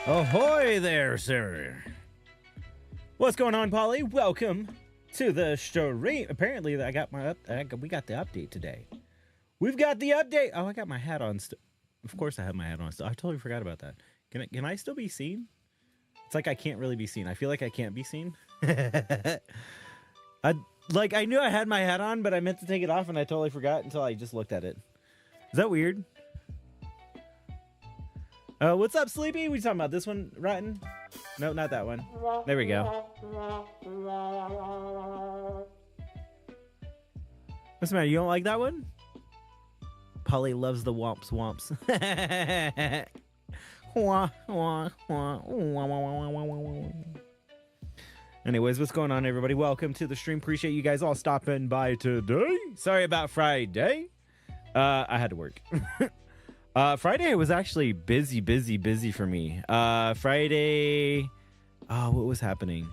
Ahoy there, sir. What's going on, Polly? Welcome to the stream. Apparently, we got the update today. We've got the update. Oh, I got my hat on. Of course, I have my hat on. I totally forgot about that. Can I still be seen? It's like I can't really be seen. I feel like I can't be seen. I knew I had my hat on, but I meant to take it off, and I totally forgot until I just looked at it. Is that weird? What's up, Sleepy? We talking about this one, Rotten? No, not that one. There we go. What's the matter? You don't like that one? Polly loves the womps. Anyways, what's going on, everybody? Welcome to the stream. Appreciate you guys all stopping by today. Sorry about Friday. I had to work. Friday was actually busy for me. Friday, what was happening?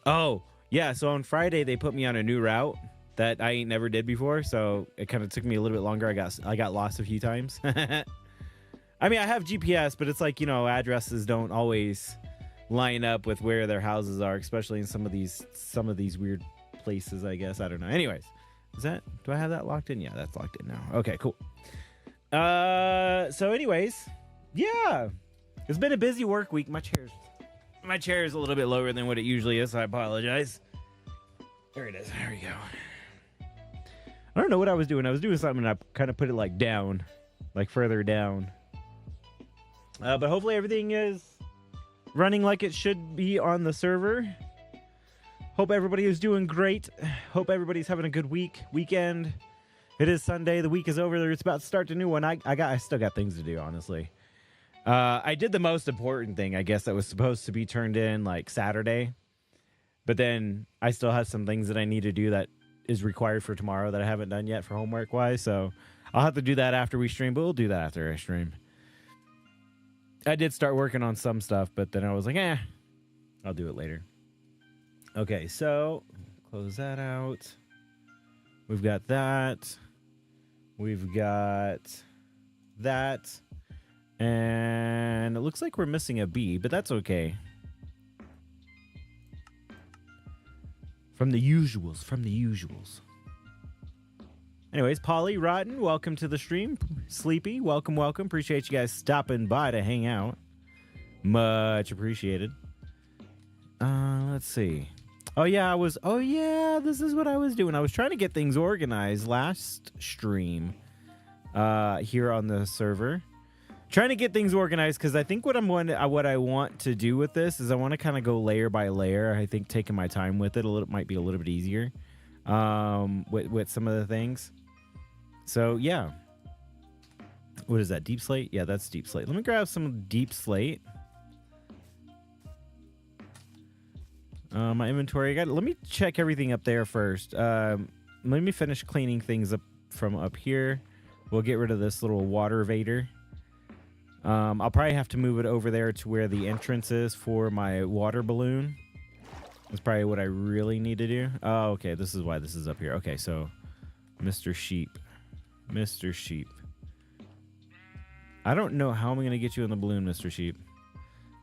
Oh, yeah, so on Friday they put me on a new route that I ain't never did before, so it kind of took me a little bit longer. I got lost a few times. I mean, I have GPS, but it's like, addresses don't always line up with where their houses are, especially in some of these weird places, I guess. I don't know. Anyways, do I have that locked in? Yeah, that's locked in now. Okay, cool. So anyways, yeah, it's been a busy work week. My chair is a little bit lower than what it usually is, so I apologize. There it is. There we go. I don't know what I was doing. I was doing something and I kind of put it like down, like further down. But hopefully everything is running like it should be on the server. Hope everybody is doing great. Hope everybody's having a good weekend. It is Sunday. The week is over. It's about to start a new one. I still got things to do, honestly. I did the most important thing, I guess, that was supposed to be turned in like Saturday. But then I still have some things that I need to do that is required for tomorrow that I haven't done yet for homework wise. So I'll have to do that after we stream, but we'll do that after I stream. I did start working on some stuff, but then I was like, I'll do it later. Okay, so close that out. We've got that. We've got that. And it looks like we're missing a B, but that's okay. From the usuals. Anyways, Polly, Rotten, welcome to the stream. Sleepy, welcome. Appreciate you guys stopping by to hang out. Much appreciated. Let's see. Oh yeah, this is what I was doing. I was trying to get things organized last stream here on the server. Trying to get things organized because I think what I want to do with this is I want to kind of go layer by layer. I think taking my time with it might be a little bit easier with some of the things. So yeah. What is that? Deep slate? Yeah, that's deep slate. Let me grab some deep slate. My inventory. Let me check everything up there first. Let me finish cleaning things up from up here. We'll get rid of this little water vader. I'll probably have to move it over there to where the entrance is for my water balloon. That's probably what I really need to do. Oh, okay. This is why this is up here. Okay, so Mr. Sheep. I don't know how I'm going to get you in the balloon, Mr. Sheep.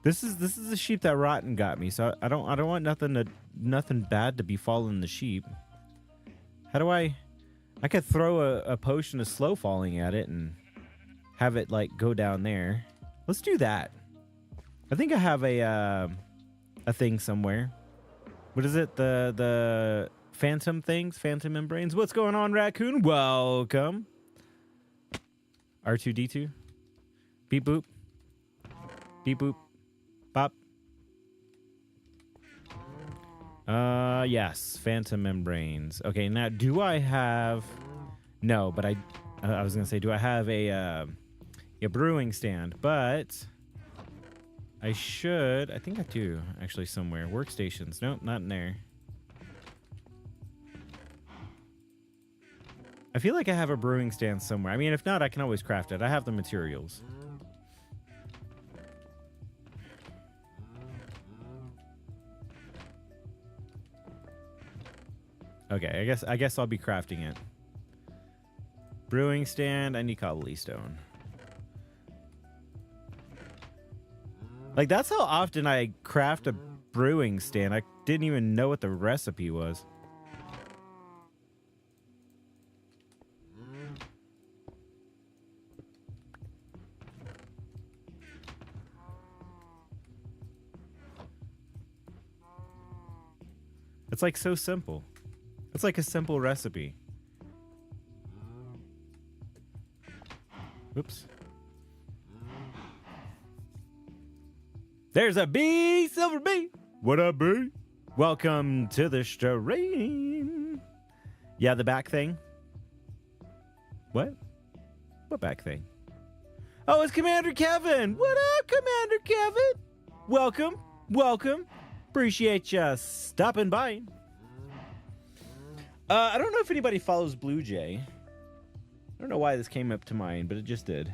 This is the sheep that Rotten got me, so I don't want nothing bad to befalling the sheep. How do I could throw a potion of slow falling at it and have it like go down there. Let's do that. I think I have a thing somewhere. What is it? The phantom things, phantom membranes. What's going on, Raccoon? Welcome. R2D2. Beep boop. Beep boop. Bop. Yes, phantom membranes. Okay, now do I have? No, but I was gonna say, do I have a brewing stand? But I should. I think I do actually somewhere. Workstations. Nope, not in there. I feel like I have a brewing stand somewhere. I mean, if not, I can always craft it. I have the materials. Okay, I guess I'll be crafting it. Brewing stand. I need cobblestone stone. Like, that's how often I craft a brewing stand. I didn't even know what the recipe was. It's like so simple. It's like a simple recipe. Oops. There's a bee, Silver Bee. What up, bee? Welcome to the stream. Yeah, the back thing. What? What back thing? Oh, it's Commander Kevin. What up, Commander Kevin? Welcome. Welcome. Appreciate you stopping by. I don't know if anybody follows Blue Jay. I don't know why this came up to mind, but it just did.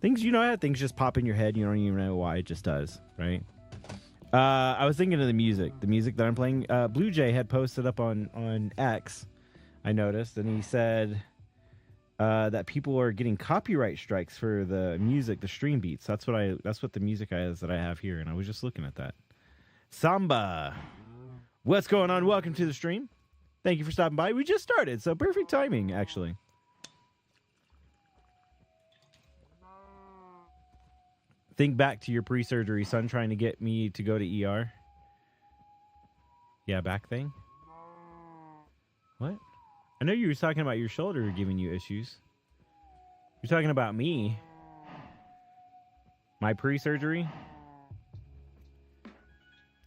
Things, you know how things just pop in your head, you don't even know why, it just does, right? I was thinking of the music that I'm playing. Blue Jay had posted up on X, I noticed, and he said that people are getting copyright strikes for the music, the stream beats. That's what the music is that I have here, and I was just looking at that. Samba, what's going on? Welcome to the stream. Thank you for stopping by. We just started, so perfect timing, actually. Think back to your pre-surgery son trying to get me to go to ER. Yeah, back thing. What? I know you were talking about your shoulder giving you issues. You're talking about me. My pre-surgery?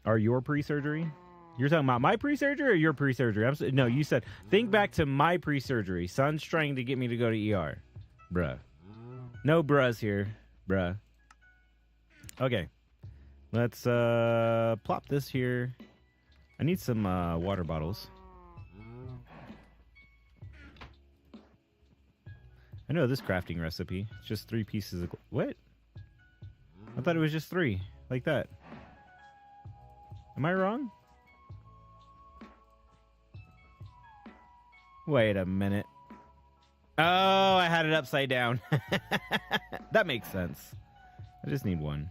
Or your pre-surgery? You're talking about my pre-surgery or your pre-surgery? No, you said, think back to my pre-surgery. Son's trying to get me to go to ER. Bruh. No bruhs here. Bruh. Okay. Let's plop this here. I need some water bottles. I know this crafting recipe. It's just 3 pieces of... What? I thought it was just 3. Like that. Am I wrong? Wait a minute. Oh, I had it upside down. That makes sense. I just need 1.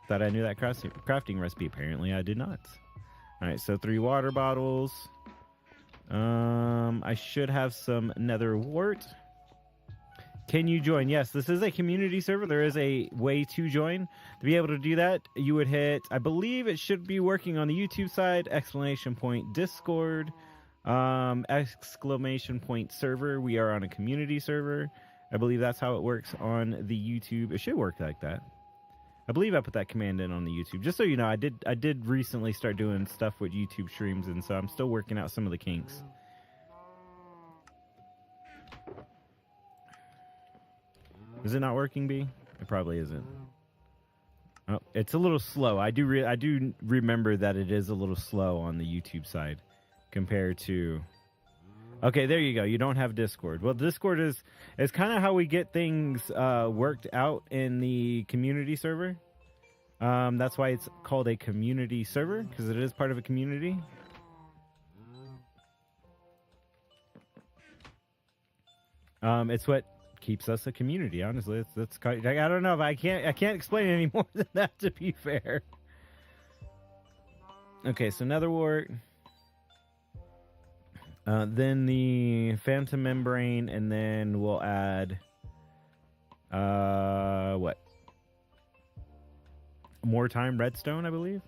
Thought I knew that crafting recipe. Apparently, I did not. All right, so 3 water bottles. I should have some nether wart. Can you join? Yes, this is a community server. There is a way to join. To be able to do that, you would hit, I believe it should be working on the YouTube side, exclamation point Discord, exclamation point server. We are on a community server. I believe that's how it works on the YouTube. It should work like that. I believe I put that command in on the YouTube. Just so you know, I did recently start doing stuff with YouTube streams, and so I'm still working out some of the kinks. Is it not working, B? It probably isn't. Oh, it's a little slow. I do remember that it is a little slow on the YouTube side compared to... Okay, there you go. You don't have Discord. Well, Discord is kind of how we get things worked out in the community server. That's why it's called a community server, because it is part of a community. It's what keeps us a community. Honestly, that's I don't know if I can't explain it any more than that, to be fair. Okay, so nether wart. Then the phantom membrane, and then we'll add what? More time redstone, I believe.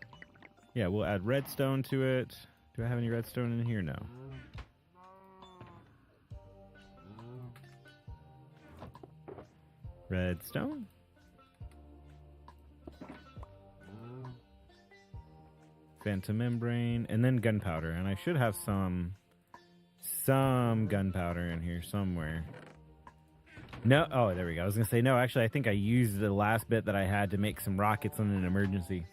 Yeah, we'll add redstone to it. Do I have any redstone in here? No. Redstone. Phantom membrane, and then gunpowder, and I should have some gunpowder in here somewhere. No, oh, there we go. I was gonna say no. Actually, I think I used the last bit that I had to make some rockets in an emergency.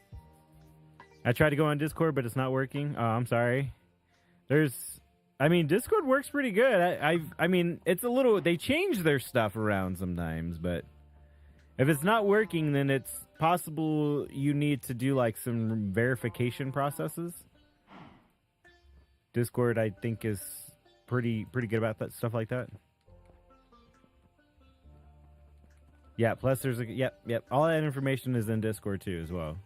I tried to go on Discord, but it's not working. Oh, I'm sorry. Discord works pretty good. I mean, it's a little. They change their stuff around sometimes, but if it's not working, then it's possible you need to do like some verification processes. Discord, I think, is pretty good about that stuff like that. Yeah, plus there's a yep. All that information is in Discord too as well.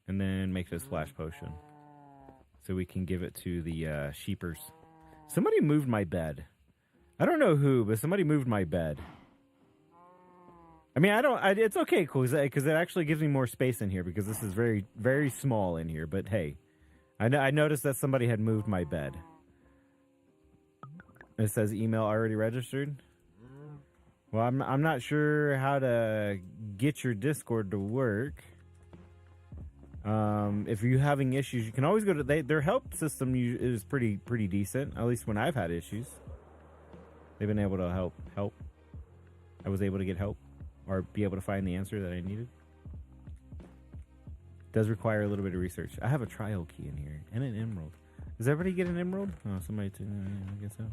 And then make this splash potion. So we can give it to the sheepers. Somebody moved my bed. I don't know who, but somebody moved my bed. I mean, it's okay, cool, because it actually gives me more space in here, because this is very, very small in here. But hey, I noticed that somebody had moved my bed. It says email already registered. Well, I'm not sure how to get your Discord to work. If you're having issues, you can always go to their help system is pretty decent. At least when I've had issues, they've been able to help. I was able to get help or be able to find the answer that I needed. Does require a little bit of research. I have a trial key in here and an emerald. Does everybody get an emerald? Oh, somebody too. I guess so.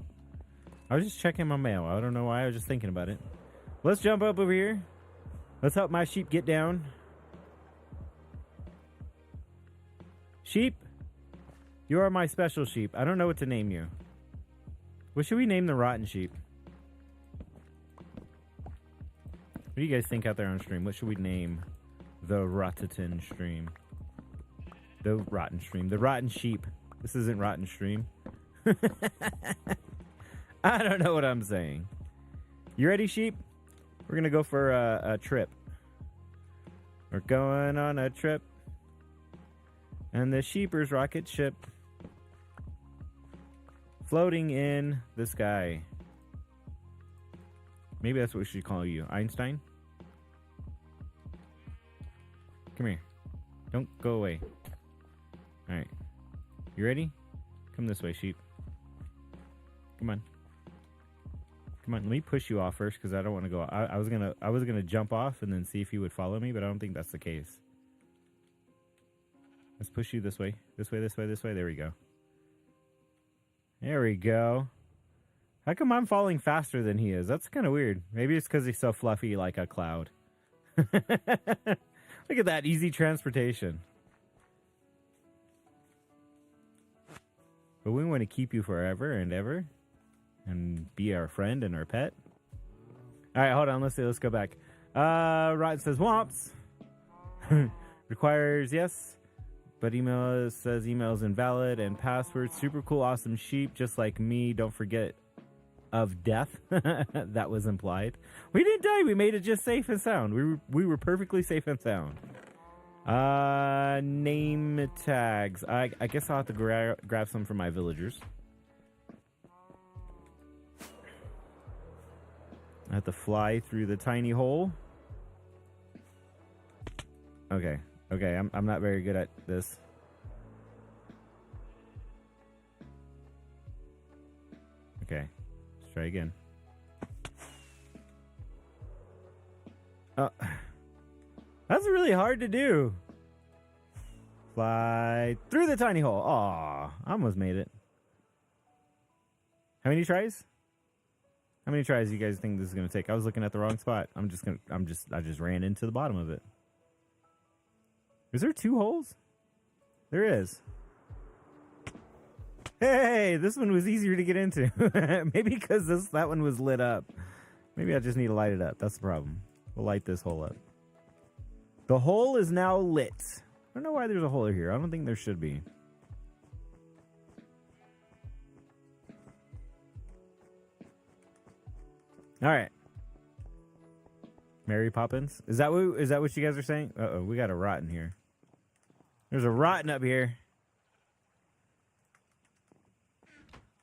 I was just checking my mail. I don't know why. I was just thinking about it. Let's jump up over here. Let's help my sheep get down. Sheep, you are my special sheep. I don't know what to name you. What should we name the rotten sheep? What do you guys think out there on stream? What should we name the Rottatin stream? The rotten stream. The rotten sheep. This isn't rotten stream. I don't know what I'm saying. You ready, sheep? We're going to go for a trip. We're going on a trip. And the sheepers rocket ship. Floating in the sky. Maybe that's what we should call you. Einstein? Come here. Don't go away. Alright. You ready? Come this way, sheep. Come on. Come on, let me push you off first because I don't want to go. I was gonna jump off and then see if you would follow me, but I don't think that's the case. Let's push you this way. This way, this way, this way. There we go. There we go. How come I'm falling faster than he is? That's kind of weird. Maybe it's because he's so fluffy like a cloud. Look at that. Easy transportation. But we want to keep you forever and ever. And be our friend and our pet. Alright, hold on. Let's go back. Rotten says womps. Requires yes. But email says email is invalid and password. Super cool, awesome sheep, just like me. Don't forget of death. That was implied. We didn't die. We made it just safe and sound. We were perfectly safe and sound. Name tags. I guess I'll have to grab some from my villagers. I have to fly through the tiny hole. Okay. Okay, I'm not very good at this. Okay. Let's try again. Oh. That's really hard to do. Fly through the tiny hole. Aw, I almost made it. How many tries? How many tries do you guys think this is gonna take? I was looking at the wrong spot. I just ran into the bottom of it. Is there 2 holes? There is. Hey, this one was easier to get into. Maybe because that one was lit up. Maybe I just need to light it up. That's the problem. We'll light this hole up. The hole is now lit. I don't know why there's a hole here. I don't think there should be. All right. Mary Poppins. Is that what you guys are saying? Uh-oh, we got a rotten here. There's a rotten up here.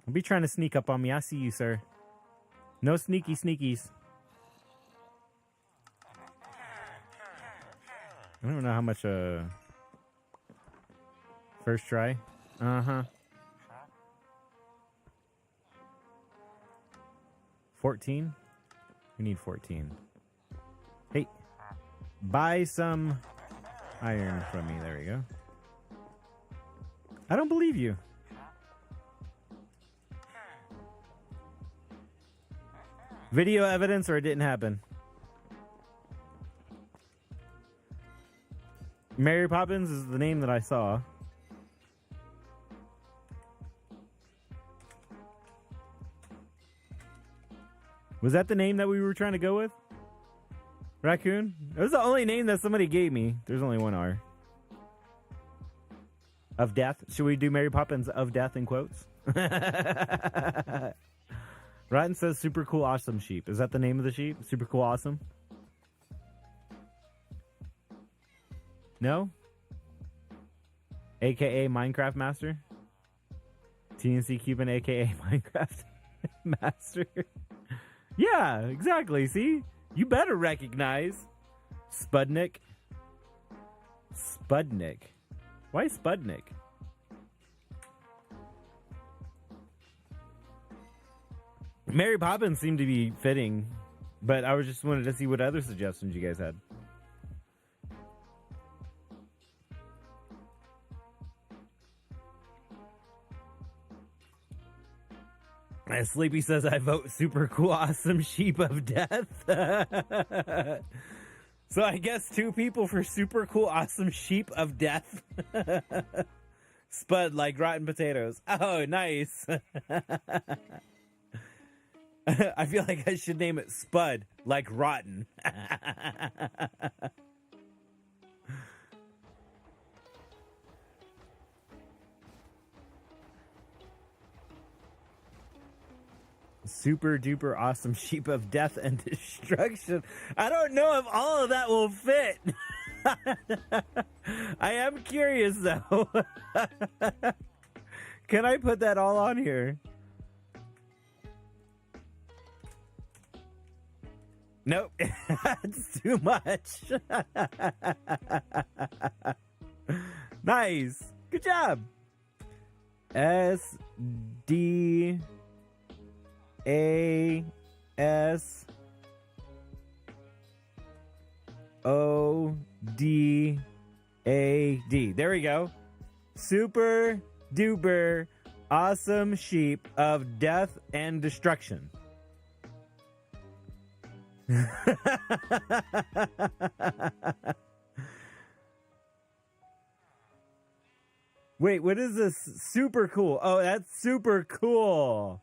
Don't be trying to sneak up on me. I see you, sir. No sneaky sneakies. I don't know how much first try. Uh-huh. 14? We need 14. Hey, buy some iron from me. There we go. I don't believe you. Video evidence or it didn't happen. Mary Poppins is the name that I saw. Was that the name that we were trying to go with? Raccoon? It was the only name that somebody gave me. There's only one R. Of Death. Should we do Mary Poppins of Death in quotes? Rotten says super cool awesome sheep. Is that the name of the sheep? Super cool awesome? No? AKA Minecraft Master? TNC Cuban AKA Minecraft Master? Yeah, exactly. See? You better recognize Spudnik. Spudnik. Why Spudnik? Mary Poppins seemed to be fitting, but I was just wanted to see what other suggestions you guys had. As Sleepy says, I vote super cool awesome sheep of death. So I guess 2 people for super cool awesome sheep of death. Spud like rotten potatoes. Oh, nice. I feel like I should name it Spud like rotten. Super duper awesome sheep of death and destruction. I don't know if all of that will fit. I am curious though. Can I put that all on here? Nope. It's too much. Nice. Good job. SDASODAD. There we go. Super duper awesome sheep of death and destruction. Wait, what is this? Super cool. Oh, that's super cool.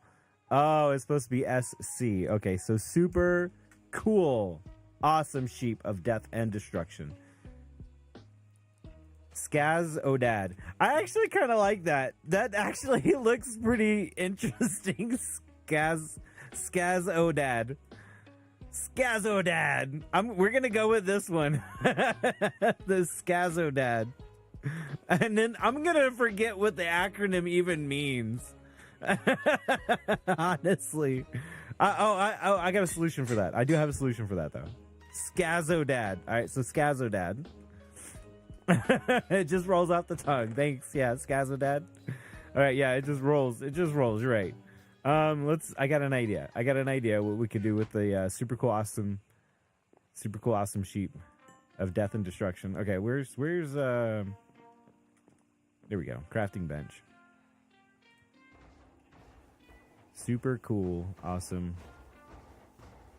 Oh, it's supposed to be SC. Okay, so super cool. Awesome sheep of death and destruction. Skaz-O-Dad. I actually kind of like that. That actually looks pretty interesting. Skaz-O-Dad. Skaz-O-Dad. We're going to go with this one. The Skaz-O-Dad. And then I'm going to forget what the acronym even means. Honestly. I got a solution for that. I do have a solution for that, though. Skaz-O-Dad. All right, so Skaz-O-Dad. It just rolls off the tongue. Thanks. Yeah, Skaz-O-Dad. All right, yeah, it just rolls. It just rolls. You're right. I got an idea. I got an idea what we could do with the super cool awesome sheep of death and destruction. Okay, where's there we go. Crafting bench. Super cool, awesome.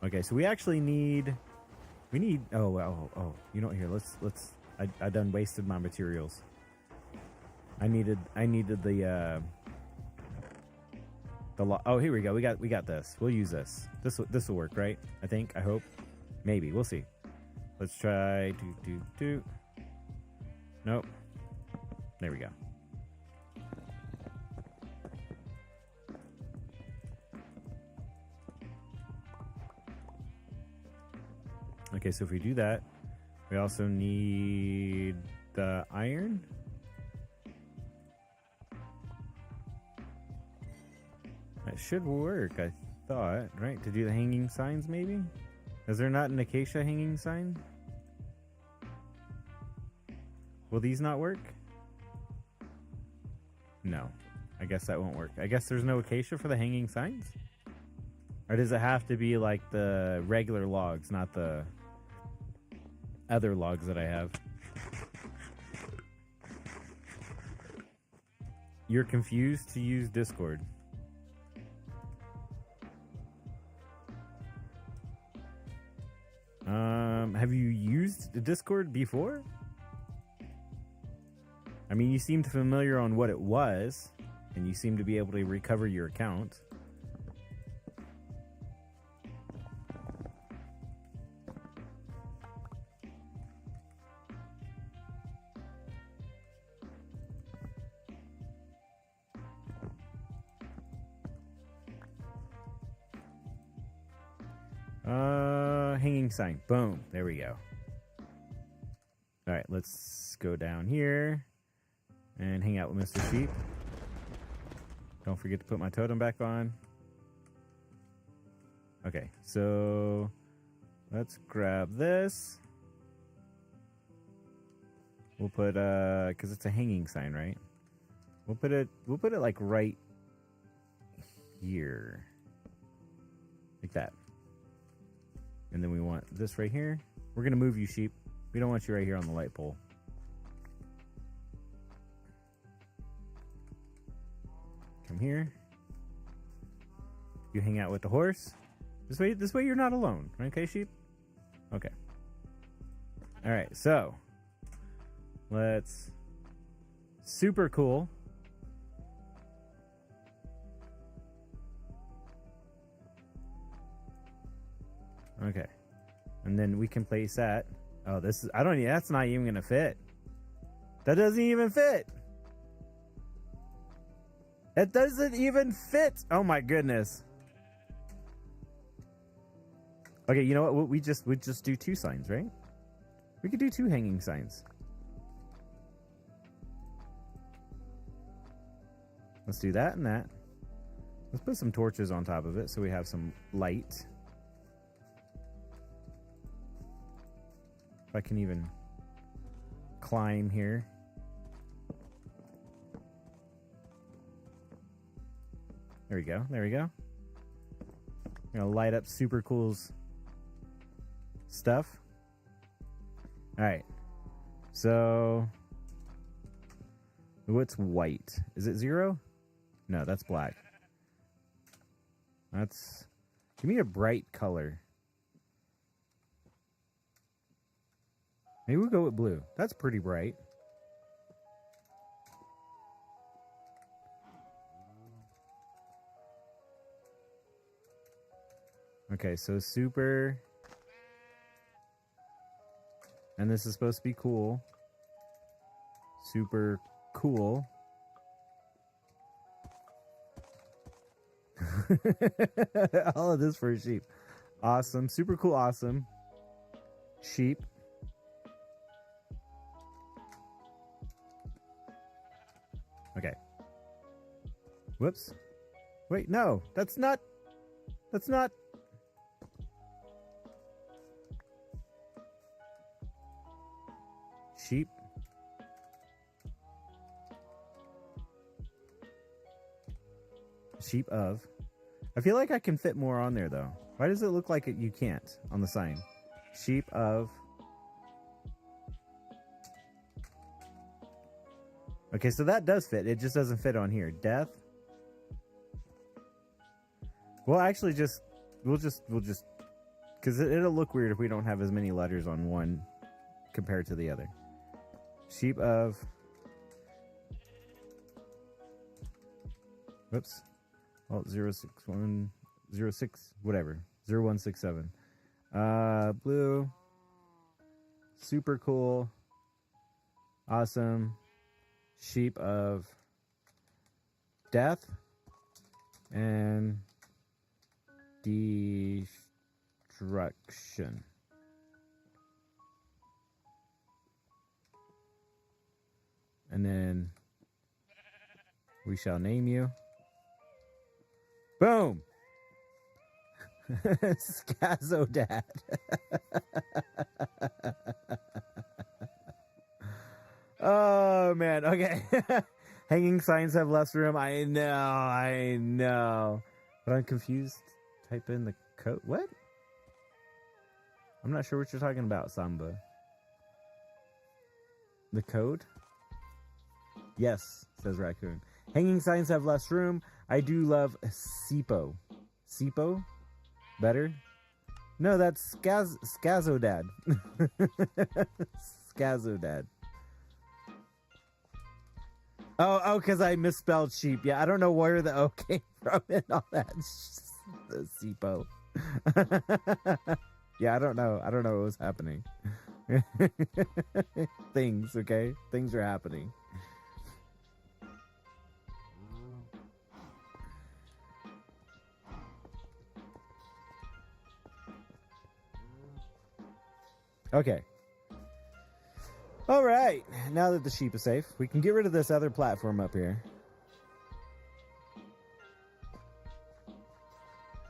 Okay, so we actually need oh, you know what, here, let's I done wasted my materials. I needed the oh, here we go. We got this. We'll use this. This will work, right? I think. I hope. Maybe. We'll see. Let's try. Nope. There we go. Okay, so if we do that, we also need the iron. That should work, I thought, right? To do the hanging signs, maybe? Is there not an acacia hanging sign? Will these not work? No. I guess that won't work. I guess there's no acacia for the hanging signs? Or does it have to be like the regular logs, not the other logs that I have? You're confused to use Discord. Have you used Discord before? I mean, you seemed familiar on what it was, and you seem to be able to recover your account. Hanging sign. Boom. There we go. All right, let's go down here and hang out with Mr. Sheep. Don't forget to put my totem back on. Okay, so let's grab this. We'll put because it's a hanging sign, right? We'll put it like right here. Like that. And then we want this right here. We're gonna move you, sheep. We don't want you right here on the light pole. Come here. You hang out with the horse. This way you're not alone. Okay, sheep? Okay. Alright, so let's super cool. Okay. And then we can place that. Oh, this is that's not even gonna fit. That doesn't even fit. It doesn't even fit. Oh my goodness. Okay, you know what? We just do 2 signs, right? We could do 2 hanging signs. Let's do that and that. Let's put some torches on top of it so we have some light. If I can even climb here. There we go. There we go. I'm gonna light up Super Cool's stuff. All right. So, what's white? Is it 0? No, that's black. That's. Give me a bright color. Maybe we'll go with blue. That's pretty bright. Okay, so super. And this is supposed to be cool. Super cool. All of this for a sheep. Awesome. Super cool. Awesome. Sheep. Okay. Whoops. Wait, no. That's not. Sheep. Sheep of. I feel like I can fit more on there though. Why does it look like you can't on the sign? Sheep of. Okay, so that does fit. It just doesn't fit on here. Death. Well, actually, we'll just because it'll look weird if we don't have as many letters on one compared to the other. Sheep of. Whoops. Well, 061 06 whatever 0167. Blue. Super cool. Awesome. Sheep of death and destruction. And then we shall name you. Boom! Skazodad. Oh man, okay. Hanging signs have less room. I know. But I'm confused. Type in the code. What? I'm not sure what you're talking about, Samba. The code? Yes, says Raccoon. Hanging signs have less room. I do love Sipo. Sipo? Better? No, that's Skazodad. Skazodad. Oh, because I misspelled sheep. Yeah, I don't know where the O came from and all that. The SIPO. Yeah, I don't know. I don't know what was happening. Things, okay? Things are happening. Okay. All right. Now that the sheep is safe, we can get rid of this other platform up here.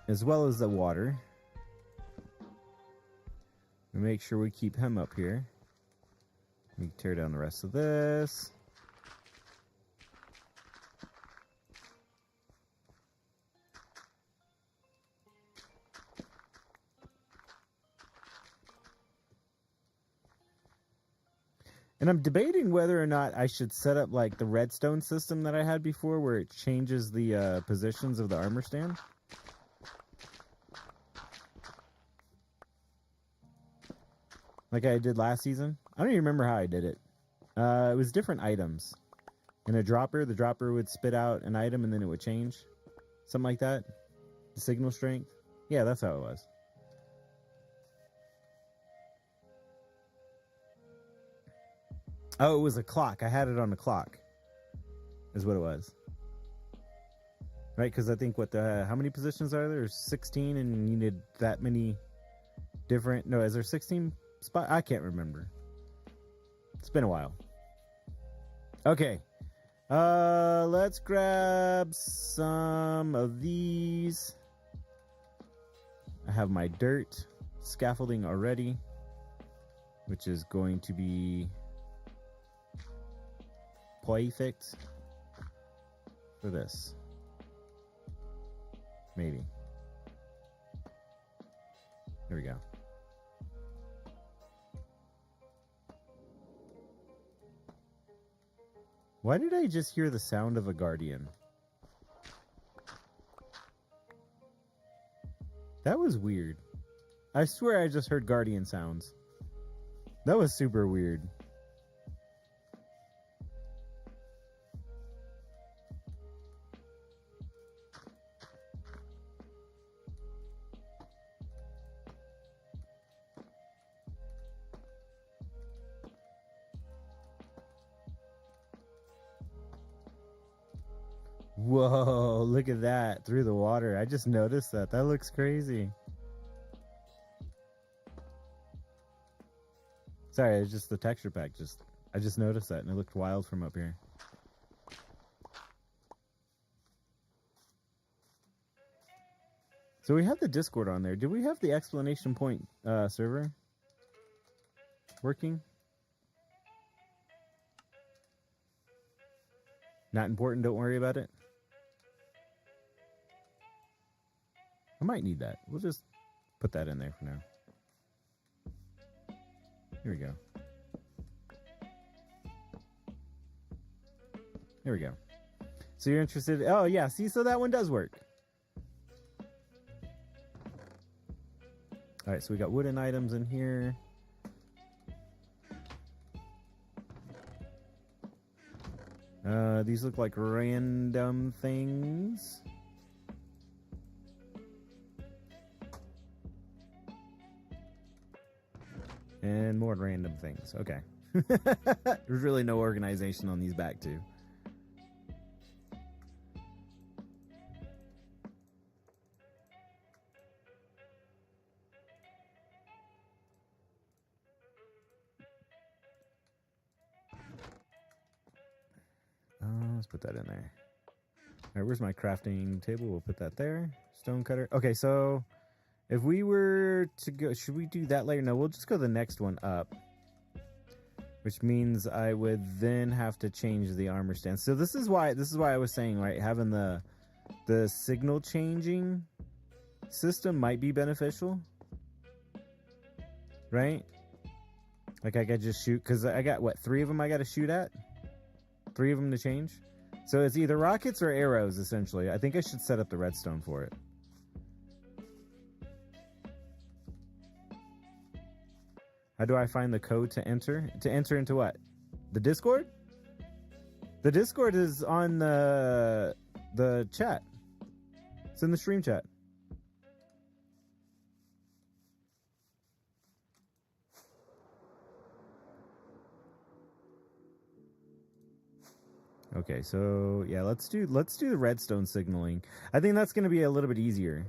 As well as the water. And make sure we keep him up here. We can tear down the rest of this. And I'm debating whether or not I should set up like the redstone system that I had before where it changes the positions of the armor stand. Like I did last season. I don't even remember how I did it. It was different items. In a dropper, the dropper would spit out an item and then it would change. Something like that. The signal strength. Yeah, that's how it was. Oh, it was a clock. I had it on a clock. Is what it was. Right? Because I think how many positions are there? There's 16 and you need that many different... No, is there 16 spots? I can't remember. It's been a while. Okay. Let's grab some of these. I have my dirt scaffolding already, which is going to be perfect for this. Maybe. There we go. Why did I just hear the sound of a guardian? That was weird. I swear I just heard guardian sounds. That was super weird. Whoa, look at that through the water. I just noticed that. That looks crazy. Sorry, it's just the texture pack. I just noticed that and it looked wild from up here. So we have the Discord on there. Did we have the exclamation point server working? Not important, don't worry about it. I might need that. We'll just put that in there for now. Here we go. There we go. So you're interested? Oh yeah, see, so that one does work. All right, so we got wooden items in here. These look like random things. And more random things. Okay. There's really no organization on these back two. Let's put that in there. All right, where's my crafting table? We'll put that there. Stone cutter. Okay, so if we were to go, should we do that layer? No, we'll just go the next one up, which means I would then have to change the armor stand. So this is why I was saying, right, having the signal changing system might be beneficial, right? Like I could just shoot, because I got, what, 3 of them I got to shoot at? 3 of them to change? So it's either rockets or arrows, essentially. I think I should set up the redstone for it. How do I find the code to enter? To enter into what? The Discord? The Discord is on the chat. It's in the stream chat. Okay, so yeah, let's do the redstone signaling. I think that's going to be a little bit easier.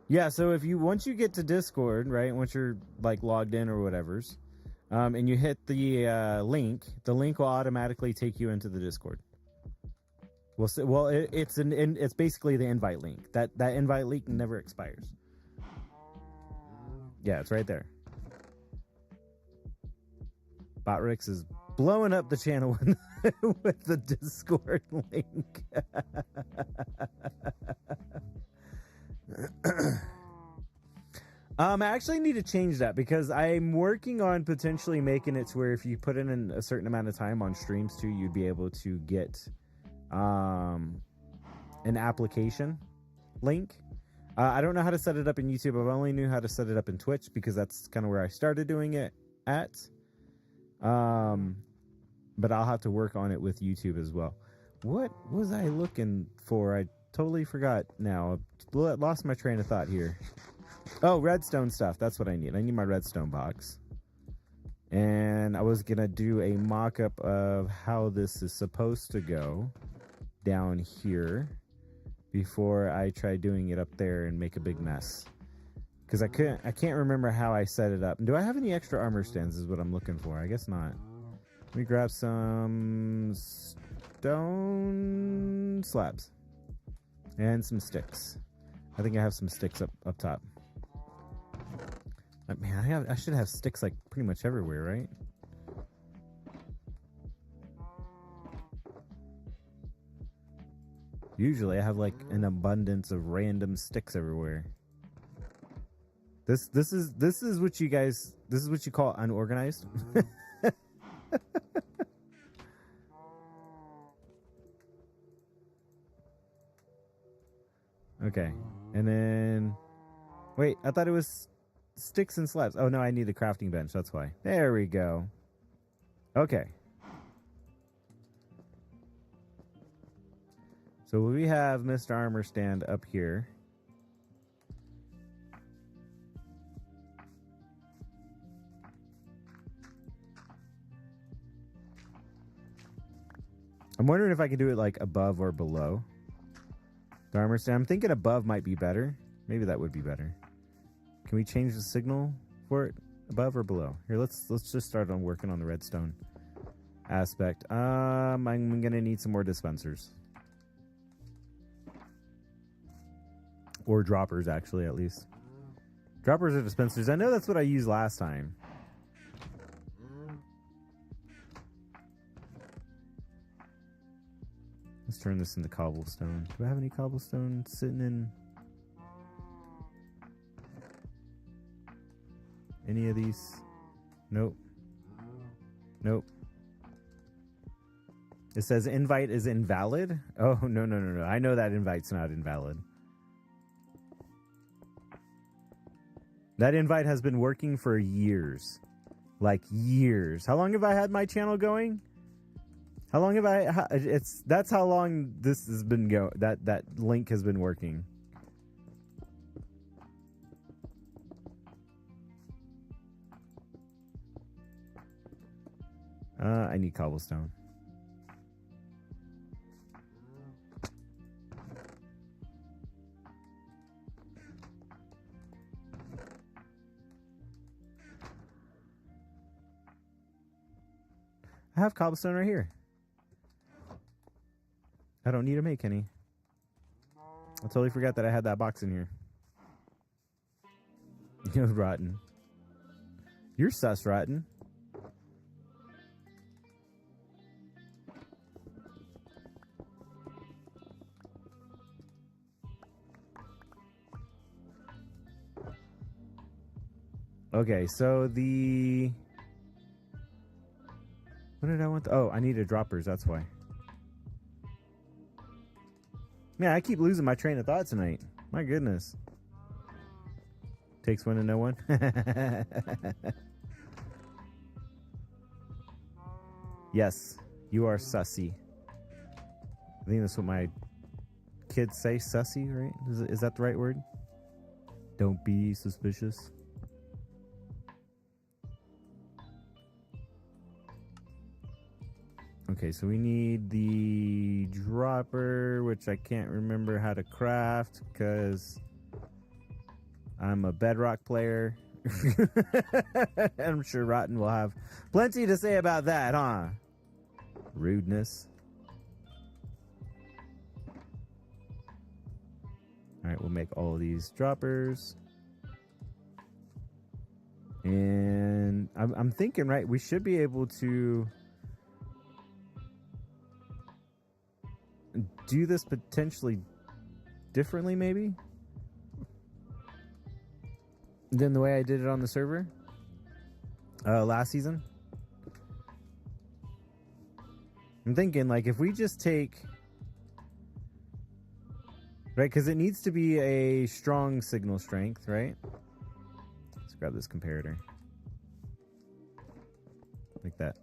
Yeah, so if you once you get to Discord, right? Once you're like logged in or whatever's, and you hit the link will automatically take you into the Discord. It's basically the invite link. That invite link never expires. Yeah, it's right there. Botrix is blowing up the channel with the Discord link. I actually need to change that because I'm working on potentially making it to where if you put in a certain amount of time on streams too, you'd be able to get an application link. I don't know how to set it up in YouTube. I've only knew how to set it up in Twitch because that's kind of where I started doing it at. But I'll have to work on it with YouTube as well. What was I looking for? I totally forgot now. Lost my train of thought here. Oh, redstone stuff. That's what I need. I need my redstone box. And I was going to do a mock-up of how this is supposed to go down here before I try doing it up there and make a big mess. Because I can't remember how I set it up. Do I have any extra armor stands is what I'm looking for. I guess not. Let me grab some stone slabs and some sticks. I think I have some sticks up top. Man, I should have sticks like pretty much everywhere, right? Usually I have like an abundance of random sticks everywhere. This is what you guys, this is what you call unorganized. Okay. And then wait, I thought it was sticks and slabs. Oh no, I need the crafting bench, that's why. There we go. Okay. So we have Mr. Armor Stand up here. I'm wondering if I can do it like above or below the armor stand. I'm thinking above might be better. Maybe that would be better. Can we change the signal for it above or below? Here, let's just start on working on the redstone aspect. I'm gonna need some more dispensers. Or droppers, actually, at least. Droppers or dispensers. I know that's what I used last time. Let's turn this into cobblestone. Do I have any cobblestone sitting in any of these? Nope. Nope. It says invite is invalid. Oh, no. I know that invite's not invalid. That invite has been working for years. Like years. How long have I had my channel going? How long have I... That's how long this has been going. That link has been working. I need cobblestone. I have cobblestone right here. I don't need to make any. I totally forgot that I had that box in here. You know, Rotten. You're sus, Rotten. Okay, so the... What did I want? Oh, I needed droppers, that's why. Man, I keep losing my train of thought tonight. My goodness. Takes one to know one. Yes, you are sussy. I think that's what my kids say, sussy, right? Is that the right word? Don't be suspicious. Okay, so we need the dropper, which I can't remember how to craft because I'm a Bedrock player. I'm sure Rotten will have plenty to say about that, huh? Rudeness. All right, we'll make all of these droppers. And I'm thinking, right, we should be able to do this potentially differently, maybe, than the way I did it on the server last season. I'm thinking, like, if we just take... Right, because it needs to be a strong signal strength, right? Let's grab this comparator. Like that.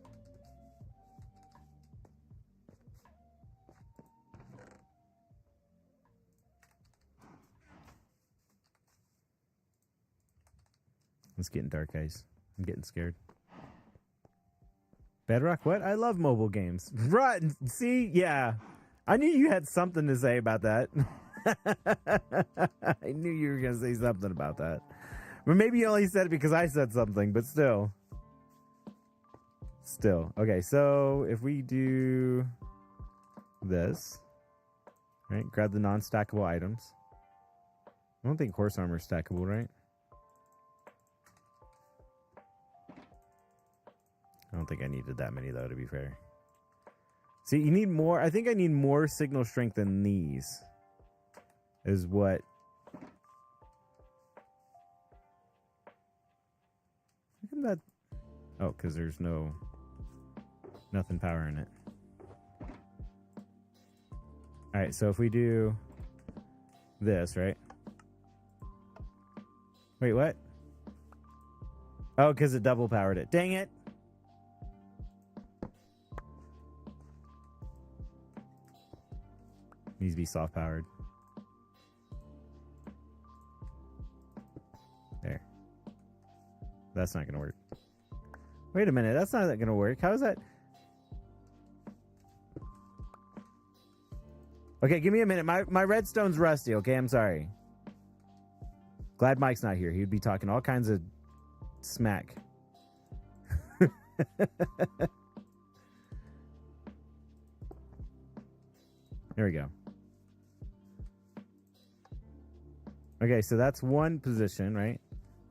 It's getting dark, guys. I'm getting scared. Bedrock, what? I love mobile games. Right, see? Yeah. I knew you had something to say about that. I knew you were going to say something about that. But maybe you only said it because I said something, but still. Still. Okay, so if we do this, right, grab the non-stackable items. I don't think horse armor is stackable, right? I don't think I needed that many, though, to be fair. See, you need more. I think I need more signal strength than these. Is what... How come that... Oh, because there's nothing powering it. Alright, so if we do this, right? Wait, what? Oh, because it double powered it. Dang it! Needs to be soft powered. There. That's not going to work. Wait a minute. That's not going to work. How is that? Okay, give me a minute. My redstone's rusty. Okay, I'm sorry. Glad Mike's not here. He'd be talking all kinds of smack. There we go. Okay, so that's one position, right?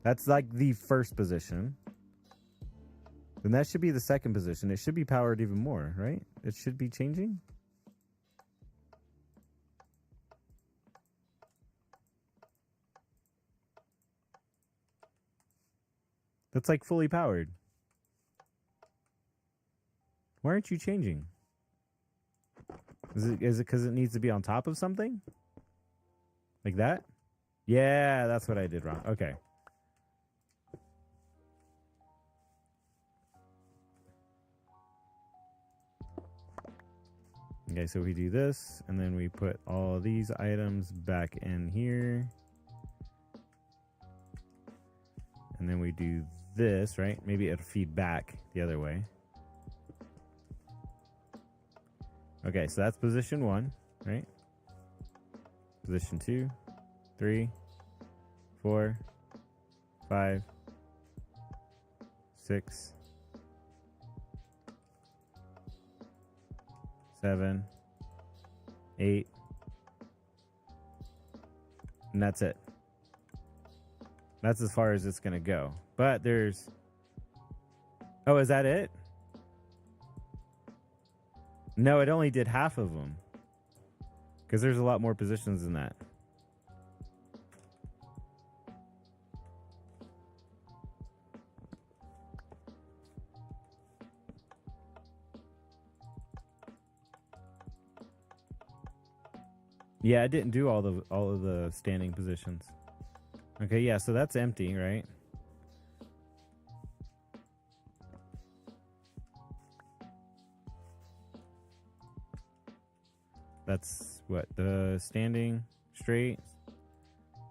That's like the first position. Then that should be the second position. It should be powered even more, right? It should be changing. That's like fully powered. Why aren't you changing? Is it because it needs to be on top of something? Like that? Yeah, that's what I did wrong. Okay. Okay, so we do this, and then we put all these items back in here. And then we do this, right? Maybe it'll feed back the other way. Okay, so that's position 1, right? Position 2, 3, 4, 5, 6, 7, 8, and that's it. That's as far as it's gonna go. But there's... Oh, is that it? No, it only did half of them. Because there's a lot more positions than that. Yeah, I didn't do all of the standing positions. Okay, yeah, so that's empty, right? That's what the standing straight.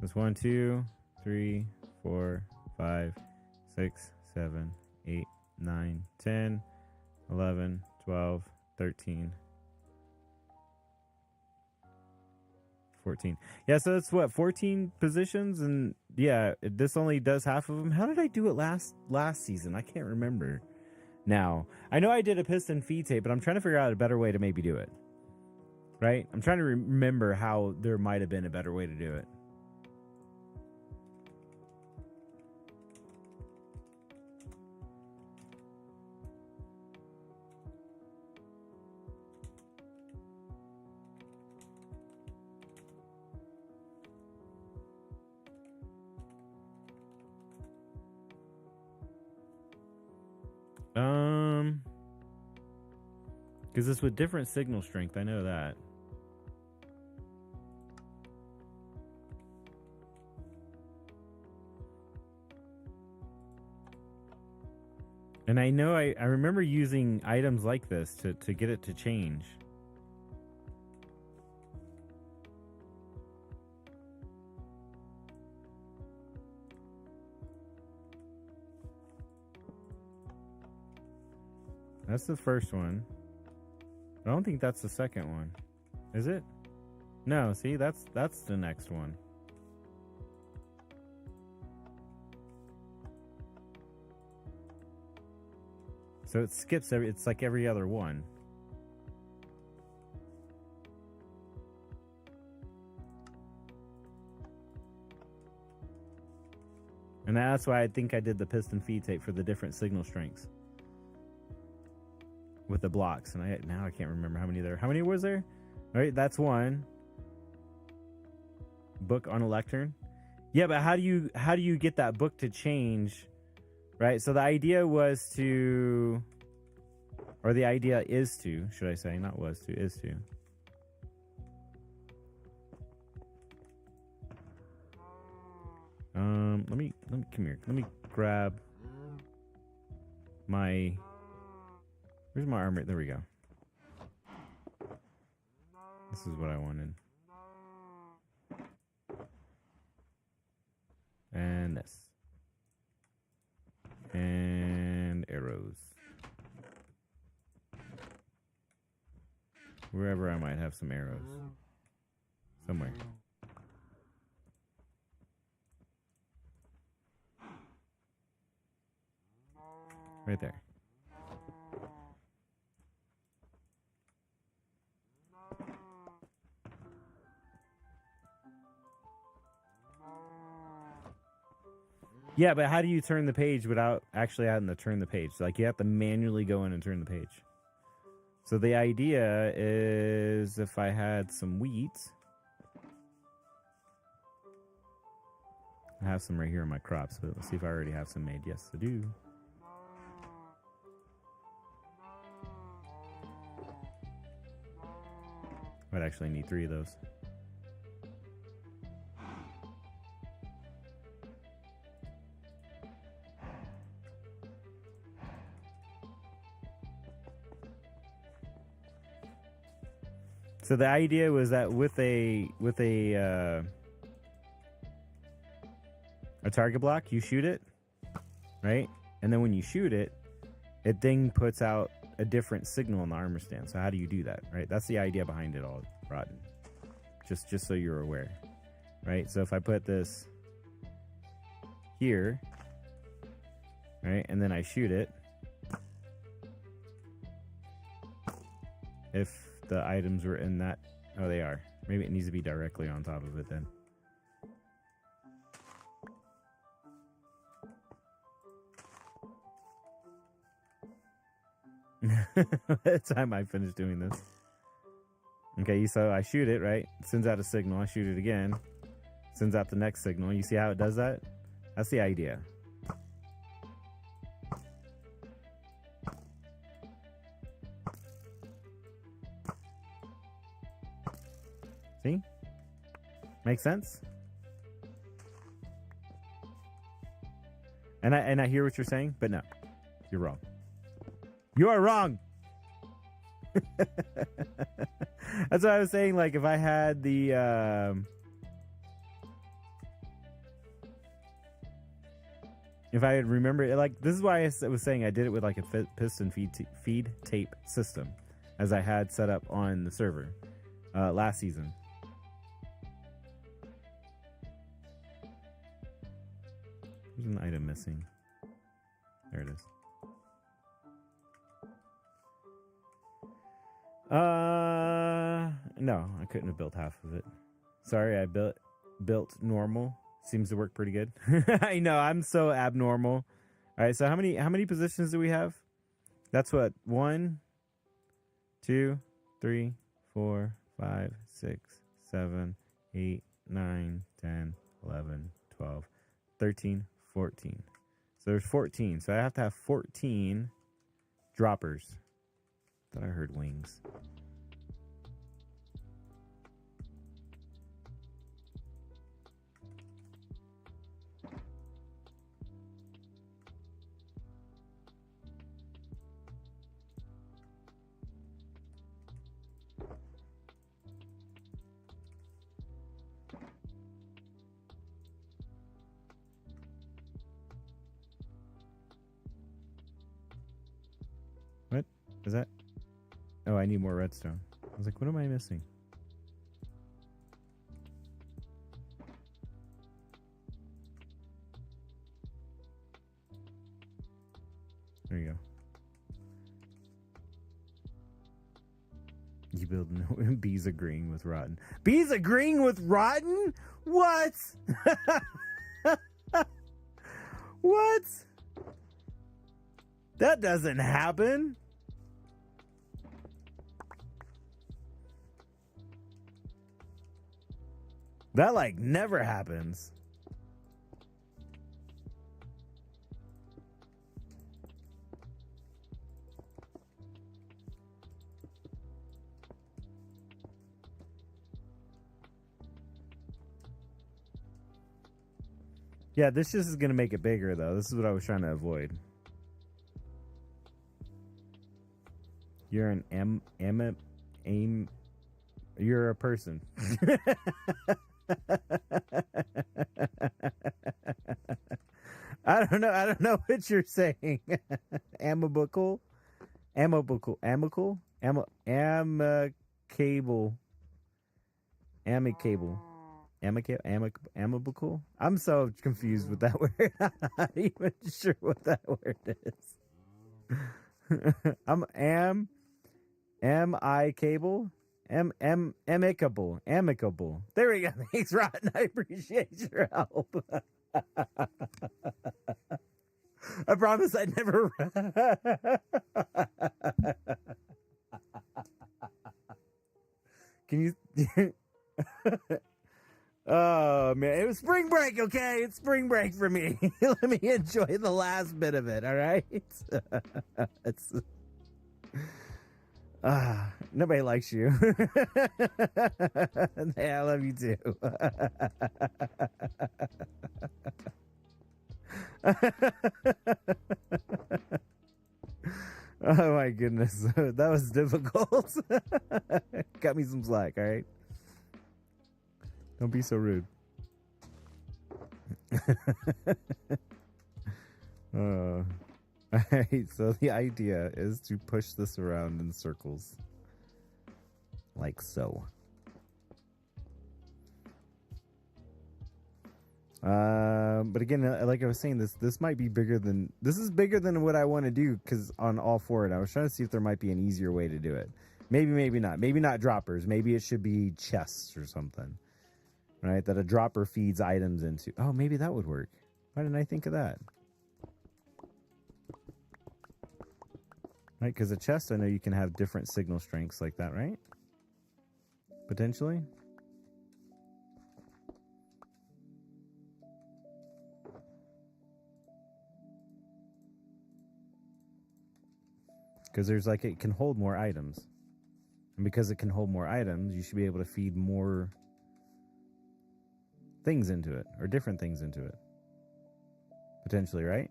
That's 1, 2, 3, 4, 5, 6, 7, 8, 9, 10, 11, 12, 13, 14. Yeah, so that's what, 14 positions, and yeah, this only does half of them. How did I do it last season? I can't remember. Now, I know I did a piston feed tape, but I'm trying to figure out a better way to maybe do it. Right? I'm trying to remember how there might have been a better way to do it. Because it's with different signal strength. I know that. And I know I remember using items like this to get it to change. That's the first one. I don't think that's the second one. Is it? No, see, that's the next one. So it skips it's like every other one. And that's why I think I did the piston feed tape for the different signal strengths. With the blocks, and now I can't remember how many there. How many was there? All right, that's one. Book on a lectern. Yeah, but how do you get that book to change? Right. So the idea was to, or the idea is to, should I say, not was to, is to. Let me come here. Let me grab my. Where's my armor? There we go. This is what I wanted. And this. And arrows. Wherever I might have some arrows. Somewhere. Right there. Yeah, but how do you turn the page without actually having to turn the page? Like, you have to manually go in and turn the page. So the idea is if I had some wheat. I have some right here in my crops, but let's see if I already have some made. Yes, I do. I'd actually need 3 of those. So the idea was that with a target block, you shoot it, right? And then when you shoot it, it then puts out a different signal on the armor stand. So how do you do that, right? That's the idea behind it all, Rodden. Just so you're aware, right? So if I put this here, right, and then I shoot it, if the items were in that, oh, they are. Maybe it needs to be directly on top of it then. By the time I finish doing this. Okay, so I shoot it, right? It sends out a signal. I shoot it again. Sends out the next signal. You see how it does that? That's the idea. See? Makes sense? And I hear what you're saying, but no. You're wrong. You are wrong. That's what I was saying. Like if I had the if I remember, like this is why I was saying I did it with like a piston feed tape system, as I had set up on the server last season. There's an item missing. There it is. No, I couldn't have built half of it. Sorry, I built normal. Seems to work pretty good. I know, I'm so abnormal. All right, so how many positions do we have? That's what 1, 2, 3, 4, 5, 6, 7, 8, 9, 10, 11, 12, 13, 14. So there's 14. So I have to have 14 droppers. Thought I heard wings. What is that? Oh, I need more redstone. I was like, what am I missing? There you go. You build no bees agreeing with rotten. Bees agreeing with rotten? What? What? That doesn't happen. That like never happens. Yeah, this just is going to make it bigger though. This is what I was trying to avoid. You're an you're a person. I don't know what you're saying. Amicable, amicable, amicable. I'm so confused with that word. I'm not even sure what that word is. Am I cable? Amicable. There we go. Thanks, Rotten. I appreciate your help. I promise I'd never. Can you? Oh man, it was spring break. Okay, it's spring break for me. Let me enjoy the last bit of it. All right. It's. Nobody likes you. Hey, I love you too. Oh my goodness, that was difficult. Got me some slack, all right? Don't be so rude. Alright, so the idea is to push this around in circles. Like so. But again, like I was saying, this might be bigger than... This is bigger than what I want to do, because on all four, and I was trying to see if there might be an easier way to do it. Maybe not. Maybe not droppers. Maybe it should be chests or something. Right? That a dropper feeds items into. Oh, maybe that would work. Why didn't I think of that? Right, because a chest, I know you can have different signal strengths like that, right? Potentially. Because there's like, it can hold more items. And because it can hold more items, you should be able to feed more things into it, or different things into it. Potentially, right?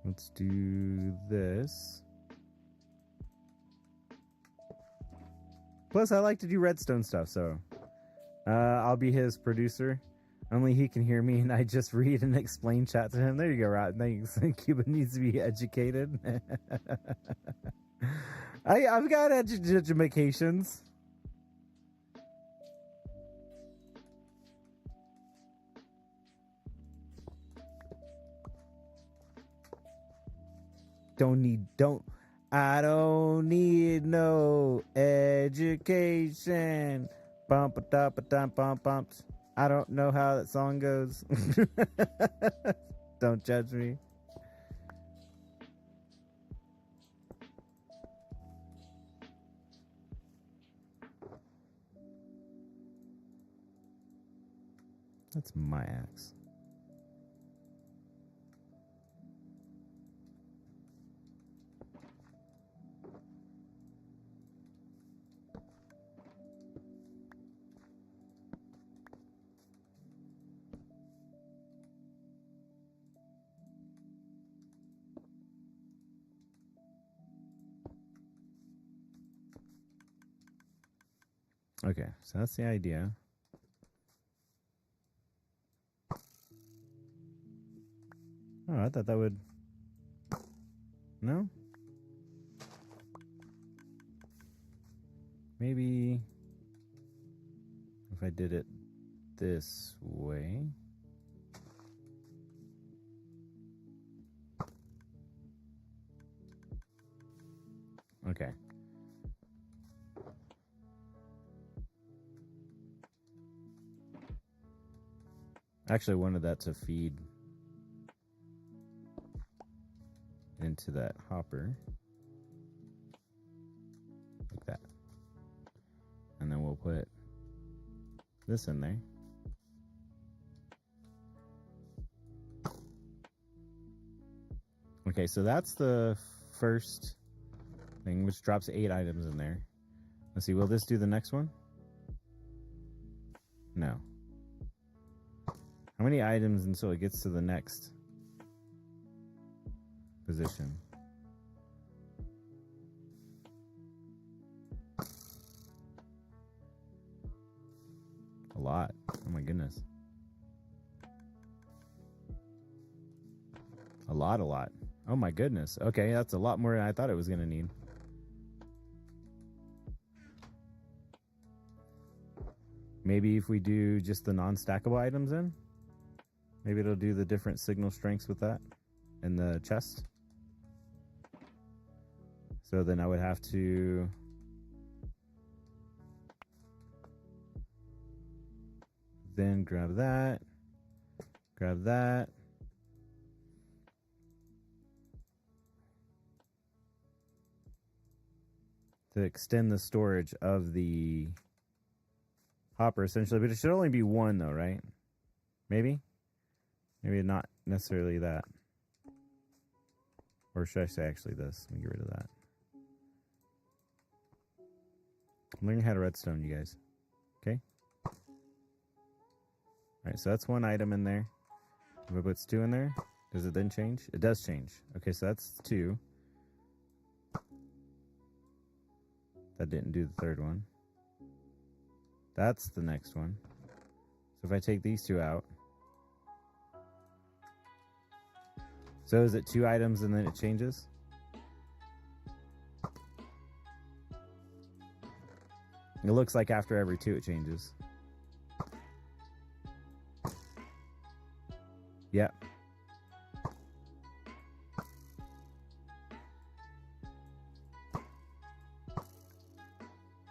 Let's do this. Plus, I like to do redstone stuff, so I'll be his producer. Only he can hear me, and I just read and explain chat to him. There you go, Rod. Thanks. Cuba needs to be educated. I've got educations. I don't need no education. Bump a dump bump bumps. I don't know how that song goes. Don't judge me. That's my axe. Okay, so that's the idea. Oh, I thought that would... No? Maybe if I did it this way. Okay. Actually, I wanted that to feed into that hopper. Like that. And then we'll put this in there. Okay, so that's the first thing, which drops 8 items in there. Let's see, will this do the next one? No. How many items until it gets to the next position? A lot. Oh my goodness. A lot. Oh my goodness. Okay, that's a lot more than I thought it was going to need. Maybe if we do just the non-stackable items in, maybe it'll do the different signal strengths with that in the chest. So then I would have to then grab that, to extend the storage of the hopper essentially, but it should only be one though, right? Maybe not necessarily that. Or should I say actually this? Let me get rid of that. I'm learning how to redstone, you guys. Okay? Alright, so that's one item in there. If I put 2 in there, does it then change? It does change. Okay, so that's 2. That didn't do the third one. That's the next one. So if I take these 2 out. So is it 2 items and then it changes? It looks like after every 2 it changes. Yep.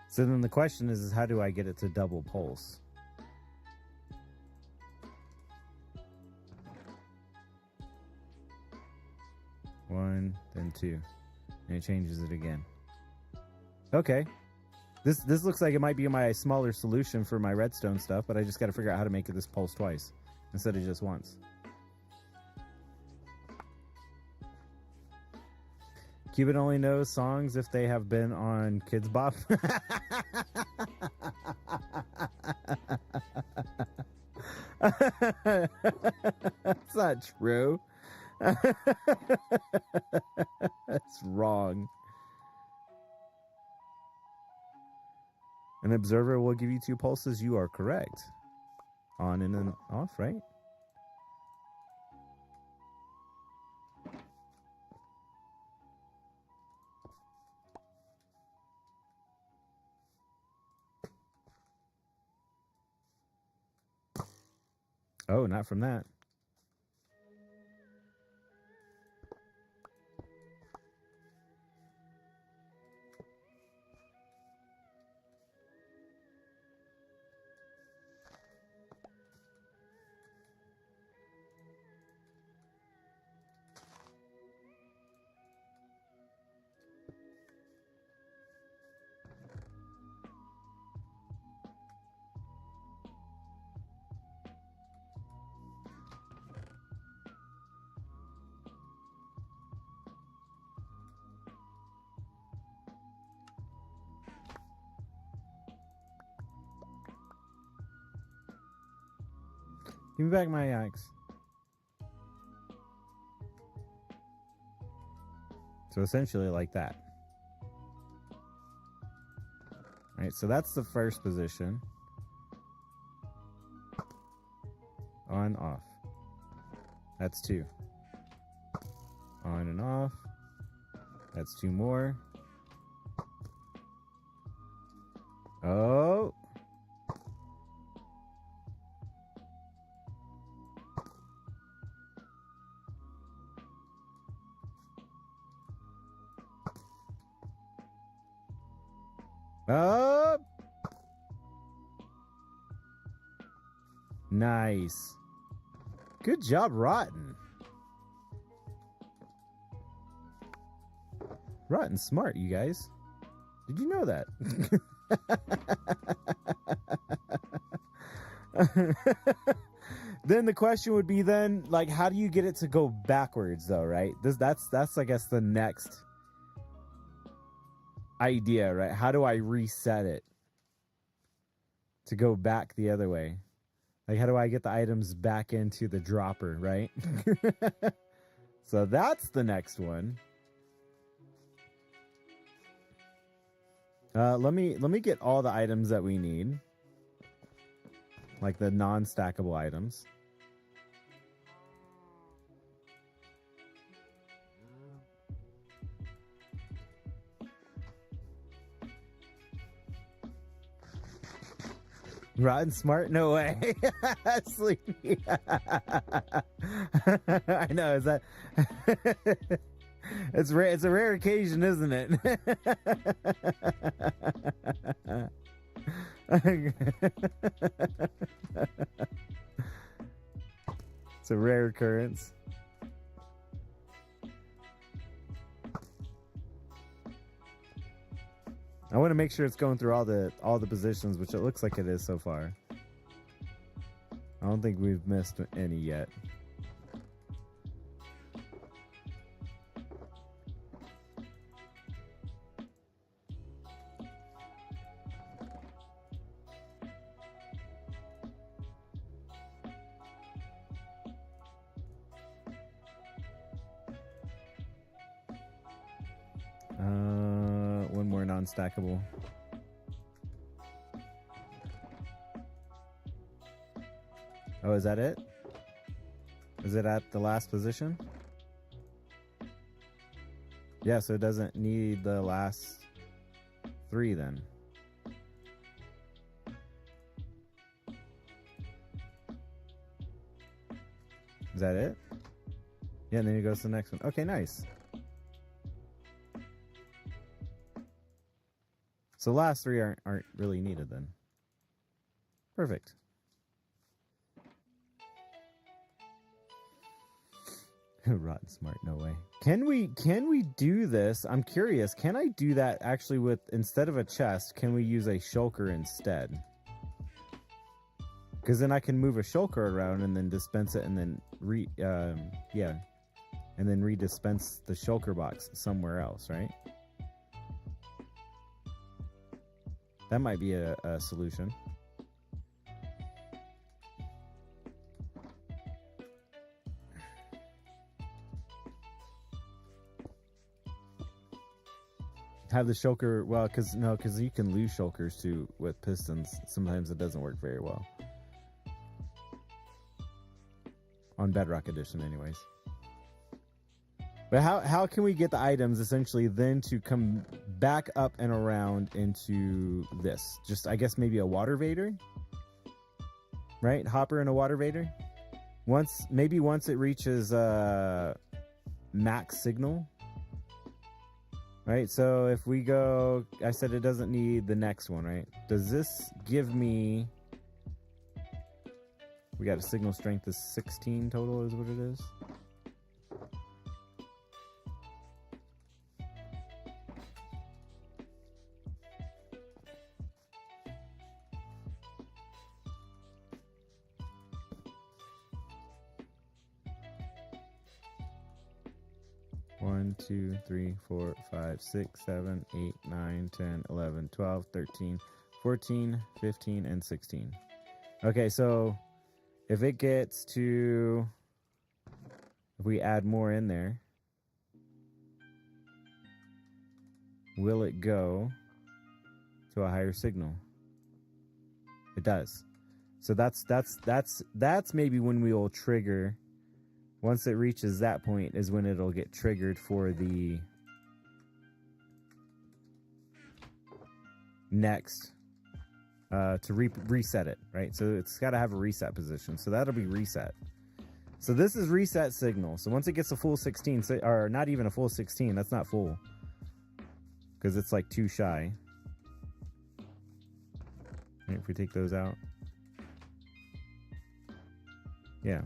So then the question is how do I get it to double pulse? One, then 2. And it changes it again. Okay. This looks like it might be my smaller solution for my redstone stuff, but I just got to figure out how to make it this pulse twice instead of just once. Cuban only knows songs if they have been on Kids Bop. That's not true. That's wrong. An observer will give you 2 pulses. You are correct. On and then off, right? Oh, not from that. Give me back my axe. So essentially like that. Right, so that's the first position. On, off. That's 2. On and off. That's 2 more. Oh. Up. Nice. Good job, Rotten. Rotten's smart, you guys. Did you know that? Then the question would be then, like, how do you get it to go backwards, though, right? That's I guess, the next idea, right? How do I reset it to go back the other way? Like, how do I get the items back into the dropper, right? So that's the next one. Let me get all the items that we need, like the non-stackable items. Rotten smart? No way. Sleepy. I know. Is that? It's rare. It's a rare occasion, isn't it? It's a rare occurrence. I want to make sure it's going through all the positions, which it looks like it is so far. I don't think we've missed any yet. One more non-stackable. Oh, is that it? Is it at the last position? Yeah, so it doesn't need the last 3 then. Is that it? Yeah, and then it goes to the next one. Okay, nice. So the last 3 aren't really needed then. Perfect. Rotten smart, no way. Can we do this? I'm curious. Can I do that actually with, instead of a chest, can we use a shulker instead? Because then I can move a shulker around and then dispense it and then and then redispense the shulker box somewhere else, right? That might be a solution. have the shulker. Well, because you can lose shulkers too with pistons. Sometimes it doesn't work very well on Bedrock Edition, anyways. But how can we get the items essentially then to come back up and around into this? Just, I guess, maybe a water vader, right? Hopper and a water vader. Once it reaches max signal, right? So if we go, I said it doesn't need the next one, right? Does this give me? We got a signal strength of 16 total, is what it is. 1, 2, 3, 4, 5, 6, 7, 8, 9, 10, 11, 12, 13, 14, 15, and 16. Okay, so if it gets to, if we add more in there, will it go to a higher signal? It does. So that's maybe when we will trigger. Once it reaches that point is when it'll get triggered for the next to reset it, right? So it's got to have a reset position. So that'll be reset. So this is reset signal. So once it gets a full 16, or not even a full 16, that's not full because it's like 2 shy. Right, if we take those out, yeah.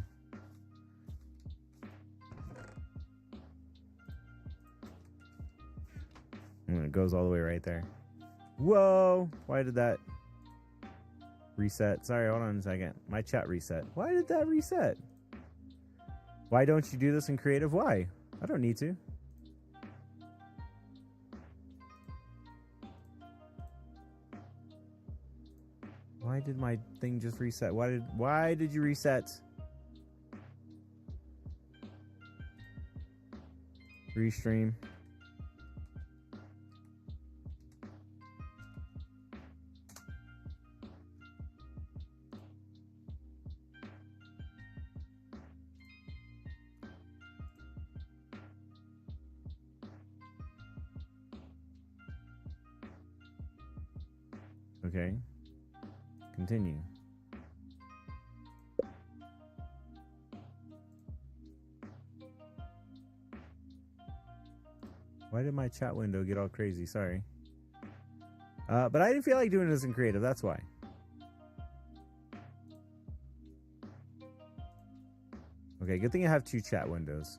And it goes all the way right there. Whoa! Why did that reset? Sorry, hold on a second. My chat reset. Why did that reset? Why don't you do this in creative? Why? I don't need to. Why did my thing just reset? Why did you reset? Restream. Okay. Continue. Why did my chat window get all crazy? Sorry. But I didn't feel like doing this in creative. That's why. Okay, good thing I have 2 chat windows.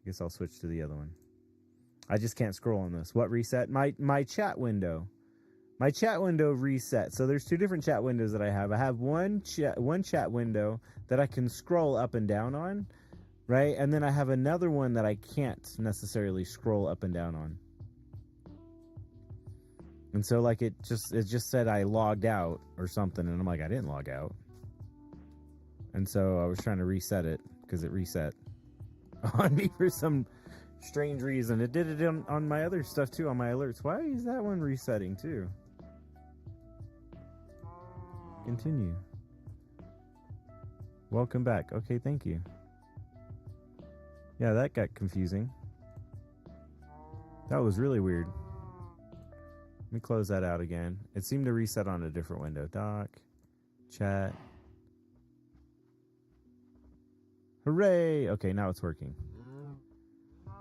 Guess I'll switch to the other one. I just can't scroll on this. What reset? My chat window. My chat window reset. So there's 2 different chat windows that I have. I have one chat window that I can scroll up and down on, right? And then I have another one that I can't necessarily scroll up and down on. And so like it just said I logged out or something, and I'm like, I didn't log out. And so I was trying to reset it because it reset on me for some strange reason. It did it on my other stuff too, on my alerts. Why is that one resetting too? Continue. Welcome back. Okay, thank you. Yeah, that got confusing. That was really weird. Let me close that out again. It seemed to reset on a different window. Doc, chat. Hooray! Okay, now it's working.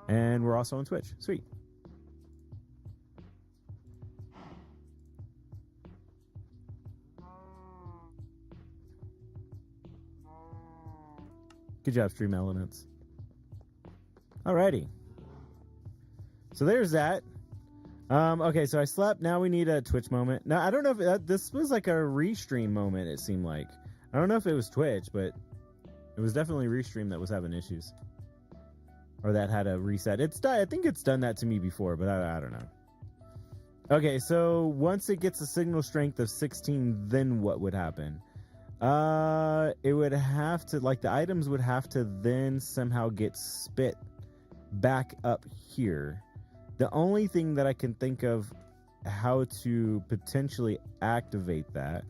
And we're also on Twitch. Sweet. Good job, Stream Elements. Alrighty. So there's that. Okay, so I slept. Now we need a Twitch moment. Now, I don't know if this was like a restream moment, it seemed like. I don't know if it was Twitch, but it was definitely Restream that was having issues. Or that had a reset. I think it's done that to me before, but I don't know. Okay, so once it gets a signal strength of 16, then what would happen? It would have to, like, the items would have to then somehow get spit back up here. The only thing that I can think of how to potentially activate that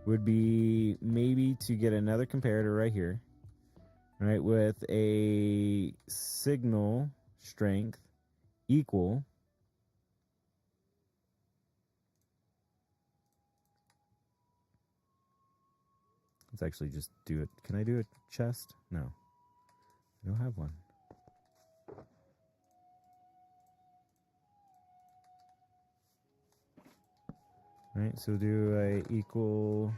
would be maybe to get another comparator right here, right, with a signal strength equal. Let's actually just do it. Can I do a chest? No, I don't have one. Right, so do a equal.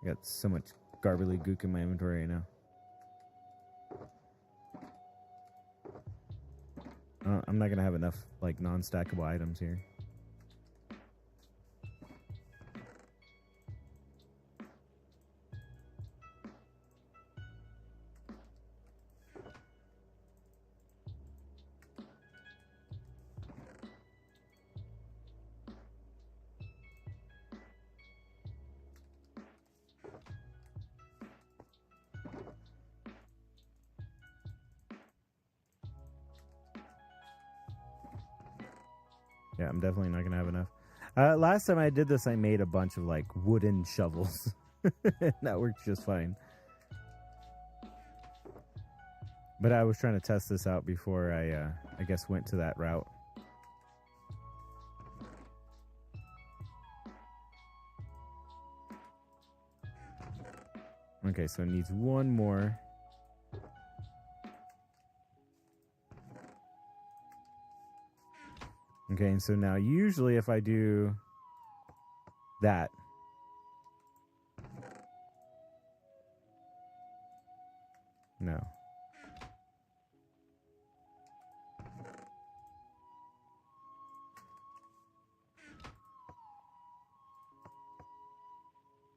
I got so much garbly gook in my inventory right now. I'm not gonna have enough like non-stackable items here. Yeah, I'm definitely not gonna have enough. Last time I did this, I made a bunch of like wooden shovels. That worked just fine. But I was trying to test this out before I guess went to that route. Okay, so it needs one more. Okay, and so now usually if I do that, no.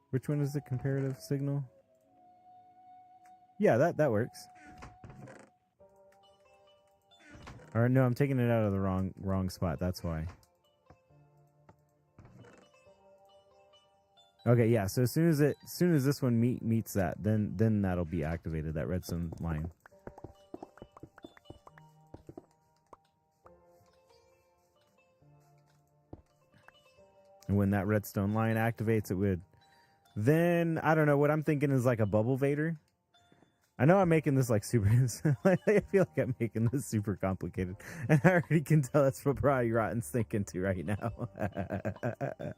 Which one is the comparative signal? Yeah, that works. Or no, I'm taking it out of the wrong spot. That's why. Okay, yeah. So as soon as this one meets that, then that'll be activated. That redstone line. And when that redstone line activates, it would. Then I don't know. What I'm thinking is like a bubble vader. I know I'm making this like super. I feel like I'm making this super complicated, and I already can tell that's what probably Rotten's thinking too right now. That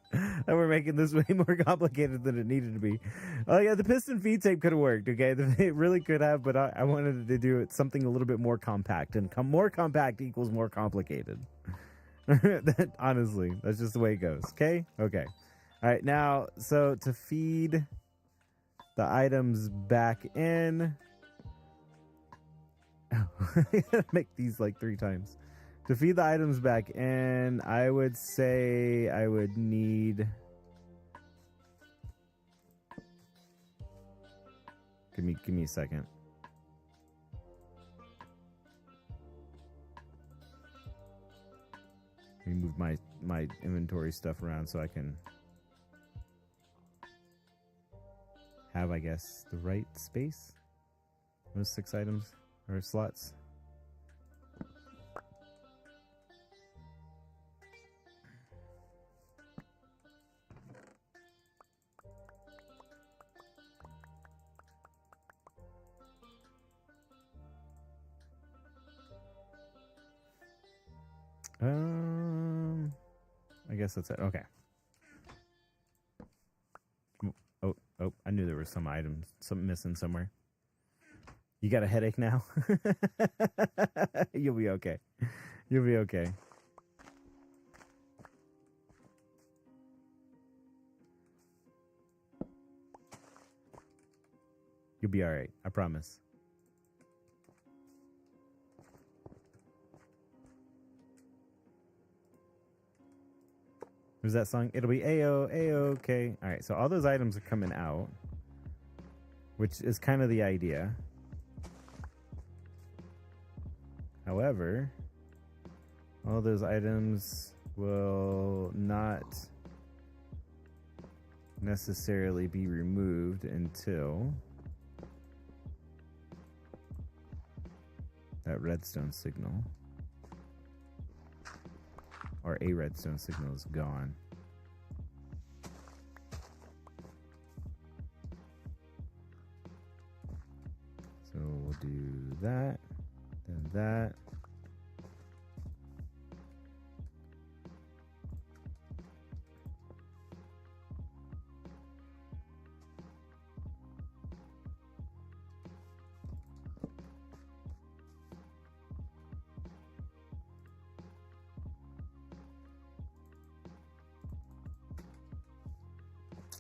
we're making this way more complicated than it needed to be. Oh yeah, the piston feed tape could have worked. Okay, it really could have, but I wanted to do it something a little bit more compact, and more compact equals more complicated. Honestly, that's just the way it goes. Okay. All right, now so to feed the items back in. I gotta make these like 3 times. To feed the items back in, I would say I would need. Give me a second. Let me move my inventory stuff around so I can have, I guess, the right space. Those 6 items or slots. I guess that's it. Okay. Oh, I knew there was some items, something missing somewhere. You got a headache now? You'll be okay. You'll be okay. You'll be all right. I promise. Who's that song? It'll be A-O-A-O-K. All right, so all those items are coming out, which is kind of the idea. However, all those items will not necessarily be removed until that redstone signal, or a redstone signal, is gone. So we'll do that, then that.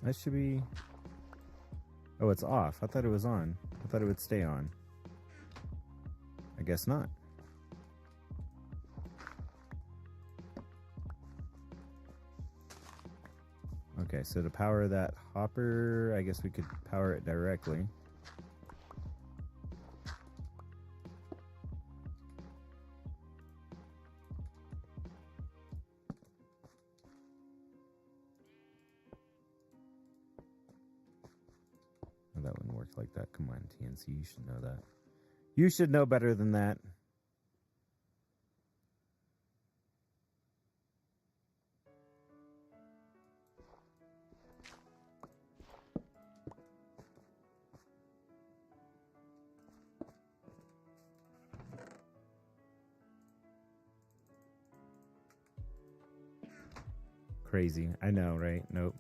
That should be... Oh, it's off. I thought it was on. I thought it would stay on. I guess not. Okay, so to power that hopper, I guess we could power it directly. Oh, that wouldn't work like that. Come on, TNC, you should know that. You should know better than that. Crazy. I know, right? Nope.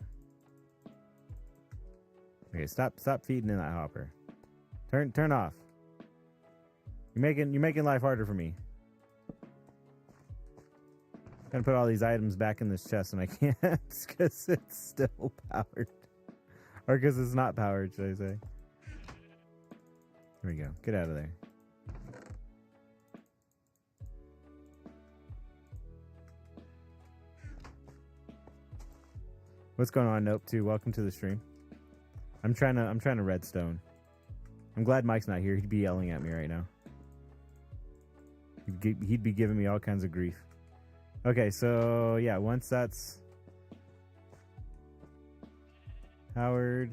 Okay, stop feeding in that hopper. Turn off. You're making life harder for me. I'm gonna put all these items back in this chest and I can't because it's still powered. Or because it's not powered, should I say. Here we go. Get out of there. What's going on, Nope 2? Welcome to the stream. I'm trying to redstone. I'm glad Mike's not here. He'd be yelling at me right now. He'd be giving me all kinds of grief. Okay, so yeah, once that's powered,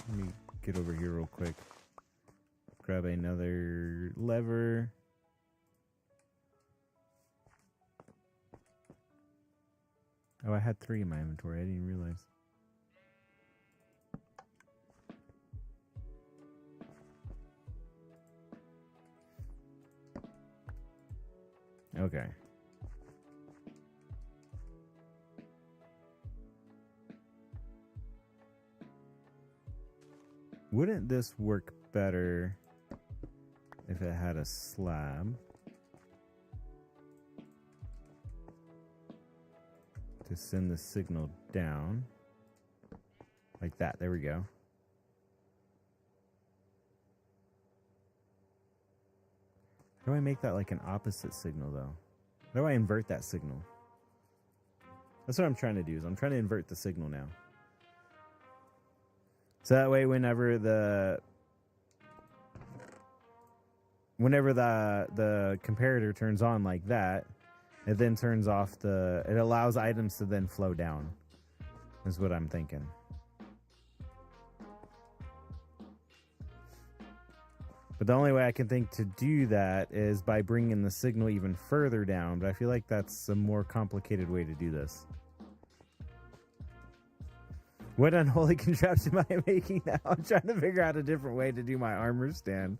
let me get over here real quick. Grab another lever. Oh, I had 3 in my inventory. I didn't realize. Okay. Wouldn't this work better if it had a slab to send the signal down? Like that. There we go. How do I make that like an opposite signal, though? How do I invert that signal? That's what I'm trying to do, is I'm trying to invert the signal now. So that way, whenever the comparator turns on like that, it then turns off it allows items to then flow down, is what I'm thinking. But the only way I can think to do that is by bringing the signal even further down. But I feel like that's a more complicated way to do this. What unholy contraption am I making now? I'm trying to figure out a different way to do my armor stand.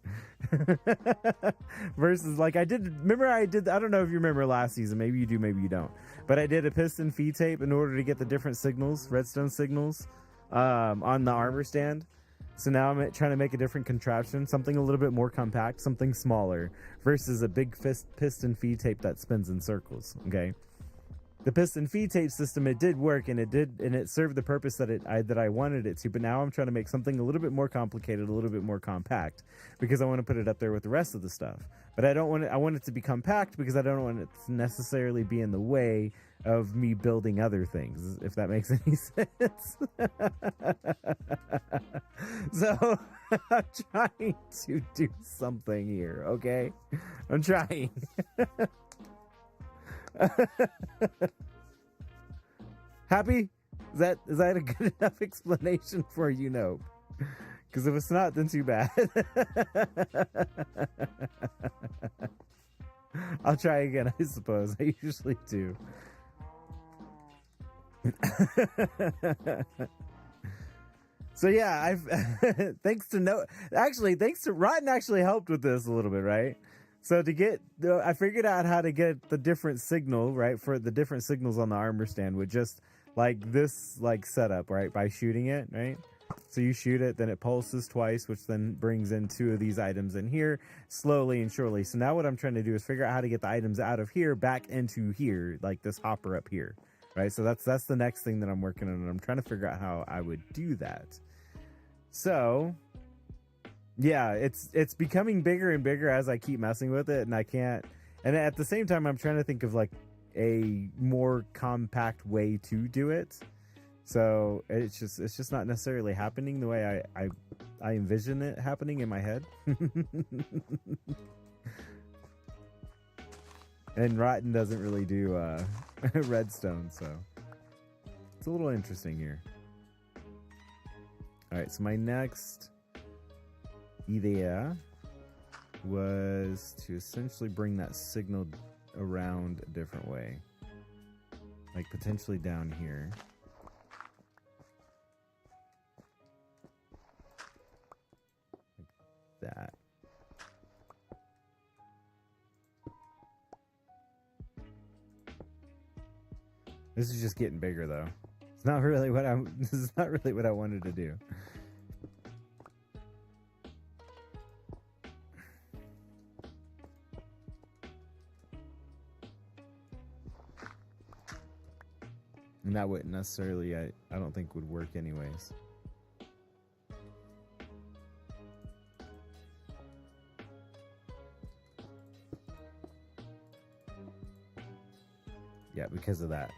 Versus, like, I don't know if you remember last season. Maybe you do, maybe you don't. But I did a piston feed tape in order to get the different signals, redstone signals, on the armor stand. So now I'm trying to make a different contraption, something a little bit more compact, something smaller, versus a big piston feed tape that spins in circles. Okay, the piston feed tape system, it did work, and it served the purpose that I wanted it to. But now I'm trying to make something a little bit more complicated, a little bit more compact, because I want to put it up there with the rest of the stuff. But I want it to be compact because I don't want it to necessarily be in the way of me building other things, if that makes any sense. So I'm trying to do something here, okay? I'm trying. Happy? Is that a good enough explanation for you? Know? Because if it's not, then too bad. I'll try again, I suppose. I usually do. So yeah, I've thanks to Rotten actually helped with this a little bit, right? So I figured out how to get the different signal, right, for the different signals on the armor stand with just like this setup, right, by shooting it, right? So you shoot it, then it pulses twice, which then brings in 2 of these items in here slowly and surely. So now what I'm trying to do is figure out how to get the items out of here back into here, like this hopper up here, right? So that's the next thing that I'm working on, and I'm trying to figure out how I would do that. So yeah, it's becoming bigger and bigger as I keep messing with it, and I can't. And at the same time, I'm trying to think of like a more compact way to do it. So it's just not necessarily happening the way I envision it happening in my head. And Rotten doesn't really do redstone, so it's a little interesting here. All right, so my next idea was to essentially bring that signal around a different way, like potentially down here. That. This is just getting bigger, though. It's not really what this is not really what I wanted to do. And that wouldn't necessarily, I don't think would work anyways. Yeah, because of that.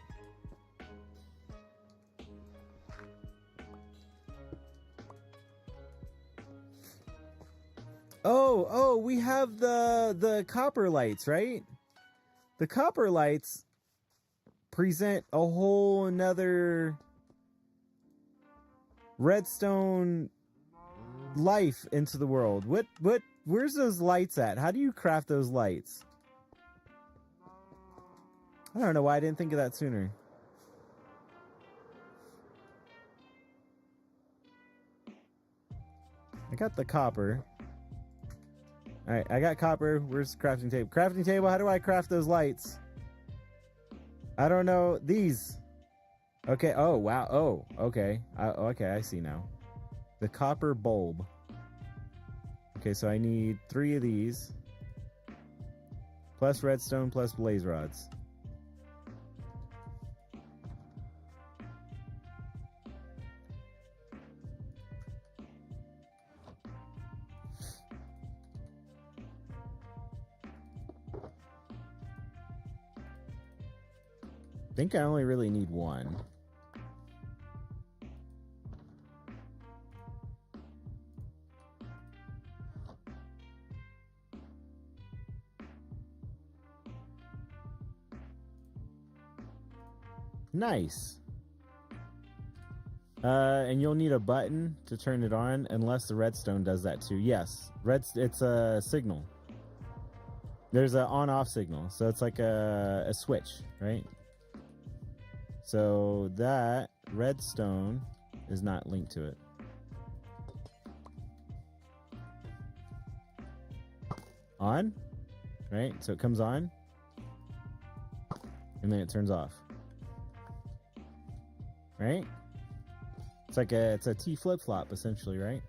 Oh, we have the copper lights, right? The copper lights present a whole another redstone life into the world. Where's those lights at? How do you craft those lights? I don't know why I didn't think of that sooner. I got the copper. Alright, I got copper. Where's the crafting table? Crafting table, how do I craft those lights? I don't know. These. Okay, oh, wow. Oh, okay. Okay, I see now. The copper bulb. Okay, so I need 3 of these. Plus redstone, plus blaze rods. I think I only really need 1. Nice. And you'll need a button to turn it on, unless the redstone does that too. Yes, it's a signal. There's an on-off signal, so it's like a switch, right? So that redstone is not linked to it. On, right? So it comes on, and then it turns off. Right? It's a T flip-flop essentially, right?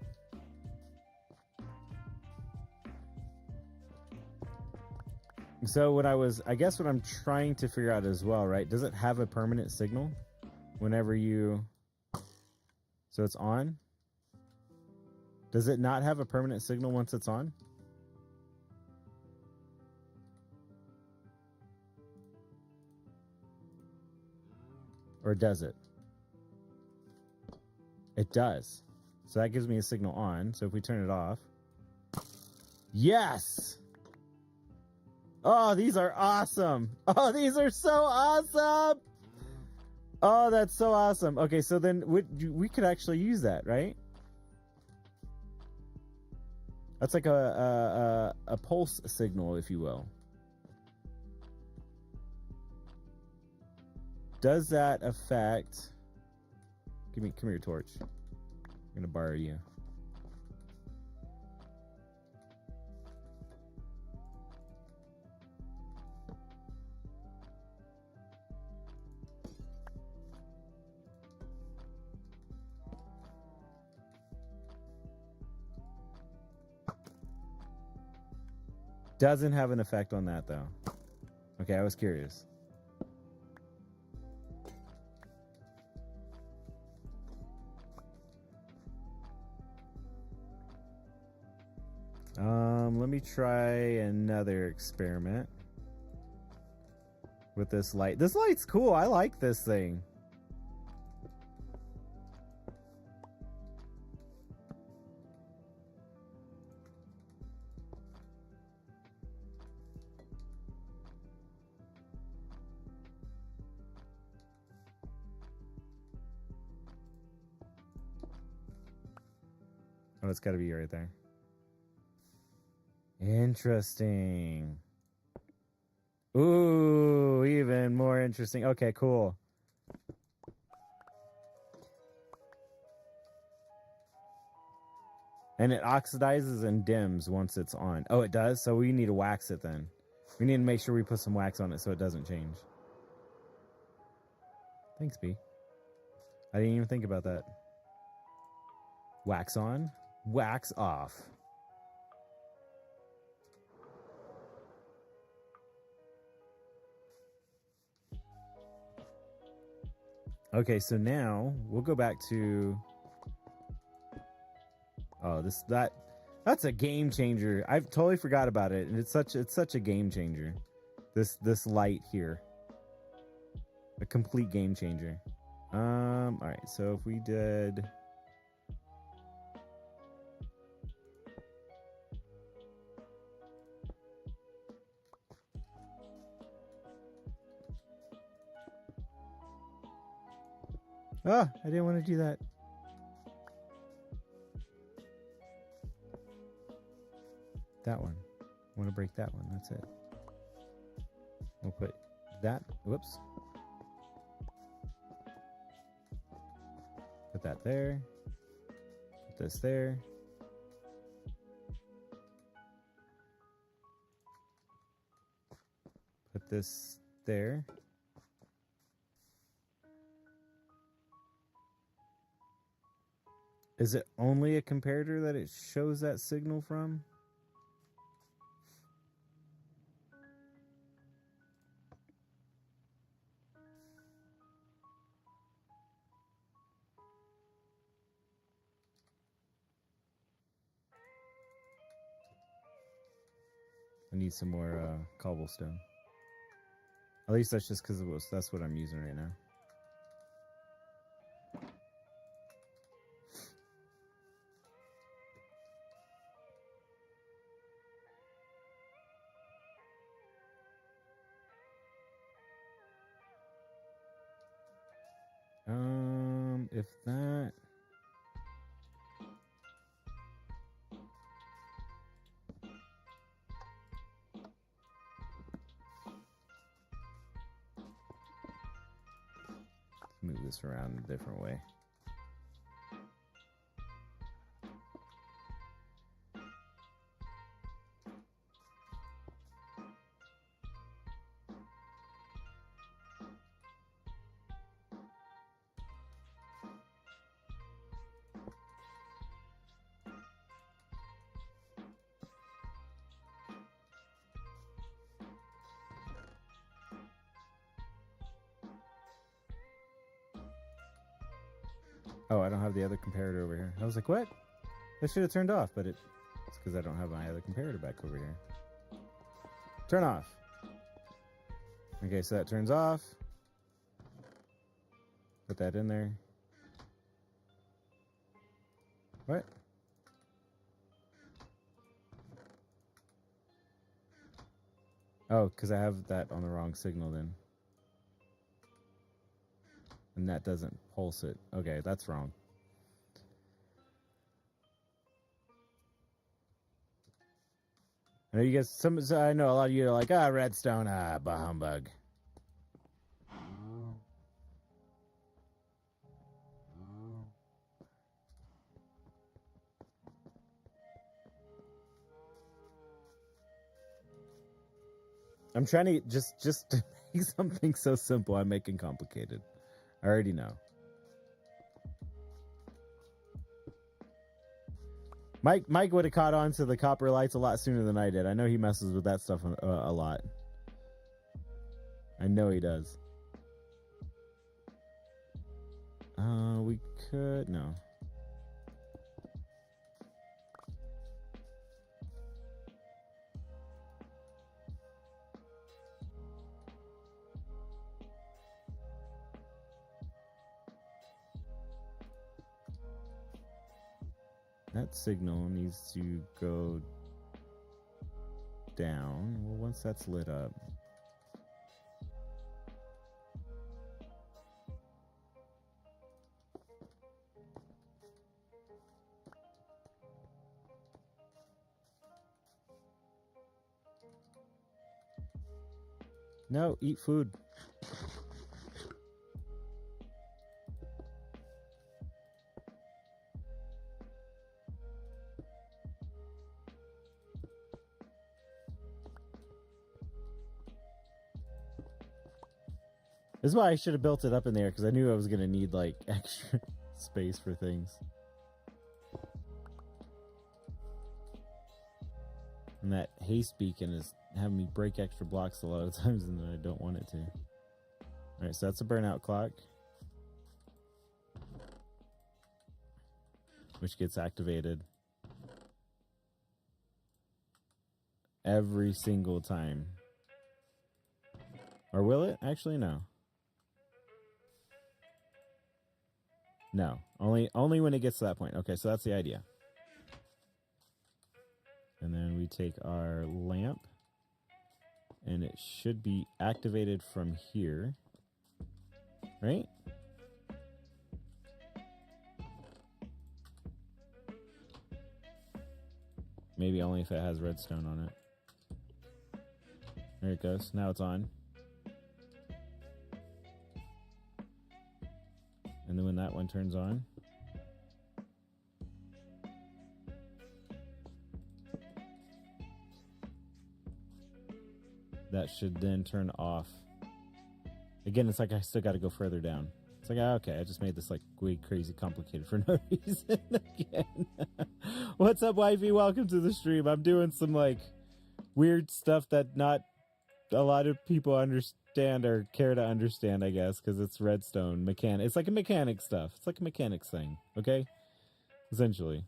So I guess what I'm trying to figure out as well, right? Does it have a permanent signal whenever so it's on? Does it not have a permanent signal once it's on? Or does it? It does. So that gives me a signal on. So if we turn it off. Yes! Oh, these are awesome. Oh, these are so awesome. Oh, that's so awesome. Okay, so then we could actually use that, right? That's like a pulse signal, if you will. Does that affect... come here, Torch. I'm gonna borrow you. Doesn't have an effect on that, though. Okay, I was curious. Let me try another experiment with this light. This light's cool. I like this thing. Oh, it's got to be right there. Interesting. Ooh, even more interesting. Okay, cool. And it oxidizes and dims once it's on. Oh, it does? So we need to wax it then. We need to make sure we put some wax on it so it doesn't change. Thanks, B. I didn't even think about that. Wax on, wax off. Okay, so now we'll go back to... Oh, that's a game changer. I've totally forgot about it, and it's such a game changer. This light here, a complete game changer. All right. So if we did... Oh, I didn't want to do that. That one. I want to break that one. That's it. We'll put that. Whoops. Put that there. Put this there. Put this there. Is it only a comparator that it shows that signal from? I need some more cobblestone. At least that's just because that's what I'm using right now. If that... Move this around a different way. Oh, I don't have the other comparator over here. I was like, what? That should have turned off, but it's because I don't have my other comparator back over here. Turn off. Okay, so that turns off. Put that in there. What? Oh, because I have that on the wrong signal then. And that doesn't pulse it. Okay, that's wrong. I know you guys, I know a lot of you are like, redstone, bah humbug. I'm trying to just to make something so simple, I'm making complicated. I already know. Mike would have caught on to the copper lights a lot sooner than I did. I know he messes with that stuff a lot. I know he does. We could... No. That signal needs to go down. Well, once that's lit up... No, eat food. This is why I should have built it up in there, because I knew I was going to need, like, extra space for things. And that haste beacon is having me break extra blocks a lot of times, and I don't want it to. Alright, so that's a burnout clock, which gets activated every single time. Or will it? Actually, no. No, only when it gets to that point. Okay, so that's the idea. And then we take our lamp, and it should be activated from here, right? Maybe only if it has redstone on it. There it goes. Now it's on. And then when that one turns on, that should then turn off. Again, it's like I still got to go further down. It's like, okay, I just made this like way crazy complicated for no reason again. What's up, wifey? Welcome to the stream. I'm doing some like weird stuff that not a lot of people understand or care to understand, I guess, because it's redstone mechanic. It's like a mechanic stuff. It's like a mechanics thing, okay? Essentially.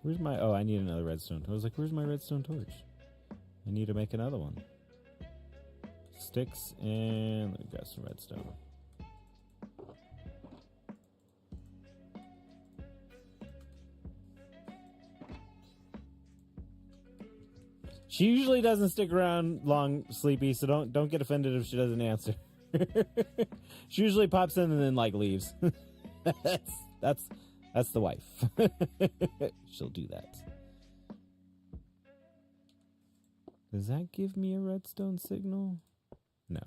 Where's my... Oh, I need another redstone. I was like, where's my redstone torch? I need to make another one. Sticks, and let me grab some redstone. She usually doesn't stick around long, Sleepy, so don't get offended if she doesn't answer. She usually pops in and then like leaves. That's the wife. She'll do that. Does that give me a redstone signal? No.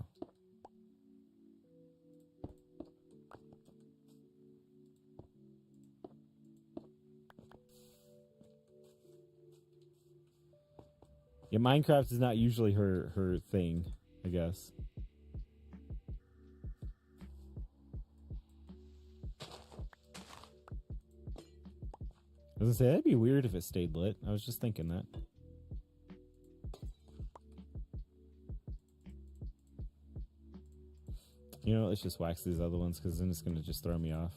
Yeah, Minecraft is not usually her thing, I guess. I was gonna say, that'd be weird if it stayed lit. I was just thinking that. You know, let's just wax these other ones, because then it's gonna just throw me off.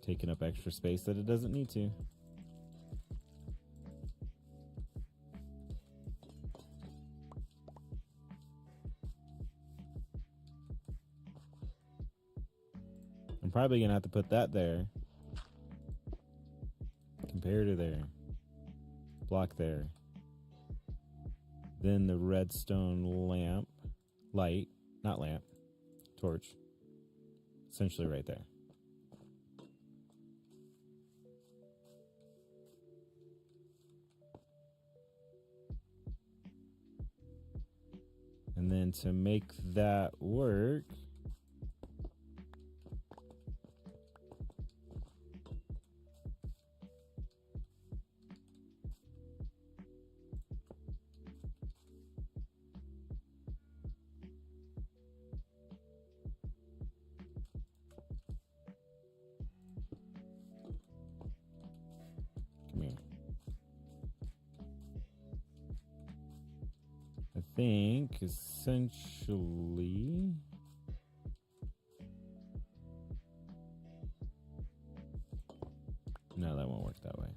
Taking up extra space that it doesn't need to. I'm probably going to have to put that there. Comparator there. Block there. Then the redstone lamp. Light. Not lamp. Torch. Essentially right there. And then to make that work, come here. I think essentially no, that won't work that way.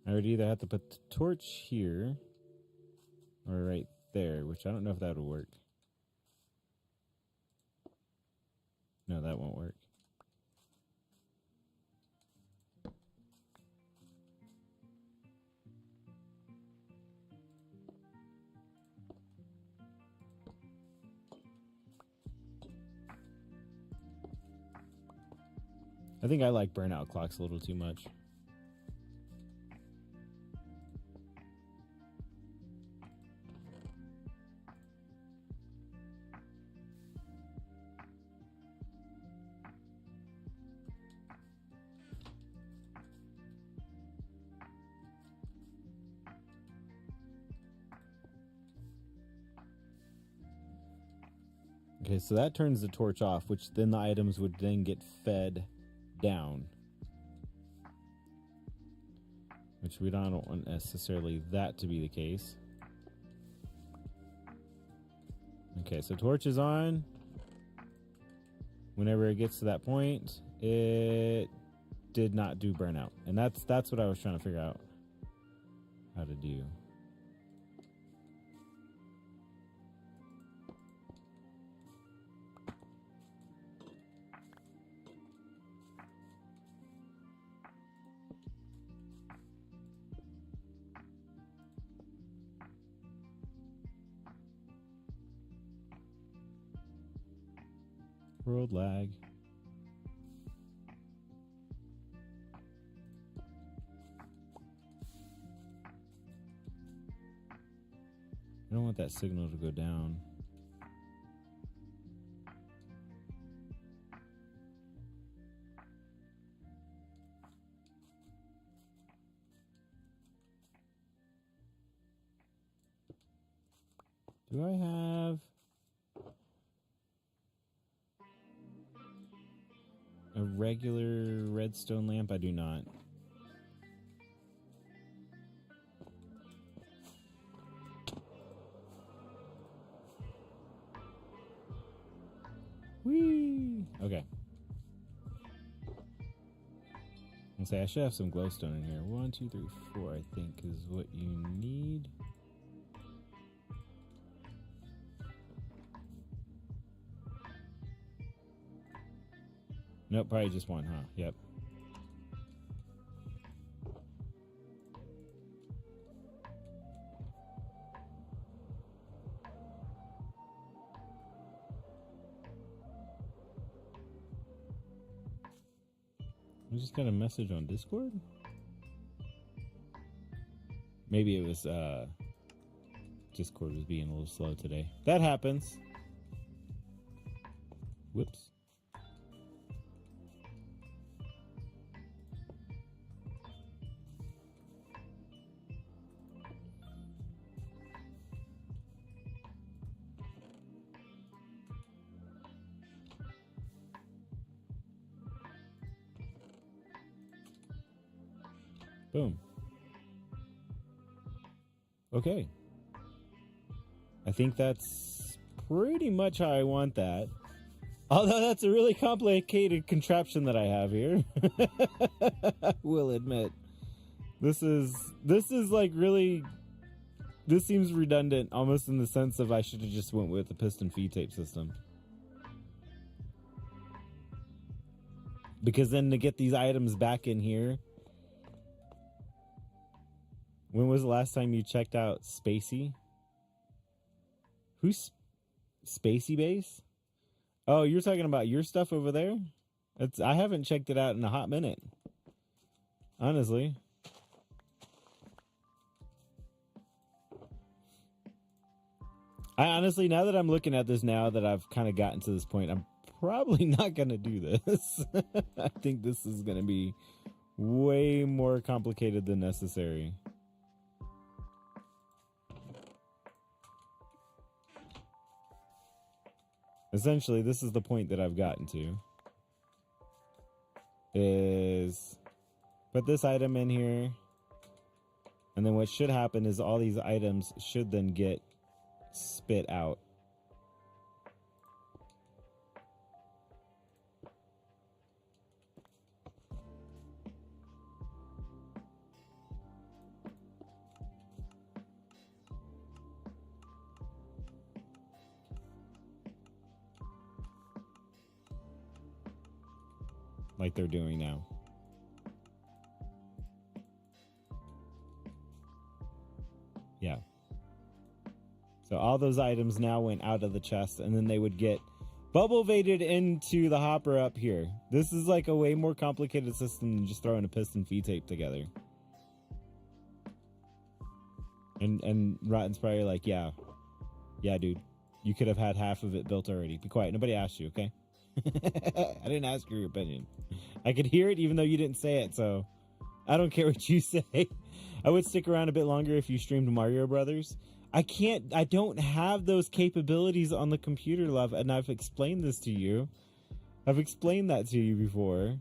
I would either have to put the torch here or right there, which I don't know if that would work. No, that won't work. I think I like burnout clocks a little too much. Okay, so that turns the torch off, which then the items would then get fed down. Which we don't want necessarily that to be the case. Okay, so torch is on. Whenever it gets to that point, it did not do burnout. And that's what I was trying to figure out how to do. World lag. I don't want that signal to go down. Do I have a regular redstone lamp? I do not. Whee! Okay. I'll say I should have some glowstone in here. 1, 2, 3, 4, I think is what you need. Nope, probably just one, huh? Yep. I just got a message on Discord. Maybe it was Discord was being a little slow today. That happens. Whoops. Boom. Okay. I think that's pretty much how I want that. Although that's a really complicated contraption that I have here. I will admit. This is like really, this seems redundant almost in the sense of I should have just went with the piston feed tape system. Because then to get these items back in here. When was the last time you checked out Spacey? Who's Spacey Base? Oh, you're talking about your stuff over there? I haven't checked it out in a hot minute. Honestly. I honestly, now that I'm looking at this, now that I've kind of gotten to this point, I'm probably not going to do this. I think this is going to be way more complicated than necessary. Essentially, this is the point that I've gotten to. Is put this item in here. And then what should happen is all these items should then get spit out. Like they're doing now. Yeah. So all those items now went out of the chest, and then they would get bubble vated into the hopper up here. This is like a way more complicated system than just throwing a piston feed tape together. And Rotten's probably like, yeah, dude, you could have had half of it built already. Be quiet. Nobody asked you, okay? I didn't ask your opinion. I could hear it even though you didn't say it, so I don't care what you say. I would stick around a bit longer if you streamed Mario Brothers. I don't have those capabilities on the computer, love, and I've explained this to you. I've explained that to you before.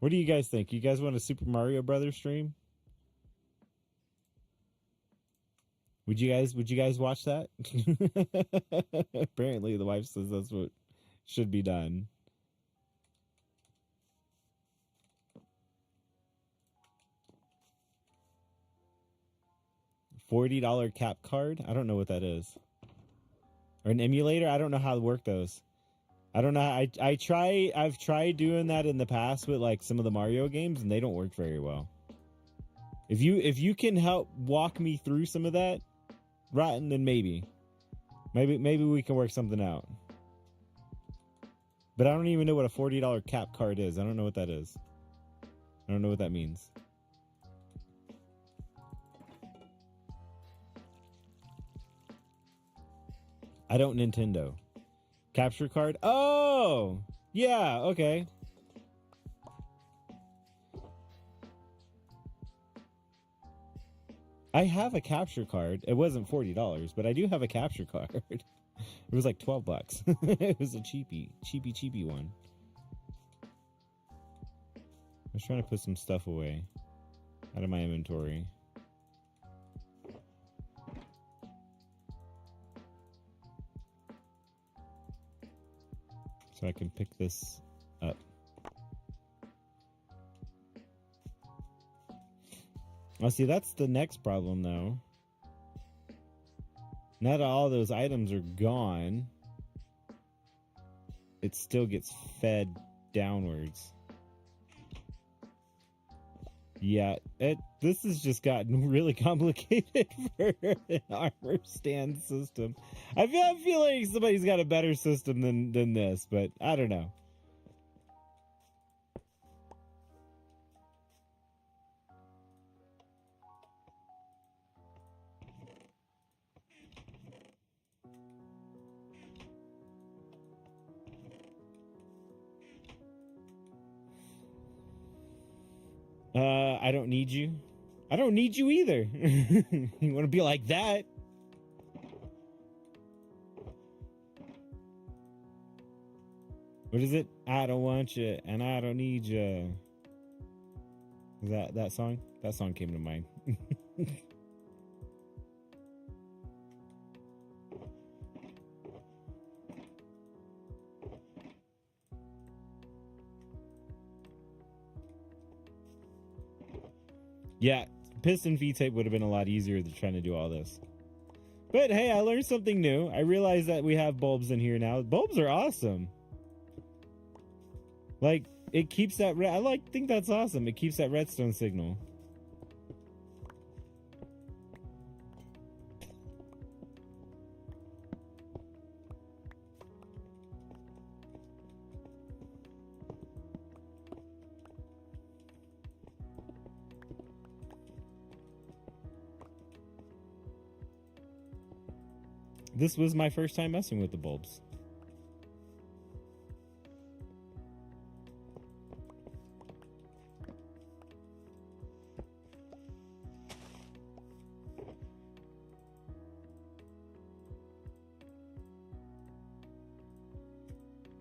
What do you guys think? You guys want a Super Mario Brothers stream? Would you guys watch that? Apparently the wife says that's what should be done. $40 cap card? I don't know what that is. Or an emulator? I don't know how to work those. I don't know. I've tried doing that in the past with like some of the Mario games, and they don't work very well. If you can help walk me through some of that, Rotten, then maybe we can work something out. But I don't even know what a $40 cap card is. I don't know what that is. I don't know what that means. I don't Nintendo. Capture card? Oh! Yeah, okay. I have a capture card. It wasn't $40, but I do have a capture card. It was like $12. It was a cheapy one. I was trying to put some stuff away out of my inventory. So I can pick this up. Oh, see, that's the next problem, though. Not all those items are gone. It still gets fed downwards. Yeah, this has just gotten really complicated for an armor stand system. I feel like somebody's got a better system than this, but I don't know. I don't need you. I don't need you either. You want to be like that? What is it? I don't want you, and I don't need you. Is that song? That song came to mind. Yeah, piston V-tape would have been a lot easier than trying to do all this. But hey, I learned something new. I realized that we have bulbs in here now. Bulbs are awesome. Like, it keeps that think that's awesome. It keeps that redstone signal. This was my first time messing with the bulbs.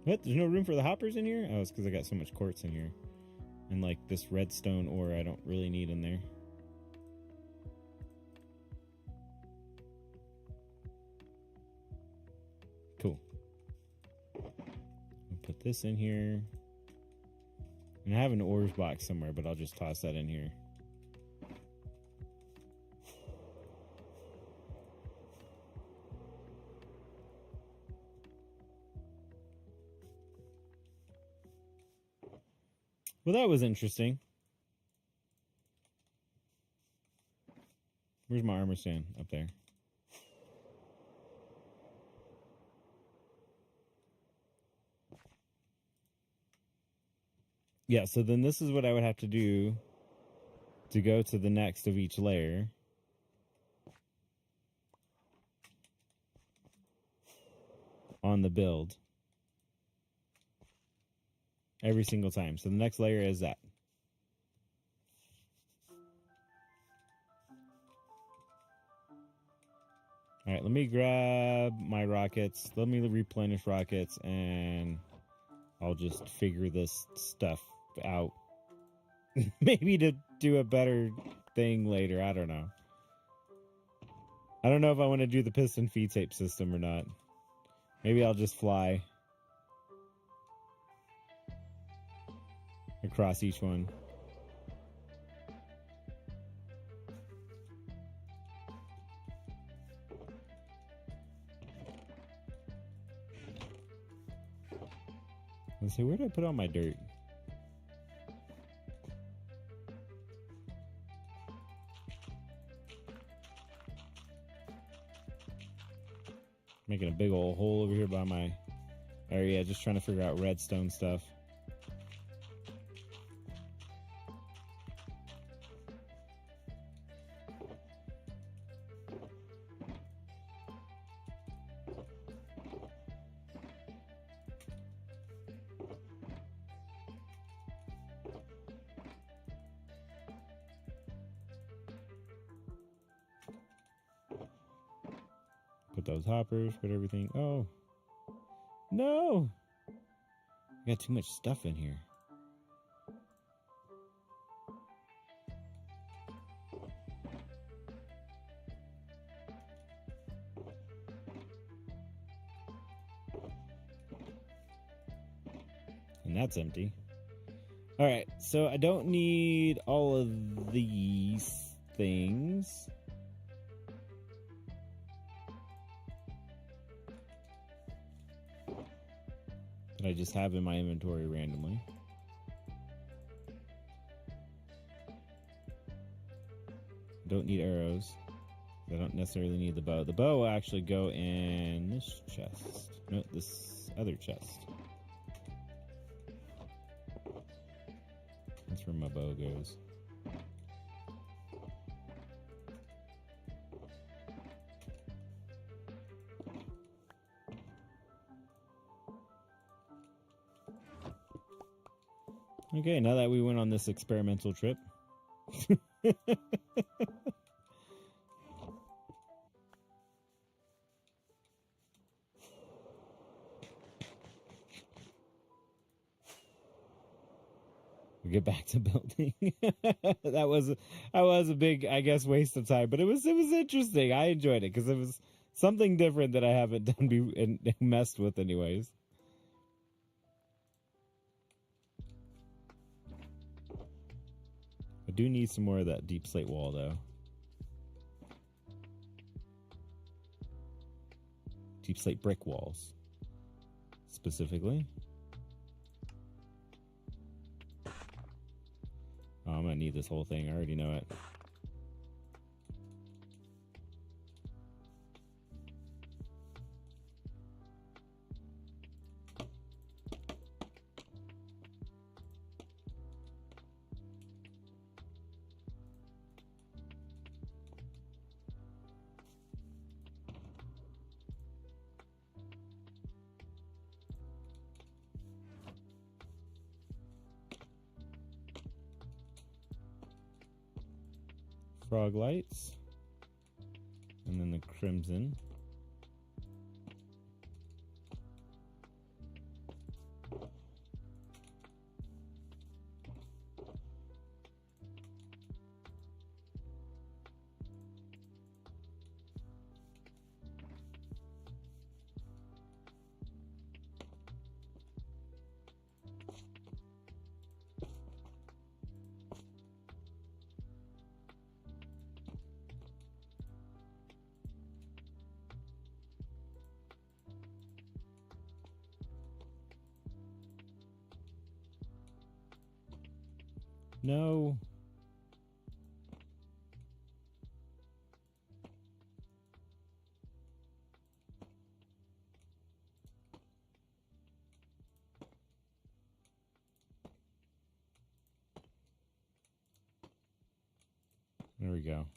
What? There's no room for the hoppers in here? Oh, it's because I got so much quartz in here. And like this redstone ore I don't really need in there. Cool. I'll put this in here. And I have an ores box somewhere, but I'll just toss that in here. Well, that was interesting. Where's my armor stand? Up there. Yeah, so then this is what I would have to do to go to the next of each layer. On the build. Every single time. So the next layer is that. All right, let me grab my rockets. Let me replenish rockets, and I'll just figure this stuff out. Maybe to do a better thing later. I don't know. I don't know if I want to do the piston feed tape system or not. Maybe I'll just fly across each one. Let's see, where did I put all my dirt? Making a big old hole over here by my area, just trying to figure out redstone stuff. Put those hoppers, put everything. Oh, no. I got too much stuff in here. And that's empty. All right, so I don't need all of these things. That I just have in my inventory randomly. Don't need arrows. I don't necessarily need the bow. The bow will actually go in this chest. No, this other chest. That's where my bow goes. Okay, now that we went on this experimental trip. We get back to building. that was a big, I guess, waste of time, but it was interesting. I enjoyed it because it was something different that I haven't done and messed with anyways. I do need some more of that deep slate wall, though. Deep slate brick walls, specifically. Oh, I'm gonna need this whole thing. I already know it. Frog lights, and then the crimson. No. There we go.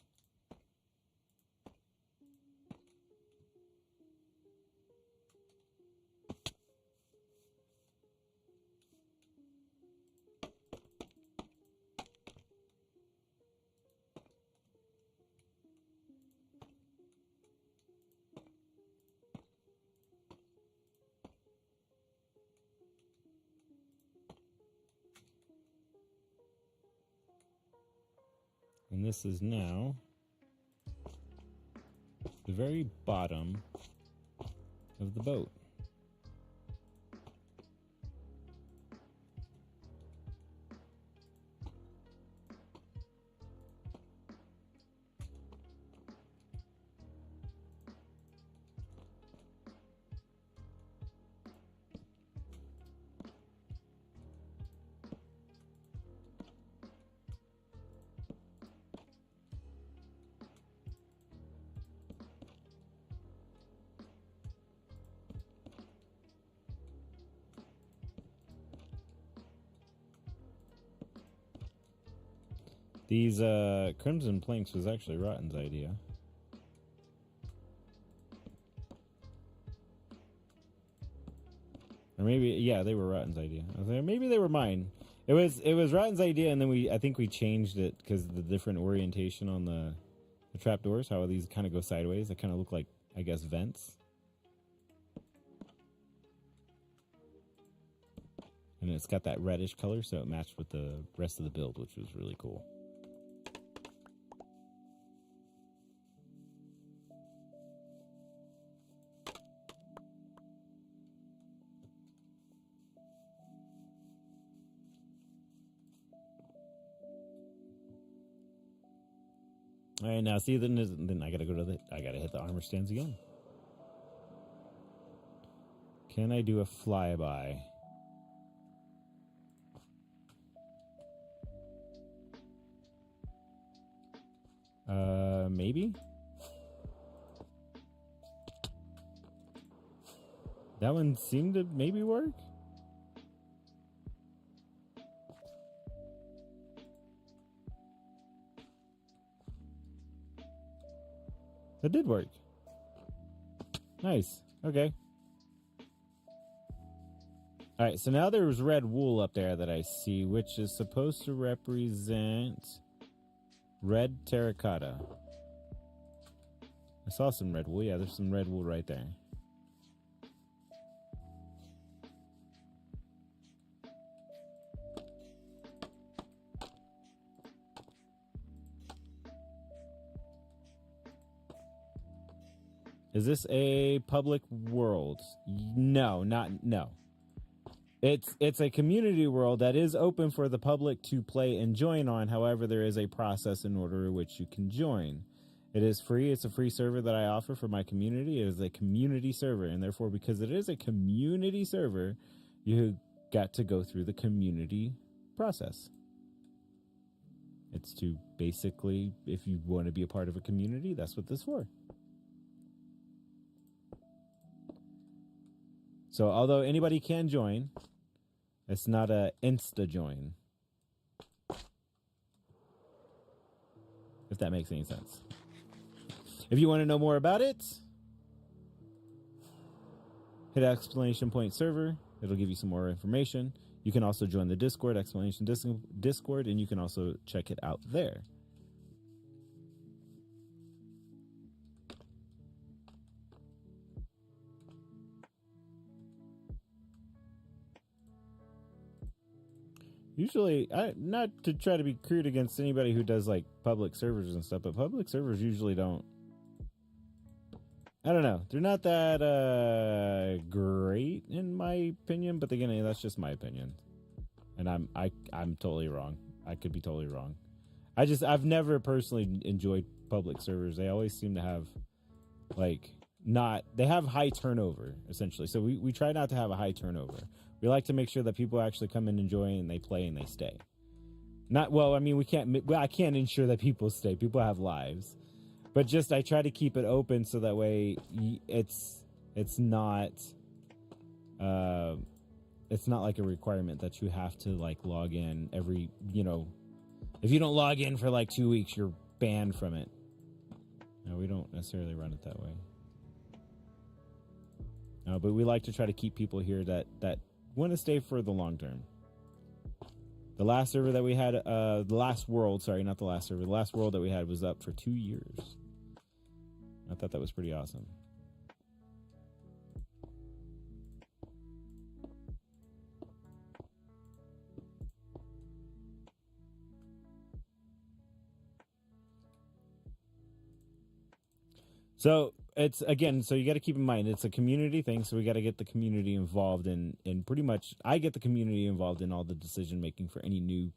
And this is now the very bottom of the boat. These crimson planks was actually Rotten's idea. Or maybe, yeah, they were Rotten's idea. I was like, maybe they were mine. It was Rotten's idea, and then I think we changed it because of the different orientation on the trapdoors, how these kind of go sideways. They kind of look like, I guess, vents. And it's got that reddish color, so it matched with the rest of the build, which was really cool. All right, now see, then I gotta I gotta hit the armor stands again. Can I do a flyby? Maybe? That one seemed to maybe work? That did work. Nice. Okay. All right, so now there's red wool up there that I see, which is supposed to represent red terracotta. I saw some red wool. Yeah, there's some red wool right there. Is this a public world? No. It's a community world that is open for the public to play and join on. However, there is a process in order which you can join. It is free. It's a free server that I offer for my community. It is a community server, and therefore, because it is a community server, you got to go through the community process. It's to basically, if you want to be a part of a community, that's what this is for. So, although anybody can join, it's not a insta join. If that makes any sense. If you want to know more about it, hit exclamation point server. It'll give you some more information. You can also join the Discord, exclamation Discord, and you can also check it out there. Usually, not to try to be crude against anybody who does like public servers and stuff, but public servers usually don't. I don't know. They're not that great in my opinion, but again, that's just my opinion, and I'm totally wrong. I could be totally wrong. I've never personally enjoyed public servers. They always seem to have they have high turnover essentially. So we try not to have a high turnover. We like to make sure that people actually come and enjoy and they play and they stay. I can't ensure that people stay. People have lives. But just I try to keep it open so that way it's not like a requirement that you have to like log in every, if you don't log in for like 2 weeks, you're banned from it. No, we don't necessarily run it that way. No, but we like to try to keep people here that want to stay for the long term. The last server that we had, the last world that we had was up for 2 years. I thought that was pretty awesome. So it's so you got to keep in mind it's a community thing. So we got to get the community involved in pretty much. I get the community involved in all the decision making for any new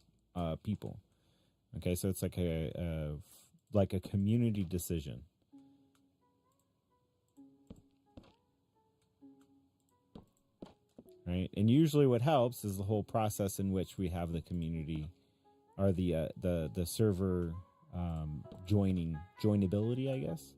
people. Okay, so it's like a community decision. Right, and usually what helps is the whole process in which we have the community, or the server joinability, I guess.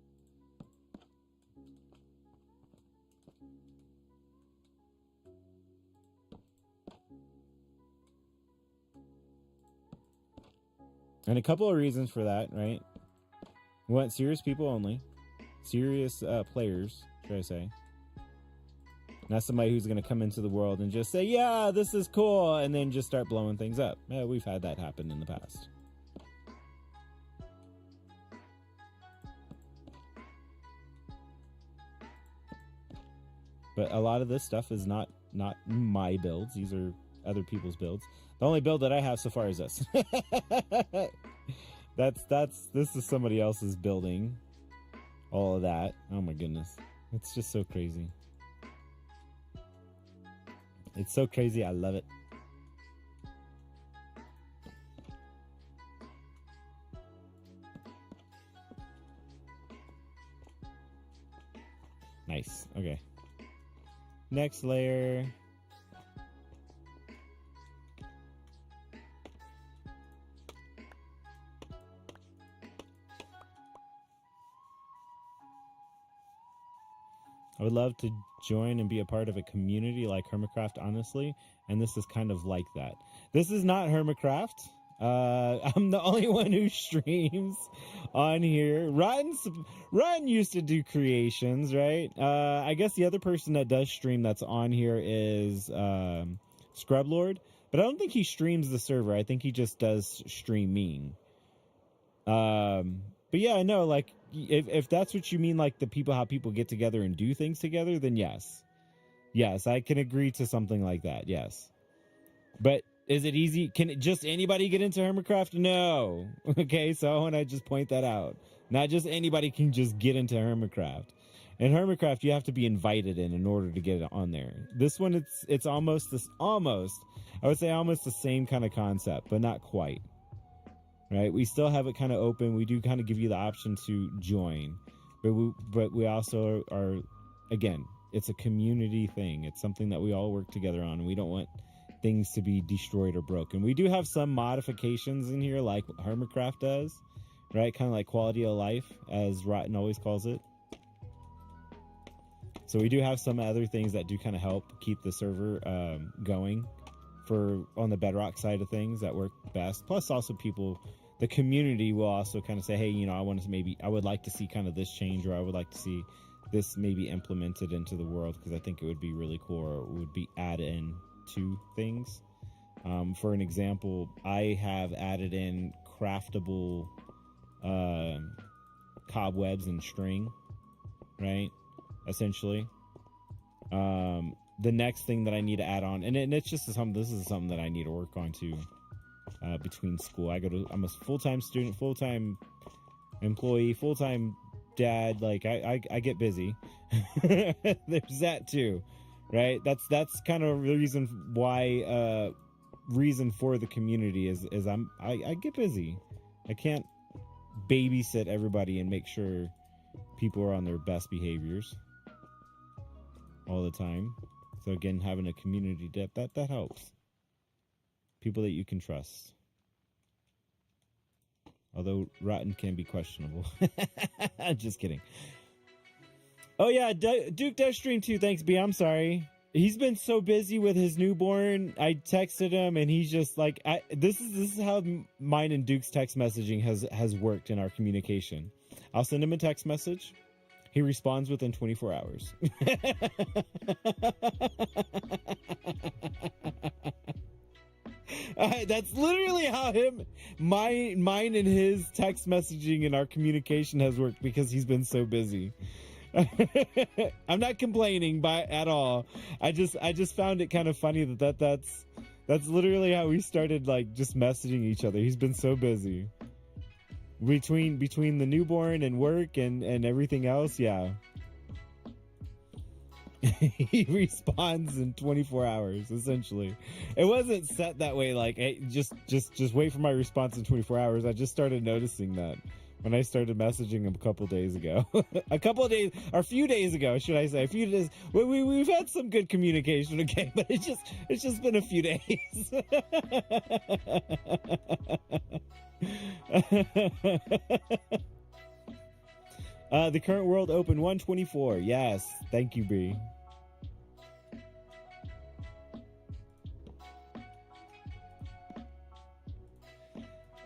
And a couple of reasons for that, right? We want serious people only, serious players, should I say? Not somebody who's going to come into the world and just say, yeah, this is cool, and then just start blowing things up. Yeah, we've had that happen in the past. But a lot of this stuff is not my builds. These are other people's builds. The only build that I have so far is this. This is somebody else's building. All of that. Oh my goodness. It's just so crazy. It's so crazy. I love it. Nice. Okay. Next layer. I would love to join and be a part of a community like Hermitcraft, honestly, and this is kind of like that. This is not Hermitcraft. I'm the only one who streams on here. Rotten used to do creations, right? I guess the other person that does stream that's on here is Scrublord, but I don't think he streams the server. I think he just does streaming. But yeah, I know, like, if that's what you mean, like how people get together and do things together, then yes, I can agree to something like that. Yes, but is it easy? Can just anybody get into Hermitcraft? No. Okay, so I want to just point that out. Not just anybody can just get into Hermitcraft. In Hermitcraft, you have to be invited in order to get it on there. This one, it's almost I would say almost the same kind of concept, but not quite. Right? We still have it kind of open. We do kind of give you the option to join, but we also are, again, it's a community thing. It's something that we all work together on. And we don't want things to be destroyed or broken. We do have some modifications in here, like Hermitcraft does, right? Kind of like quality of life, as Rotten always calls it. So we do have some other things that do kind of help keep the server going for on the Bedrock side of things that work best. Plus, also the community will also kind of say, hey, I would like to see kind of this change, or I would like to see this maybe implemented into the world, because I think it would be really cool, or it would be added in to things. For an example, I have added in craftable cobwebs and string, right? Essentially. The next thing that I need to add on, and it's just this is something that I need to work on too, between school. I'm a full-time student, full-time employee, full-time dad. Like I get busy. There's that too, right? That's kind of the reason why, reason for the community is I get busy. I can't babysit everybody and make sure people are on their best behaviors all the time. So again, having a community that helps. People that you can trust. Although Rotten can be questionable. Just kidding. Oh yeah, Duke does stream too. Thanks, B. I'm sorry. He's been so busy with his newborn. I texted him and he's just like, this is how mine and Duke's text messaging has worked in our communication. I'll send him a text message. He responds within 24 hours. That's literally how mine and his text messaging and our communication has worked, because he's been so busy. I'm not complaining at all. I just found it kind of funny that's literally how we started, like, just messaging each other. He's been so busy. Between the newborn and work and everything else, yeah. He responds in 24 hours, essentially. It wasn't set that way, like, hey, just wait for my response in 24 hours. I just started noticing that when I started messaging him a couple days ago. A few days ago, should I say. A few days. We've had some good communication, okay, but it's just been a few days. The current world open 124. Yes, thank you, Bree.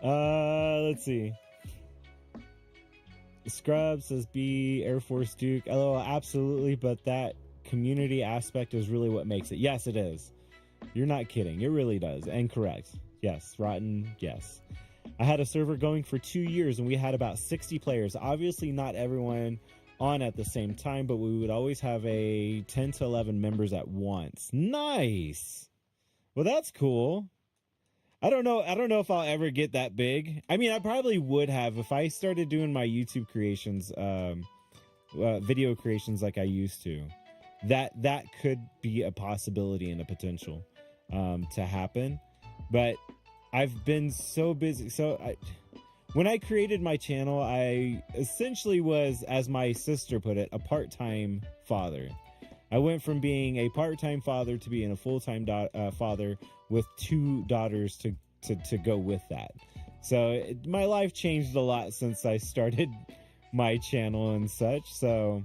Let's see. Scrub says B, Air Force Duke. LOL, absolutely, but that community aspect is really what makes it. Yes, it is. You're not kidding. It really does. And correct. Yes, Rotten, yes. I had a server going for 2 years and we had about 60 players. Obviously not everyone on at the same time, but we would always have a 10 to 11 members at once. Nice. Well, that's cool. I don't know if I'll ever get that big. I mean, I probably would have if I started doing my YouTube creations, video creations like I used to. That could be a possibility and a potential to happen. But I've been so busy. When I created my channel, I essentially was, as my sister put it, a part-time father. I went from being a part-time father to being a full-time father with 2 daughters to go with that. So my life changed a lot since I started my channel and such. So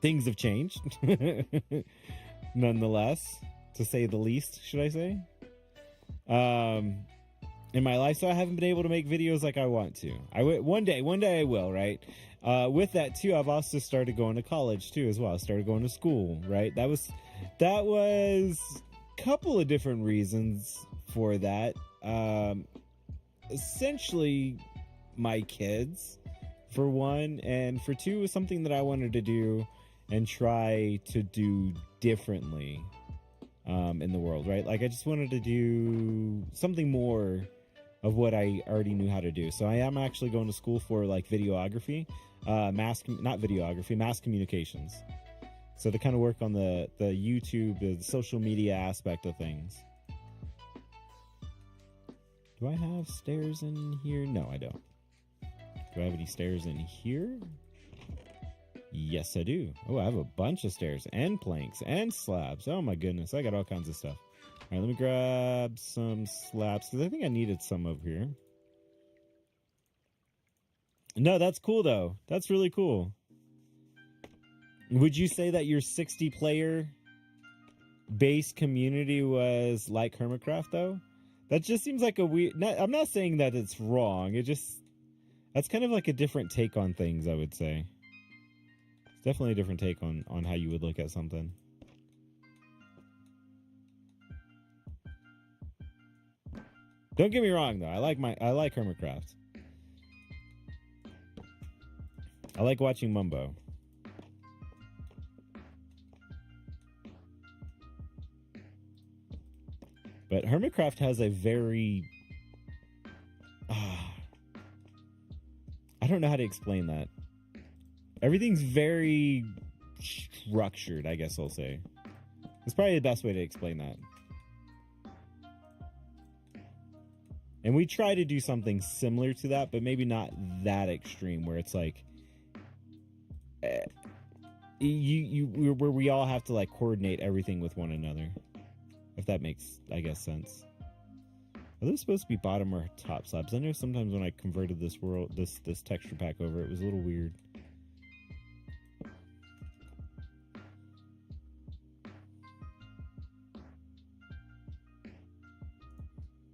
things have changed, nonetheless, to say the least, should I say? In my life, so I haven't been able to make videos like I want to. One day I will, right? With that too, I've also started going to college too as well. I started going to school, right? That was a couple of different reasons for that. Essentially my kids, for one, and for two, was something that I wanted to do and try to do differently in the world, right? Like I just wanted to do something more of what I already knew how to do. So I am actually going to school for like videography. not videography, mass communications. So they kind of work on the YouTube, the social media aspect of things. Do I have stairs in here? No, I don't. Do I have any stairs in here? Yes, I do. Oh, I have a bunch of stairs and planks and slabs. Oh my goodness, I got all kinds of stuff. All right, let me grab some slabs because I think I needed some over here. No, that's cool though. That's really cool. Would you say that your 60 player base community was like Hermitcraft though? That just seems like a weird... I'm not saying that it's wrong. It just... That's kind of like a different take on things, I would say. It's definitely a different take on how you would look at something. Don't get me wrong though. I like Hermitcraft. I like watching Mumbo. But Hermitcraft has a very... I don't know how to explain that. Everything's very structured, I guess I'll say. It's probably the best way to explain that. And we try to do something similar to that, but maybe not that extreme, where it's like... where we all have to like coordinate everything with one another. If that makes, I guess, sense. Are those supposed to be bottom or top slabs? I know sometimes when I converted this texture pack over, it was a little weird.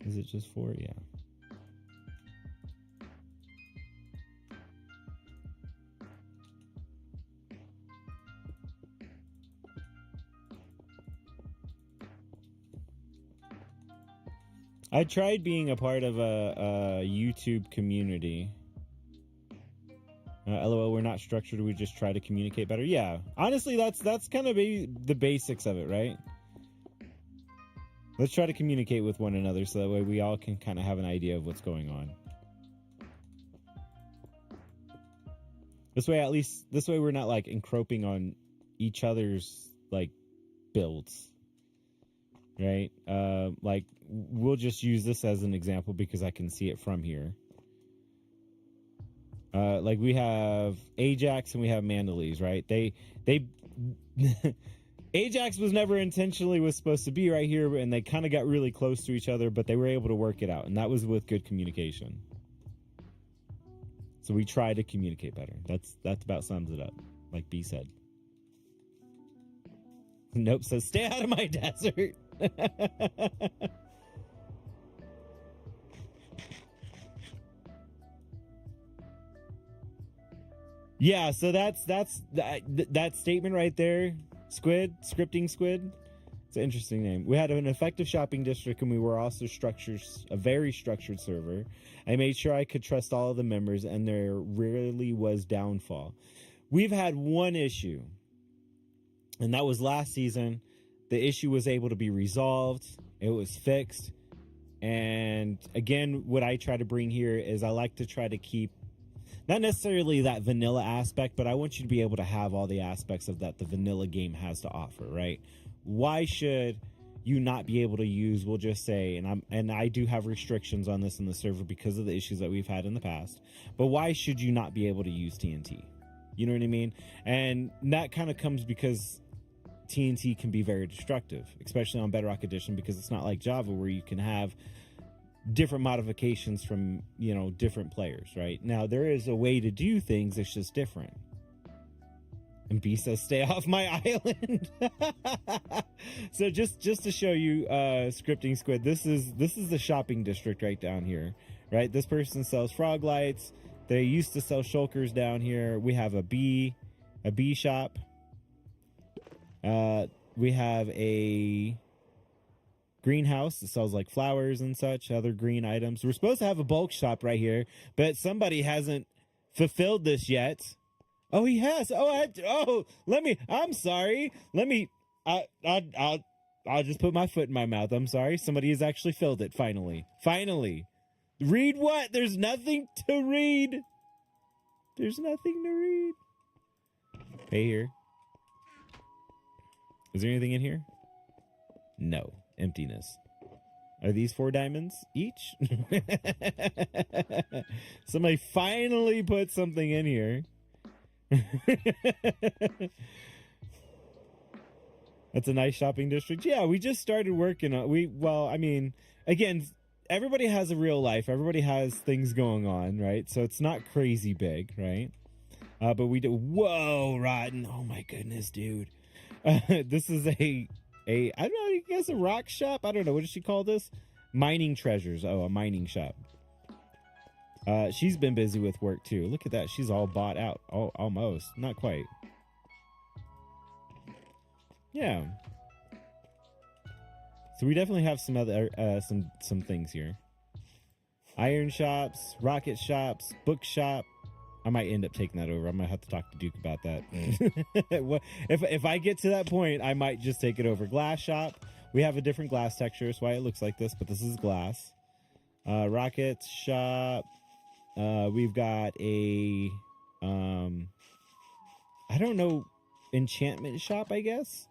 Is it just 4? Yeah. I tried being a part of a YouTube community. LOL, we're not structured. We just try to communicate better. Yeah, honestly, that's kind of the basics of it, right? Let's try to communicate with one another so that way we all can kind of have an idea of what's going on. This way we're not like encroaching on each other's like builds. Right? Like, we'll just use this as an example because I can see it from here. Like, we have Ajax and we have Mandalese, right? They Ajax was never intentionally was supposed to be right here, and they kind of got really close to each other, but they were able to work it out, and that was with good communication. So we try to communicate better. That's about sums it up, like B said. Nope says, stay out of my desert. Yeah, so that's that statement right there. Scripting Squid. It's an interesting name. We had an effective shopping district, and we were also a very structured server. I made sure I could trust all of the members, and there rarely was downfall. We've had one issue, and that was last season. The issue was able to be resolved. It was fixed. And again, what I try to bring here is I like to try to keep not necessarily that vanilla aspect, but I want you to be able to have all the aspects of that the vanilla game has to offer, right? Why should you not be able to use, we'll just say, and I do have restrictions on this in the server because of the issues that we've had in the past, but why should you not be able to use TNT? You know what I mean? And that kind of comes because TNT can be very destructive, especially on Bedrock Edition, because it's not like Java where you can have different modifications from, you know, different players, right? Now, there is a way to do things, it's just different. And B says, stay off my island. So just to show you, Scripting Squid, this is the shopping district right down here, right? This person sells frog lights. They used to sell shulkers down here. We have a bee shop. We have a greenhouse that sells like flowers and such, other green items. We're supposed to have a bulk shop right here, but somebody hasn't fulfilled this yet. Oh, he has. I'm sorry. I'll just put my foot in my mouth. I'm sorry. Somebody has actually filled it. Finally. Read what? There's nothing to read. There's nothing to read. Pay here. Is there anything in here? No. Emptiness. Are these 4 diamonds each? Somebody finally put something in here. That's a nice shopping district. Yeah, we just started working on well, I mean, again, everybody has a real life. Everybody has things going on, right? So it's not crazy big, right? But we do. Whoa, rotten. Oh my goodness, dude. This is I don't know, I guess a rock shop. I don't know. What does she call this? Mining treasures. Oh, a mining shop. She's been busy with work too. Look at that. She's all bought out. Oh, almost. Not quite. Yeah. So we definitely have some other some things here. Iron shops, rocket shops, book shop. I might end up taking that over. I might have to talk to Duke about that. if I get to that point, I might just take it over. Glass shop. We have a different glass texture. That's why it looks like this, but this is glass. Rocket shop. We've got a I don't know, enchantment shop, I guess.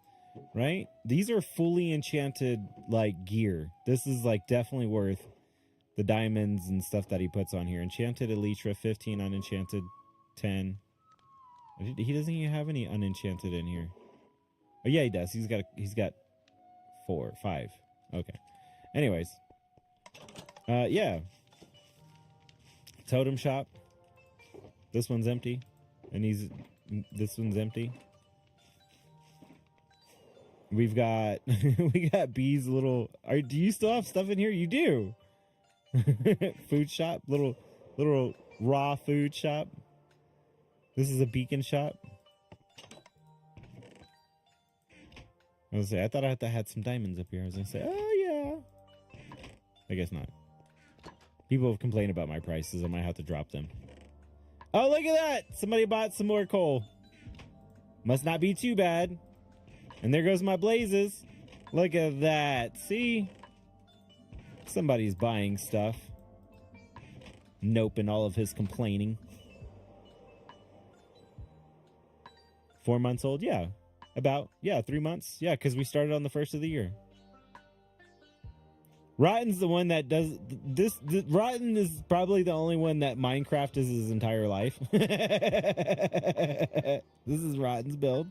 Right? These are fully enchanted like gear. This is like definitely worth the diamonds and stuff that he puts on here. Enchanted Elytra, 15, unenchanted 10. He doesn't even have any unenchanted in here. Oh yeah, he does. He's got 4, 5. Okay. Anyways. Yeah. Totem shop. This one's empty. And this one's empty. We've got we got B's little do you still have stuff in here? You do. Food shop, little raw food shop. This is a beacon shop. I was gonna say, I thought I had some diamonds up here. I was gonna say, oh yeah. I guess not. People have complained about my prices. I might have to drop them. Oh, look at that! Somebody bought some more coal. Must not be too bad. And there goes my blazes. Look at that. See? Somebody's buying stuff. Nope, and all of his complaining. 4 months old? Yeah. About, 3 months. Yeah, because we started on the 1st of the year. Rotten's the one that does this. Rotten is probably the only one that Minecraft is his entire life. This is Rotten's build.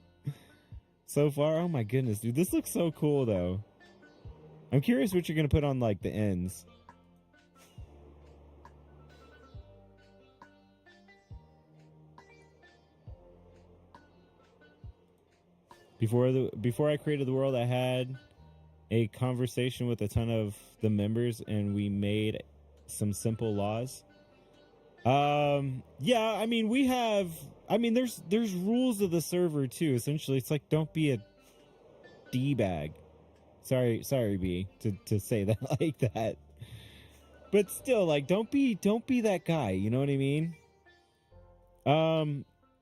So far, oh my goodness, dude. This looks so cool, though. I'm curious what you're going to put on, like, the ends. Before I created the world, I had a conversation with a ton of the members, and we made some simple laws. Yeah, I mean, there's rules of the server, too. Essentially, it's like, don't be a D-bag. Sorry, B, to say that like that. But still, like, don't be that guy, you know what I mean?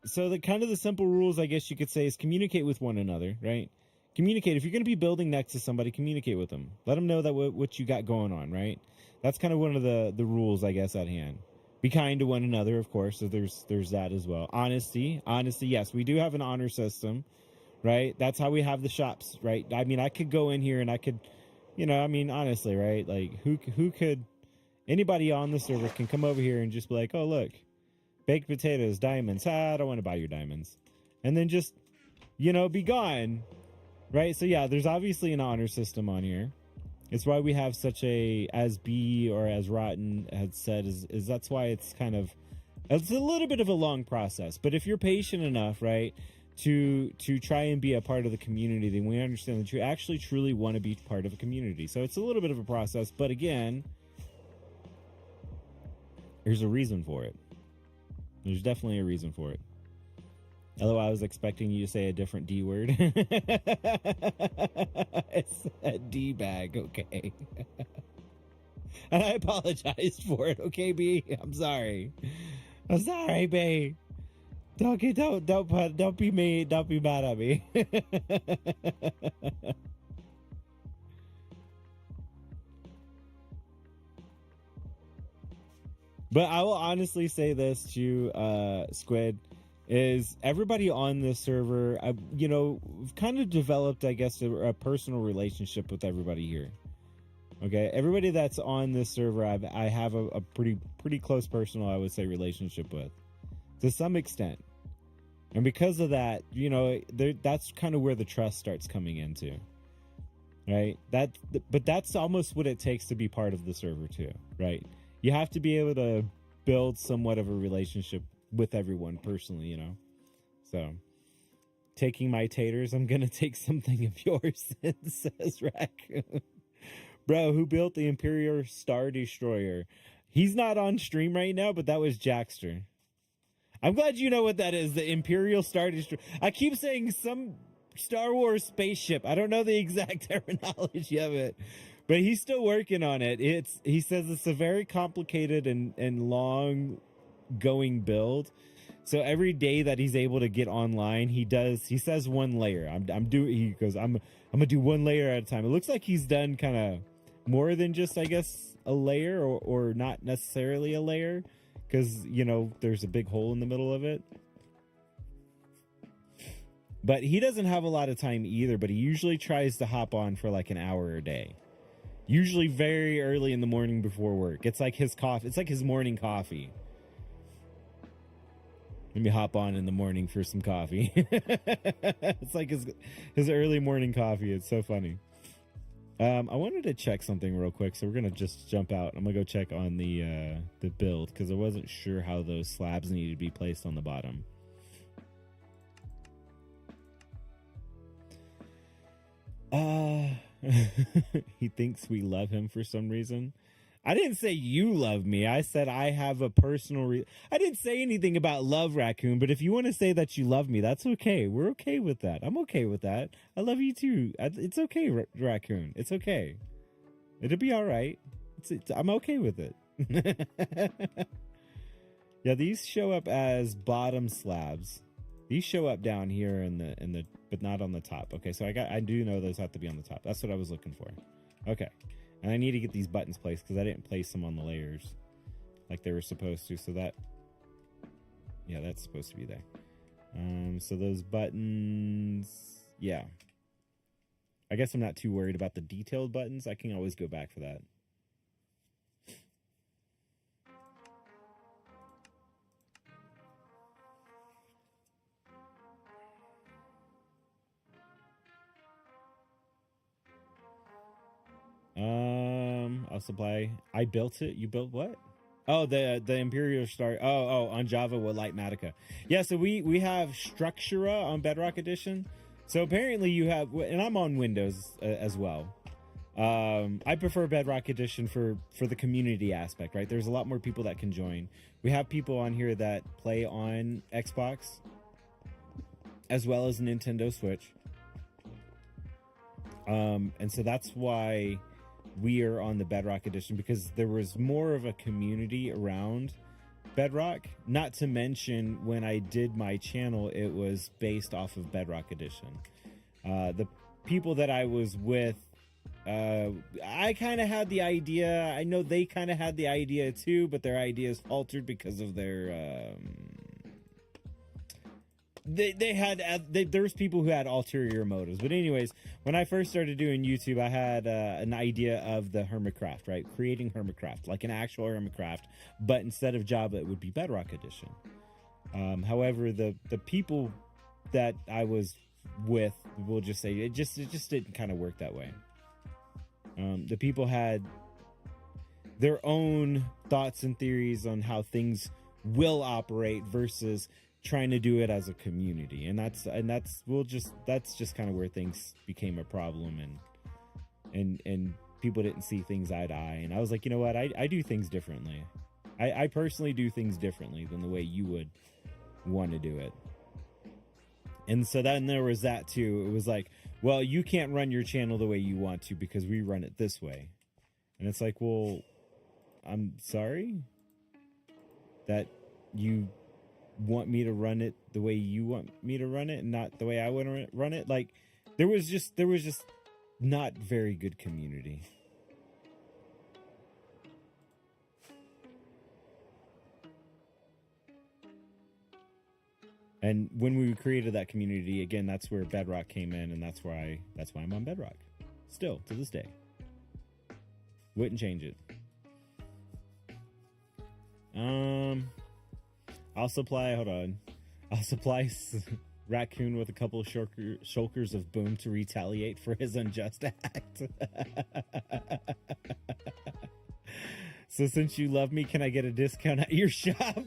So the kind of the simple rules, I guess you could say, is communicate with one another, right? Communicate. If you're going to be building next to somebody, communicate with them. Let them know that what you got going on, right? That's kind of one of the rules, I guess, at hand. Be kind to one another, of course. So there's that as well. Honesty, yes, we do have an honor system, right? That's how we have the shops, right? I mean, I could go in here and I could, honestly, right? Like, who could, anybody on the server can come over here and just be like, oh, look, baked potatoes, diamonds. I don't want to buy your diamonds. And then just, be gone, right? So, yeah, there's obviously an honor system on here. It's why we have such a, as B or as Rotten had said, is that's why it's a little bit of a long process. But if you're patient enough, right, to try and be a part of the community, then we understand that you actually truly want to be part of a community. So it's a little bit of a process, but again, there's a reason for it. There's definitely a reason for it. Although I was expecting you to say a different D word. It's a D bag, okay. And I apologize for it, okay, B? I'm sorry. I'm sorry, B. Don't be me. Don't be mad at me. But I will honestly say this to Squid, is everybody on this server, you know, kind of developed, I guess, a personal relationship with everybody here. Okay, everybody that's on this server, I have a pretty close personal, I would say, relationship with, to some extent, and because of that, you know, that's kind of where the trust starts coming into, right? But that's almost what it takes to be part of the server too, right? You have to be able to build somewhat of a relationship with everyone personally, you know. So, taking my taters, I'm gonna take something of yours, says Raccoon. Bro, who built the Imperial Star Destroyer? He's not on stream right now, but that was Jackster. I'm glad you know what that is, the Imperial Star Destroyer. I keep saying some Star Wars spaceship. I don't know the exact terminology of it, but he's still working on it. He says it's a very complicated and long going build. So every day that he's able to get online, he says one layer. He goes, I'm gonna do one layer at a time. It looks like he's done kind of more than just, I guess, a layer, or not necessarily a layer, because, you know, there's a big hole in the middle of it. But he doesn't have a lot of time either, but he usually tries to hop on for like an hour a day. Usually very early in the morning before work. It's like his coffee. It's like his morning coffee. Let me hop on in the morning for some coffee. It's like his early morning coffee. It's so funny. I wanted to check something real quick, so we're gonna just jump out. I'm gonna go check on the build, because I wasn't sure how those slabs needed to be placed on the bottom. He thinks we love him for some reason. I didn't say you love me. I said I have a personal I didn't say anything about love, Raccoon, but if you want to say that you love me, that's okay. We're okay with that. I'm okay with that. I love you too. It's okay, Raccoon. It's okay. It'll be all right. I'm okay with it. Yeah, these show up as bottom slabs. These show up down here in the but not on the top. Okay, so I do know those have to be on the top. That's what I was looking for. Okay. And I need to get these buttons placed because I didn't place them on the layers like they were supposed to. So that, yeah, that's supposed to be there. So those buttons, yeah. I guess I'm not too worried about the detailed buttons. I can always go back for that. I'll supply. I built it. You built what? Oh, the Imperial Star. Oh, on Java with Lightmatica. Yeah, so we have Structura on Bedrock Edition. So apparently you have, and I'm on Windows as well. I prefer Bedrock Edition for the community aspect, right? There's a lot more people that can join. We have people on here that play on Xbox as well as Nintendo Switch. And so that's why we are on the Bedrock Edition, because there was more of a community around Bedrock. Not to mention, when I did my channel, it was based off of Bedrock Edition. The people that I was with, I kind of had the idea. I know they kind of had the idea too, but their ideas faltered because of their there was people who had ulterior motives. But anyways, when I first started doing YouTube, I had an idea of the Hermitcraft, right? Creating Hermitcraft, like an actual Hermitcraft, but instead of Java, it would be Bedrock Edition. However, the people that I was with, we'll just say, it just didn't kind of work that way. The people had their own thoughts and theories on how things will operate versus trying to do it as a community, and that's just kind of where things became a problem, and people didn't see things eye to eye. And I was like, you know what, I do things differently. I personally do things differently than the way you would want to do it. And so then there was that too. It was like, well, you can't run your channel the way you want to because we run it this way. And it's like, well, I'm sorry that you want me to run it the way you want me to run it and not the way I want to run it. Like, there was just not very good community. And when we created that community, again, that's where Bedrock came in, and that's why I'm on Bedrock. Still, to this day. Wouldn't change it. I'll supply Raccoon with a couple of shulkers of boom to retaliate for his unjust act. So since you love me, can I get a discount at your shop?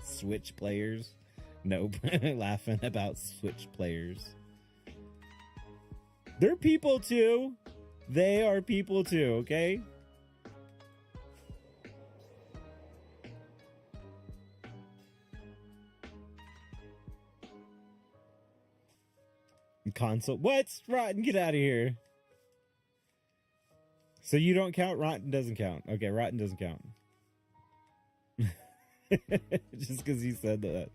Switch players. Nope. Laughing about Switch players. They're people too. They are people too, okay? Console. What? Rotten, get out of here. So you don't count? Rotten doesn't count. Okay, Rotten doesn't count. Just because you said that.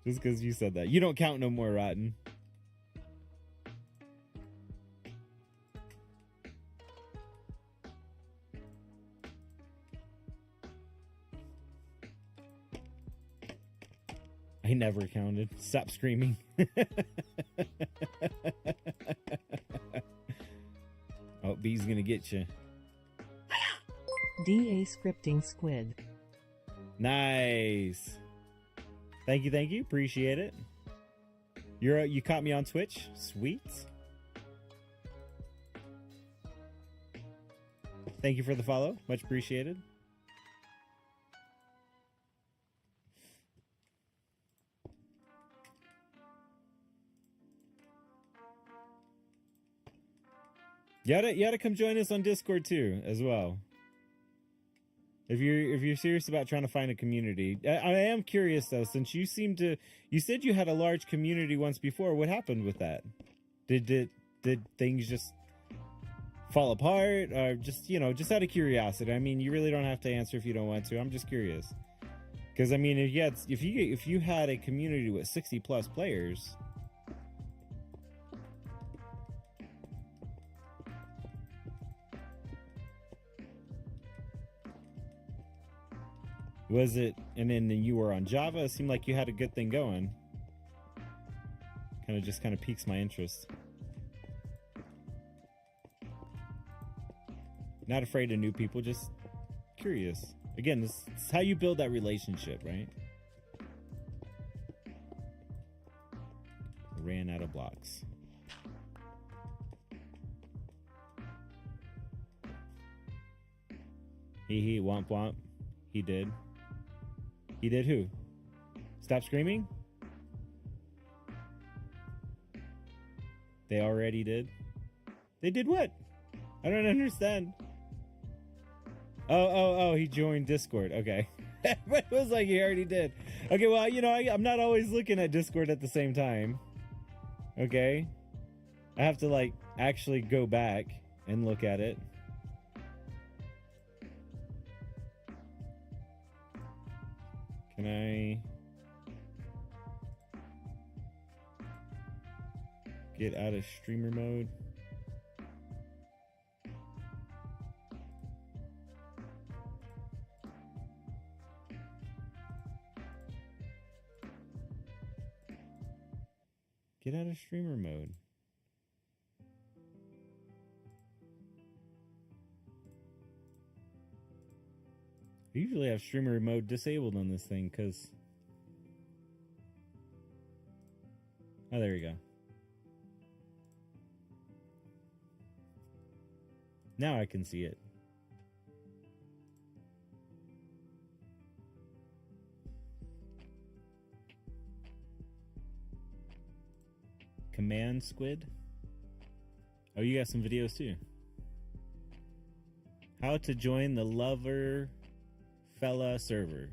Just because you said that. You don't count no more, Rotten. I never counted. Stop screaming. Oh, B's gonna get you. DA scripting squid. Nice. Thank you. Appreciate it. You caught me on Twitch. Sweet. Thank you for the follow. Much appreciated. You oughta come join us on Discord too, as well. If you're serious about trying to find a community, I am curious though. Since you said you had a large community once before. What happened with that? Did things just fall apart, or just out of curiosity? I mean, you really don't have to answer if you don't want to. I'm just curious, because I mean, if you had a community with 60+ players. Was it, and then you were on Java? It seemed like you had a good thing going. Kind of piques my interest. Not afraid of new people, just curious. Again, this is how you build that relationship, right? Ran out of blocks. He womp womp. He did. He did who? Stop screaming? They already did? They did what? I don't understand. Oh, he joined Discord. Okay. It was like he already did. Okay, well, I'm not always looking at Discord at the same time. Okay? I have to, actually go back and look at it. Can I get out of streamer mode? Get out of streamer mode. I usually have streamer mode disabled on this thing because... Oh, there we go. Now I can see it. Command Squid? Oh, you got some videos too. How to join the Lover Fella server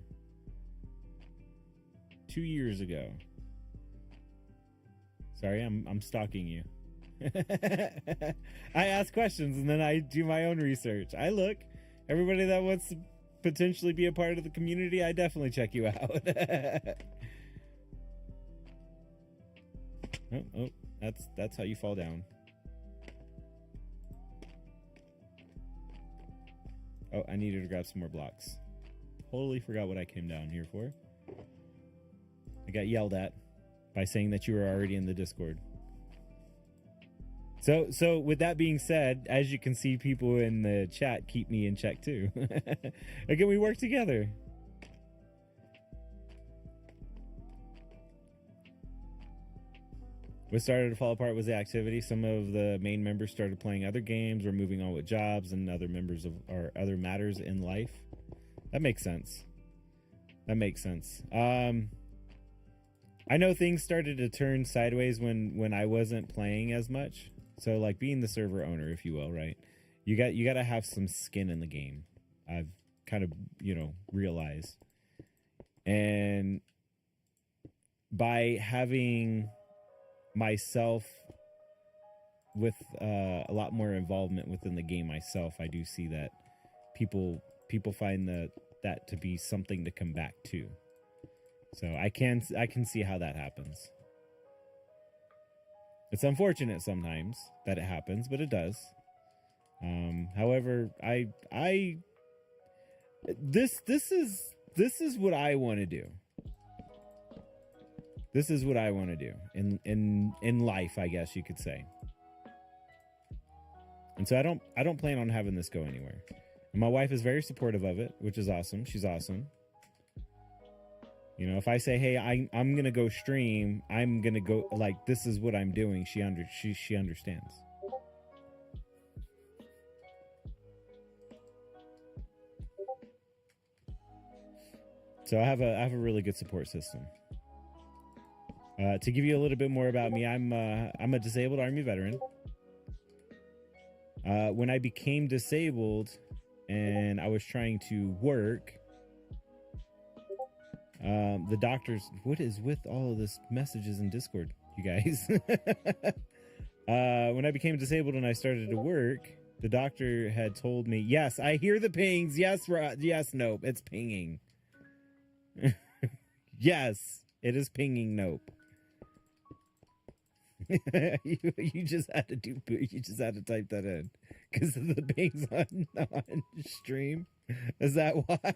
2 years ago. Sorry, I'm stalking you. I ask questions and then I do my own research. I look. Everybody that wants to potentially be a part of the community, I definitely check you out. Oh, that's how you fall down. Oh, I needed to grab some more blocks. Totally forgot what I came down here for. I got yelled at by saying that you were already in the Discord. So with that being said, as you can see, people in the chat keep me in check too. Again, we work together. What started to fall apart was the activity. Some of the main members started playing other games or moving on with jobs and other members of or other matters in life. That makes sense. That makes sense. I know things started to turn sideways when I wasn't playing as much. So like being the server owner, if you will, right? You got to have some skin in the game. I've kind of, realized. And by having myself with a lot more involvement within the game myself, I do see that people find that to be something to come back to. So I can see how that happens. It's unfortunate sometimes that it happens, but it does. However, this is what I want to do. This is what I want to do in life, I guess you could say. And so I don't plan on having this go anywhere. And my wife is very supportive of it, which is awesome. She's awesome. If I say, hey, I'm going to go stream, I'm going to go, like, this is what I'm doing, she understands. So I have a really good support system. To give you a little bit more about me, I'm a disabled Army veteran. When I became disabled and I was trying to work, the doctors, what is with all of this messages in Discord, you guys? When I became disabled and I started to work, the doctor had told me, yes, I hear the pings. Yes, nope, it's pinging. Yes, it is pinging, nope. you just had to type that in because of the pings on stream. Is that why?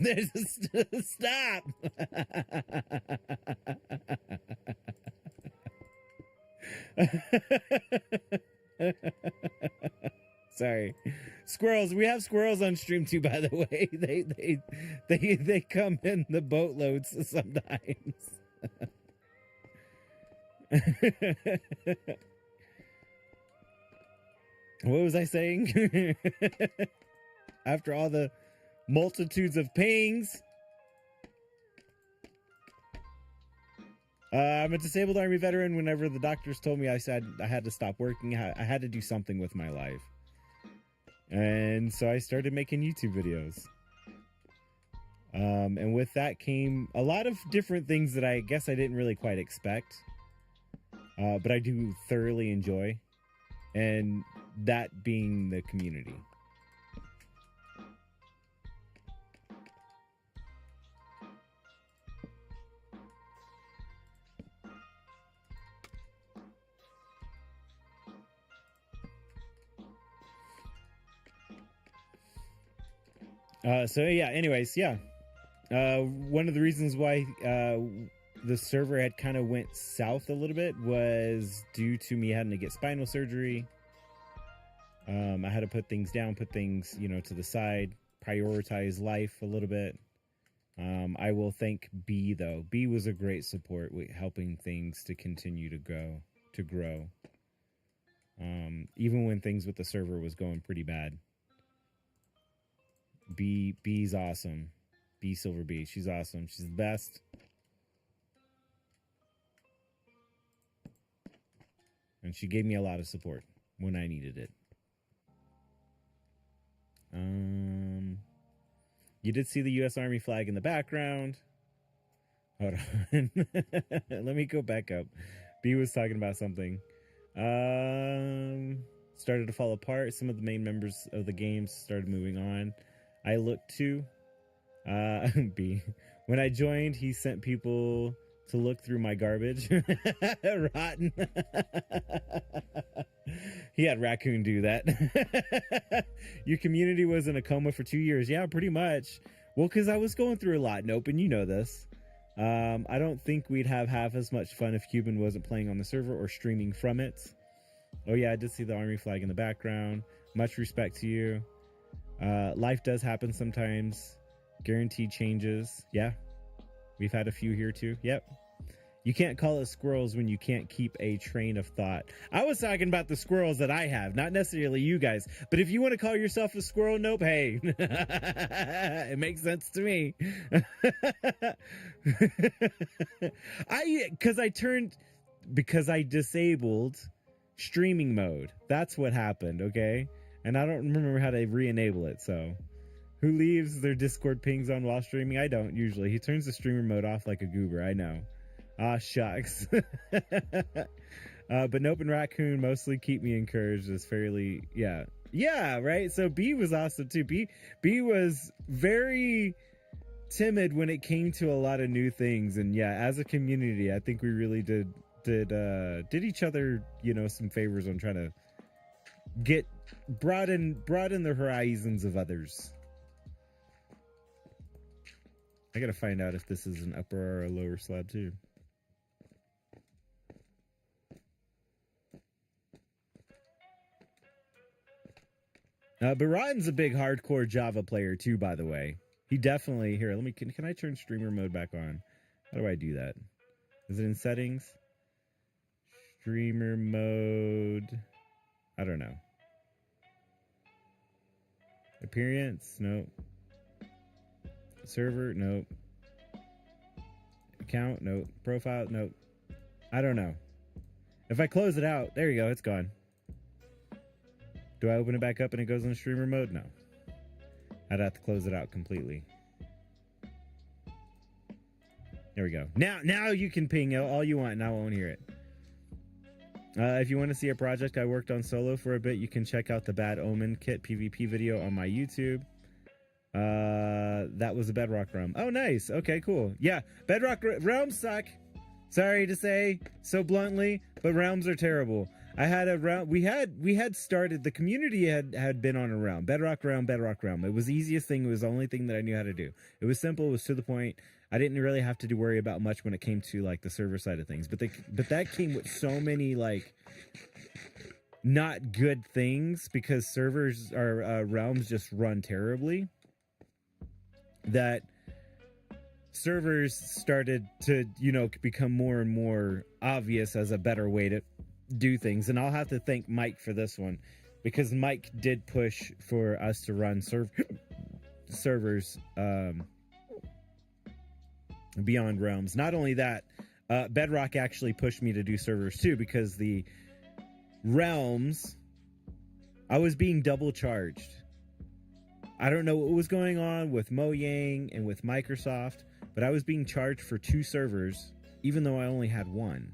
There's a stop. Sorry, squirrels. We have squirrels on stream too, by the way. They come in the boatloads sometimes. What was I saying? After all the multitudes of pings, I'm a disabled Army veteran. Whenever the doctors told me, I said I had to stop working. I had to do something with my life. And so I started making YouTube videos. And with that came a lot of different things that I guess I didn't really quite expect. But I do thoroughly enjoy. And that being the community. Anyways, one of the reasons why the server had kind of went south a little bit was due to me having to get spinal surgery. I had to put things down, put things, to the side, prioritize life a little bit. I will thank B though. B was a great support with helping things to continue to grow. Even when things with the server was going pretty bad. B's awesome. B Silver B. She's awesome. She's the best. And she gave me a lot of support when I needed it. You did see the U.S. Army flag in the background. Hold on. Let me go back up. B was talking about something. Started to fall apart. Some of the main members of the game started moving on. I looked too. B. When I joined, he sent people to look through my garbage. Rotten. He had Raccoon do that. Your community was in a coma for 2 years. Yeah, pretty much. Well, because I was going through a lot, Nope, and you know this. I don't think we'd have half as much fun if Cuban wasn't playing on the server or streaming from it. Oh yeah, I did see the army flag in the background. Much respect to you. Life does happen sometimes. Guaranteed changes. Yeah. We've had a few here too. Yep. You can't call it squirrels when you can't keep a train of thought. I was talking about the squirrels that I have, not necessarily you guys. But if you want to call yourself a squirrel, Nope, hey. It makes sense to me. Because I disabled streaming mode. That's what happened, okay? And I don't remember how to re-enable it, so... Who leaves their Discord pings on while streaming? I don't, usually. He turns the streamer mode off like a goober, I know. Ah, shucks. But Nope and Raccoon mostly keep me encouraged as fairly... Yeah. Yeah, right? So B was awesome, too. B was very timid when it came to a lot of new things. And yeah, as a community, I think we really did each other, some favors on trying to get broaden the horizons of others. I gotta find out if this is an upper or a lower slab too. But Rotten's a big hardcore Java player too, by the way. He definitely here. Can I turn streamer mode back on? How do I do that? Is it in settings? Streamer mode. I don't know. Appearance? Nope. Server? Nope. Account? Nope. Profile? Nope. I don't know. If I close it out, there you go, it's gone. Do I open it back up and it goes in streamer mode? No. I'd have to close it out completely. There we go. Now you can ping all you want and I won't hear it. If you want to see a project I worked on solo for a bit, you can check out the Bad Omen Kit PvP video on my YouTube. That was a Bedrock realm. Oh, nice. Okay, cool. Yeah, Bedrock realms suck. Sorry to say so bluntly, but realms are terrible. I had a realm. We had started. The community had been on a realm. Bedrock realm. It was the easiest thing. It was the only thing that I knew how to do. It was simple. It was to the point. I didn't really have to worry about much when it came to like the server side of things. But that came with so many like not good things because servers or realms just run terribly. That servers started to, become more and more obvious as a better way to do things. And I'll have to thank Mike for this one because Mike did push for us to run servers beyond realms. Not only that, Bedrock actually pushed me to do servers too because the realms, I was being double charged. I don't know what was going on with Mojang and with Microsoft, but I was being charged for 2 servers, even though I only had one.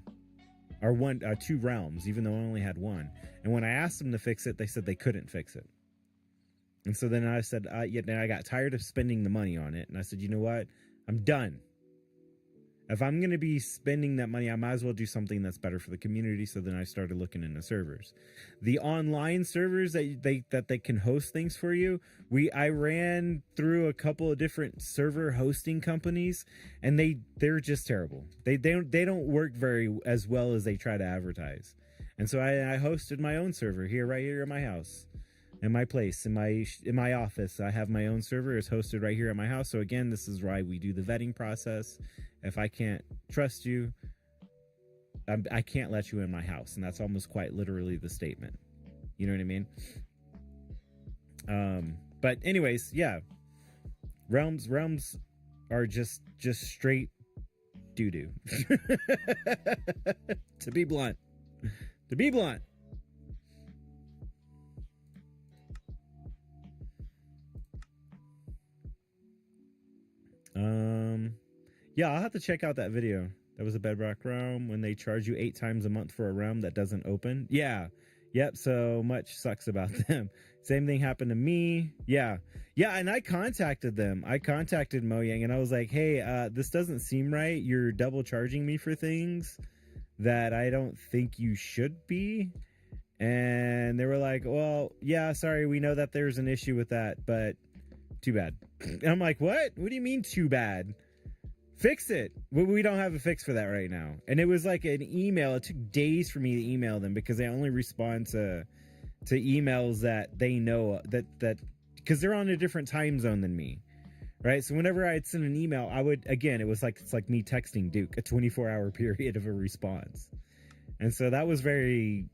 Or 2 realms, even though I only had one. And when I asked them to fix it, they said they couldn't fix it. And so then I said, I got tired of spending the money on it. And I said, you know what? I'm done. If I'm going to be spending that money, I might as well do something that's better for the community. So then I started looking into servers. The online servers that they can host things for you. I ran through a couple of different server hosting companies, and they're just terrible. They don't work very as well as they try to advertise. And so I hosted my own server right here in my house. In my place, in my office, I have my own server. It's hosted right here at my house. So again, this is why we do the vetting process. If I can't trust you, I can't let you in my house, and that's almost quite literally the statement. You know what I mean? But anyways, yeah, realms are just straight doo doo. To be blunt. Yeah, I'll have to check out that video. That was a Bedrock realm when they charge you 8 times a month for a realm that doesn't open. Yeah, Yep, so much sucks about them. Same thing happened to me. Yeah. Yeah, and I contacted them. I contacted Mojang and I was like, hey, this doesn't seem right. You're double charging me for things that I don't think you should be. And they were like, well, yeah, sorry, we know that there's an issue with that, but too bad. And I'm like, what? What do you mean too bad? Fix it. We don't have a fix for that right now. And it was like an email. It took days for me to email them because they only respond to emails that they know that because they're on a different time zone than me, right? So whenever I'd send an email, I would, again, it's like me texting Duke, a 24-hour period of a response. And so that was very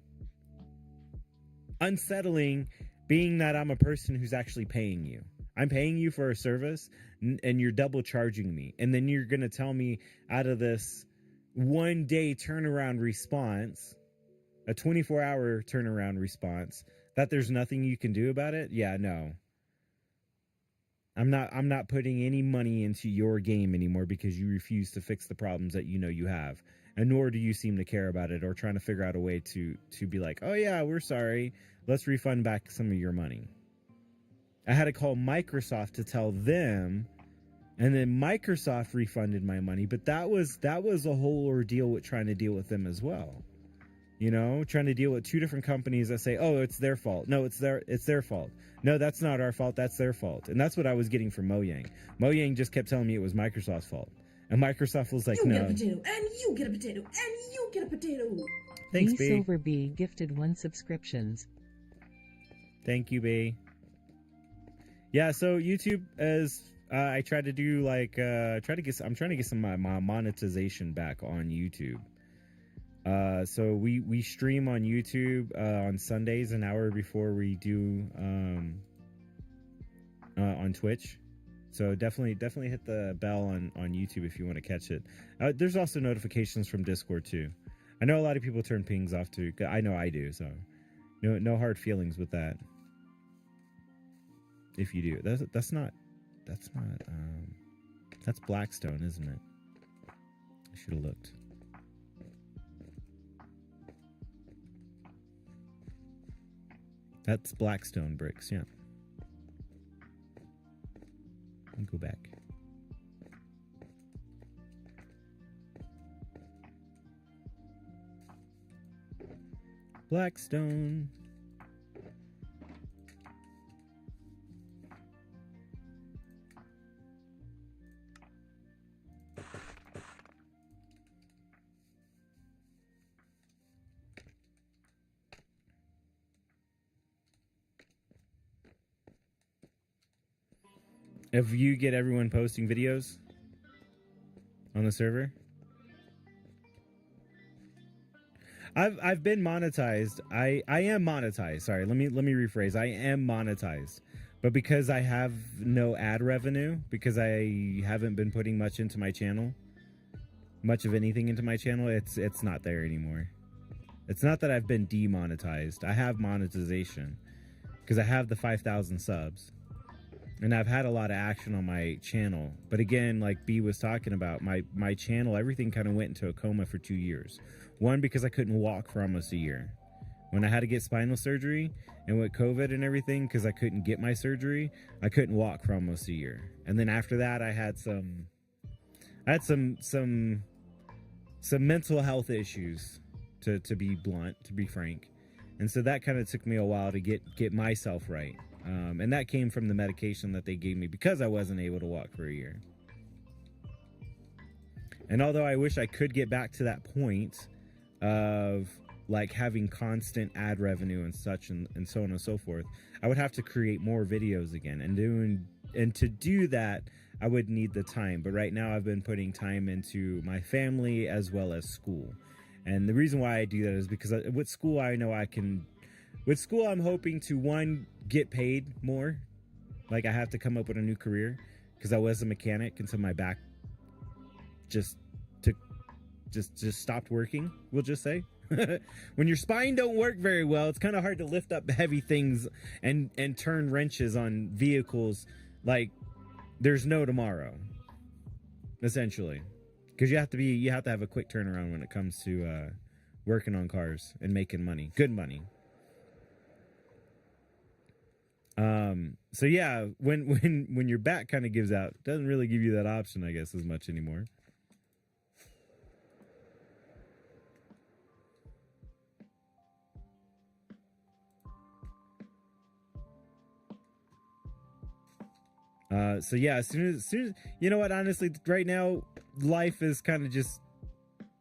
unsettling, being that I'm a person who's actually paying you. I'm paying you for a service and you're double charging me. And then you're going to tell me out of this 1 day turnaround response, a 24-hour turnaround response, that there's nothing you can do about it. Yeah, no. I'm not putting any money into your game anymore because you refuse to fix the problems that you know you have. And nor do you seem to care about it or trying to figure out a way to be like, oh yeah, we're sorry. Let's refund back some of your money. I had to call Microsoft to tell them, and then Microsoft refunded my money. But that was a whole ordeal with trying to deal with them as well. You know, trying to deal with two different companies that say, oh, it's their fault. No, it's their fault. No, that's not our fault. That's their fault. And that's what I was getting from Mojang. Mojang just kept telling me it was Microsoft's fault. And Microsoft was like, you no. You get a potato, and you get a potato, and you get a potato. Thanks, B. B. Silver B gifted 1 subscriptions. Thank you, B. Yeah, so YouTube is I try to do like I'm trying to get some of my monetization back on YouTube. So we stream on YouTube on Sundays an hour before we do on Twitch. So definitely hit the bell on YouTube if you want to catch it. There's also notifications from Discord too. I know a lot of people turn pings off too. I know I do. So no hard feelings with that. If you do, that's not that's Blackstone, isn't it? I should have looked. That's Blackstone bricks, yeah. Let me go back. Blackstone. If you get everyone posting videos on the server, I've been monetized. I am monetized. Sorry, let me rephrase. I am monetized, but because I have no ad revenue, because I haven't been putting much into my channel, much of anything into my channel, it's not there anymore. It's not that I've been demonetized. I have monetization because I have the 5,000 subs. And I've had a lot of action on my channel. But again, like B was talking about, my channel, everything kind of went into a coma for 2 years. One, because I couldn't walk for almost a year. When I had to get spinal surgery and with COVID and everything, because I couldn't get my surgery, I couldn't walk for almost a year. And then after that, I had some mental health issues, to be blunt, to be frank. And so that kind of took me a while to get myself right. And that came from the medication that they gave me because I wasn't able to walk for a year. And although I wish I could get back to that point of like having constant ad revenue and such and so on and so forth, I would have to create more videos again. And to do that, I would need the time. But right now I've been putting time into my family as well as school. And the reason why I do that is because with school, I know I can... With school, I'm hoping to, one, get paid more. Like, I have to come up with a new career because I was a mechanic until my back just stopped working, we'll just say. When your spine don't work very well, it's kind of hard to lift up heavy things and turn wrenches on vehicles like there's no tomorrow, essentially. Because you have to have a quick turnaround when it comes to working on cars and making money, good money. So yeah, when your back kind of gives out, it doesn't really give you that option, I guess, as much anymore. So yeah, as soon as you know what, honestly, right now life is kind of just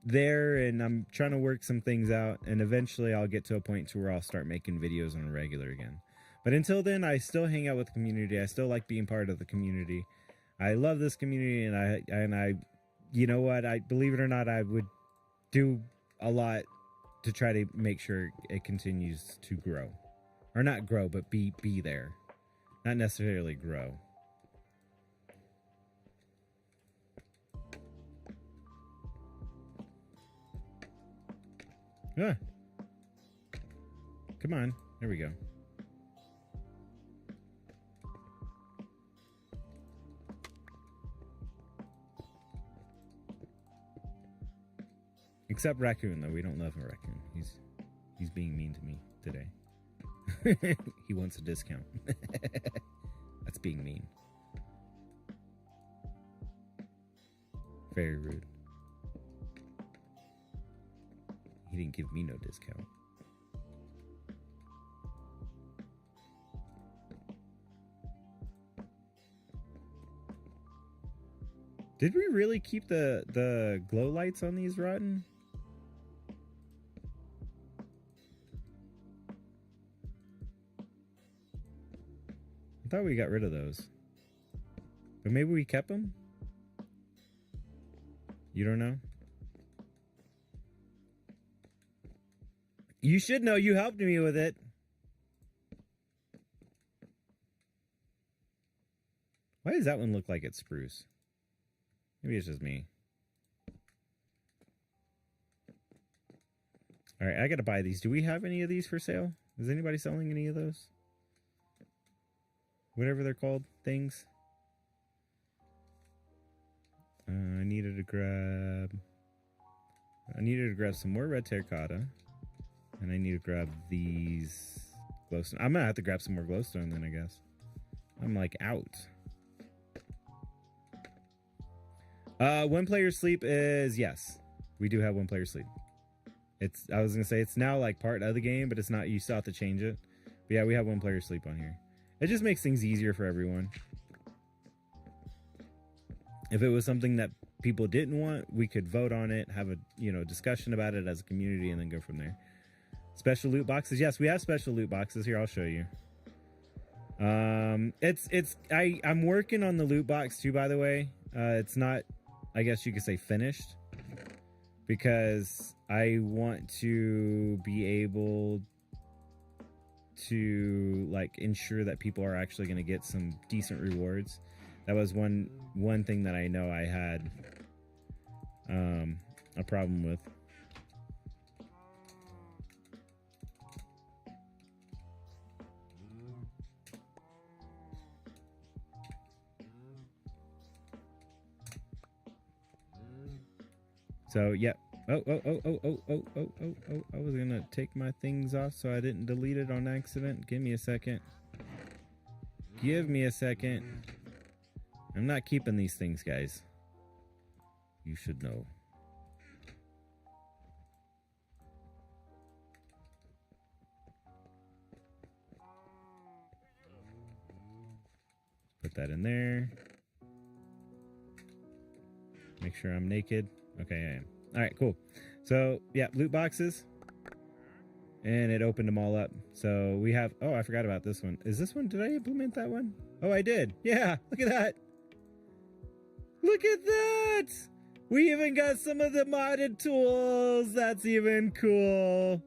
there, and I'm trying to work some things out, and eventually I'll get to a point to where I'll start making videos on a regular again. But until then, I still hang out with the community. I still like being part of the community. I love this community, and I, you know what, I believe it or not, I would do a lot to try to make sure it continues to grow, or not grow, but be there, not necessarily grow. Ah. Come on. There we go. Except Raccoon, though. We don't love a Raccoon. He's being mean to me today. He wants a discount. That's being mean. Very rude. He didn't give me no discount. Did we really keep the glow lights on these rotten? I thought we got rid of those. But maybe we kept them? You don't know? You should know. You helped me with it. Why does that one look like it's spruce? Maybe it's just me. All right, I gotta buy these. Do we have any of these for sale? Is anybody selling any of those? Whatever they're called, things. I needed to grab some more red terracotta. And I need to grab these glowstone. I'm gonna have to grab some more glowstone then, I guess. I'm like out. One player sleep is, yes. We do have one player sleep. I was gonna say it's now like part of the game, but it's not. You still have to change it. But yeah, we have one player sleep on here. It just makes things easier for everyone. If it was something that people didn't want, we could vote on it, have a discussion about it as a community, and then go from there. Special loot boxes. Yes, we have special loot boxes. Here, I'll show you. I'm working on the loot box too, by the way. It's not, I guess you could say, finished, because I want to be able to like ensure that people are actually going to get some decent rewards. That was one thing that I know I had a problem with. So yeah. Oh, I was gonna take my things off so I didn't delete it on accident. Give me a second. Give me a second. I'm not keeping these things, guys. You should know. Put that in there. Make sure I'm naked. Okay, I am. All right, cool. So, yeah, loot boxes. And it opened them all up. So we have... Oh, I forgot about this one. Is this one... Did I implement that one? Oh, I did. Yeah, look at that. Look at that. We even got some of the modded tools. That's even cool.